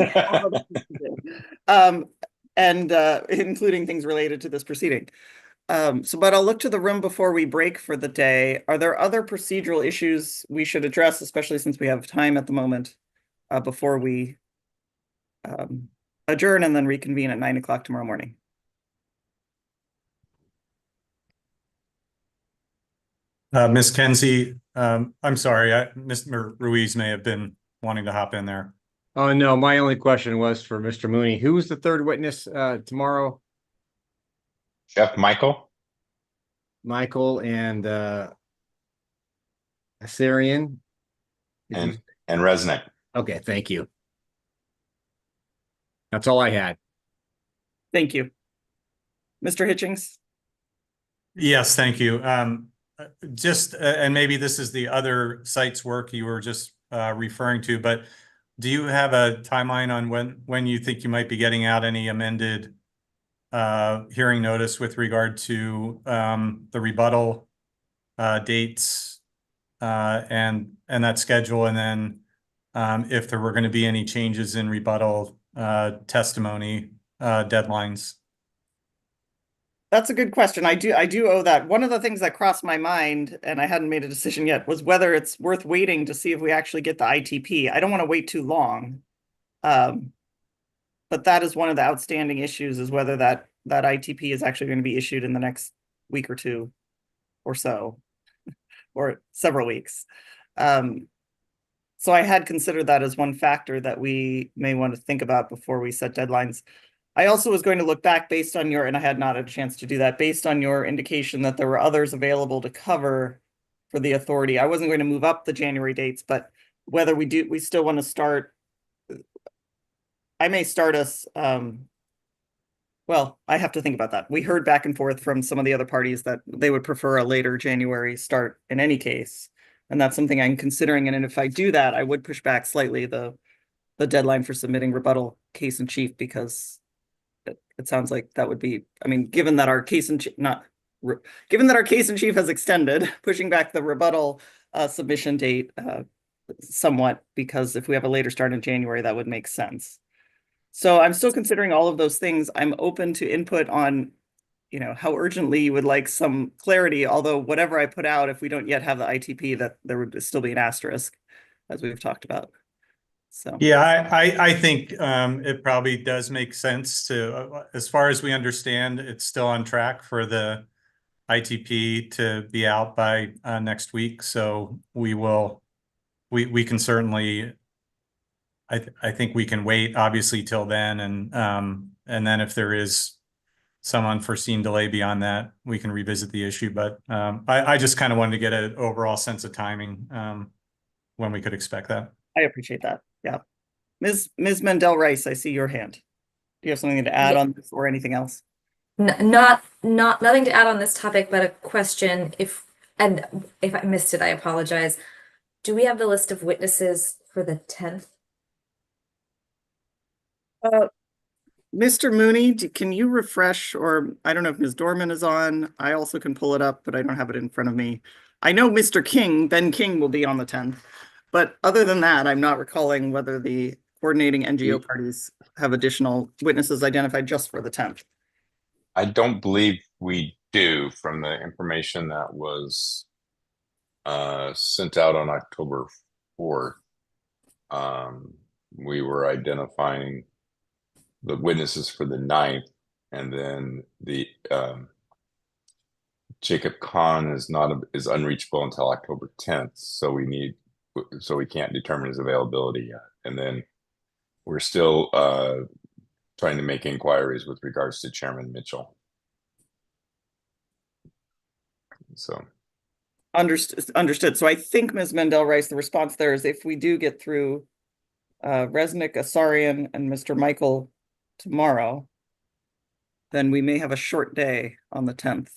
And including things related to this proceeding. But I'll look to the room before we break for the day. Are there other procedural issues we should address, especially since we have time at the moment, before we adjourn and then reconvene at 9 o'clock tomorrow morning? Ms. Kenzie, I'm sorry, Mr. Ruiz may have been wanting to hop in there. Oh, no, my only question was for Mr. Mooney. Who was the third witness tomorrow? Jeff Michael. Michael and Assyrian? And Resnick. Okay, thank you. That's all I had. Thank you. Mr. Hitchings? Yes, thank you. And maybe this is the other site's work you were just referring to, but do you have a timeline on when you think you might be getting out any amended hearing notice with regard to the rebuttal dates and that schedule, and then if there were going to be any changes in rebuttal testimony deadlines? That's a good question. I do owe that. One of the things that crossed my mind, and I hadn't made a decision yet, was whether it's worth waiting to see if we actually get the ITP. I don't want to wait too long. But that is one of the outstanding issues, is whether that ITP is actually going to be issued in the next week or two or so, or several weeks. So I had considered that as one factor that we may want to think about before we set deadlines. I also was going to look back based on your, and I had not had a chance to do that, based on your indication that there were others available to cover for the authority. I wasn't going to move up the January dates, but whether we still want to start, I may start us, well, I have to think about that. We heard back and forth from some of the other parties that they would prefer a later January start in any case. And that's something I'm considering. And if I do that, I would push back slightly the deadline for submitting rebuttal case in chief, because it sounds like that would be, I mean, given that our case in chief, given that our case in chief has extended, pushing back the rebuttal submission date somewhat, because if we have a later start in January, that would make sense. So I'm still considering all of those things. I'm open to input on, how urgently you would like some clarity, although whatever I put out, if we don't yet have the ITP, that there would still be an asterisk, as we've talked about. So yeah, I think it probably does make sense to, as far as we understand, it's still on track for the ITP to be out by next week. So we can certainly, I think we can wait obviously till then, and then if there is some unforeseen delay beyond that, we can revisit the issue. But I just kind of wanted to get an overall sense of timing when we could expect that. I appreciate that. Yeah. Ms. Mendel Rice, I see your hand. Do you have something to add on this or anything else? Nothing to add on this topic, but a question. If I missed it, I apologize. Do we have the list of witnesses for the 10th? Mr. Mooney, can you refresh, or I don't know if Ms. Dorman is on. I also can pull it up, but I don't have it in front of me. I know Mr. King, Ben King, will be on the 10th. But other than that, I'm not recalling whether the coordinating NGO parties have additional witnesses identified just for the 10th. I don't believe we do from the information that was sent out on October 4th. We were identifying the witnesses for the 9th, and then the Jacob Kahn is unreachable until October 10th, so we can't determine his availability yet. And then we're still trying to make inquiries with regards to Chairman Mitchell. So Understood. So I think Ms. Mendel Rice, the response there is if we do get through Resnick, Asarian, and Mr. Michael tomorrow, then we may have a short day on the 10th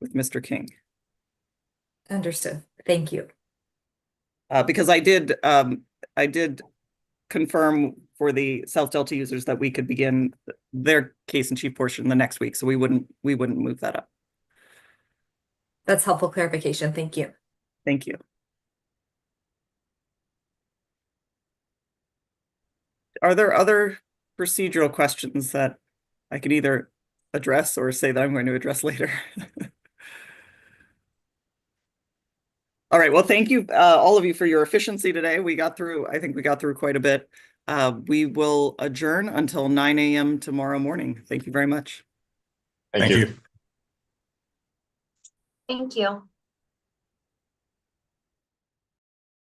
with Mr. King. Understood. Thank you. Because I did confirm for the South Delta users that we could begin their case in chief portion the next week, so we wouldn't move that up. That's helpful clarification. Thank you. Thank you. Are there other procedural questions that I could either address or say that I'm going to address later? All right. Well, thank you, all of you, for your efficiency today. I think we got through quite a bit. We will adjourn until 9 a.m. tomorrow morning. Thank you very much. Thank you. Thank you.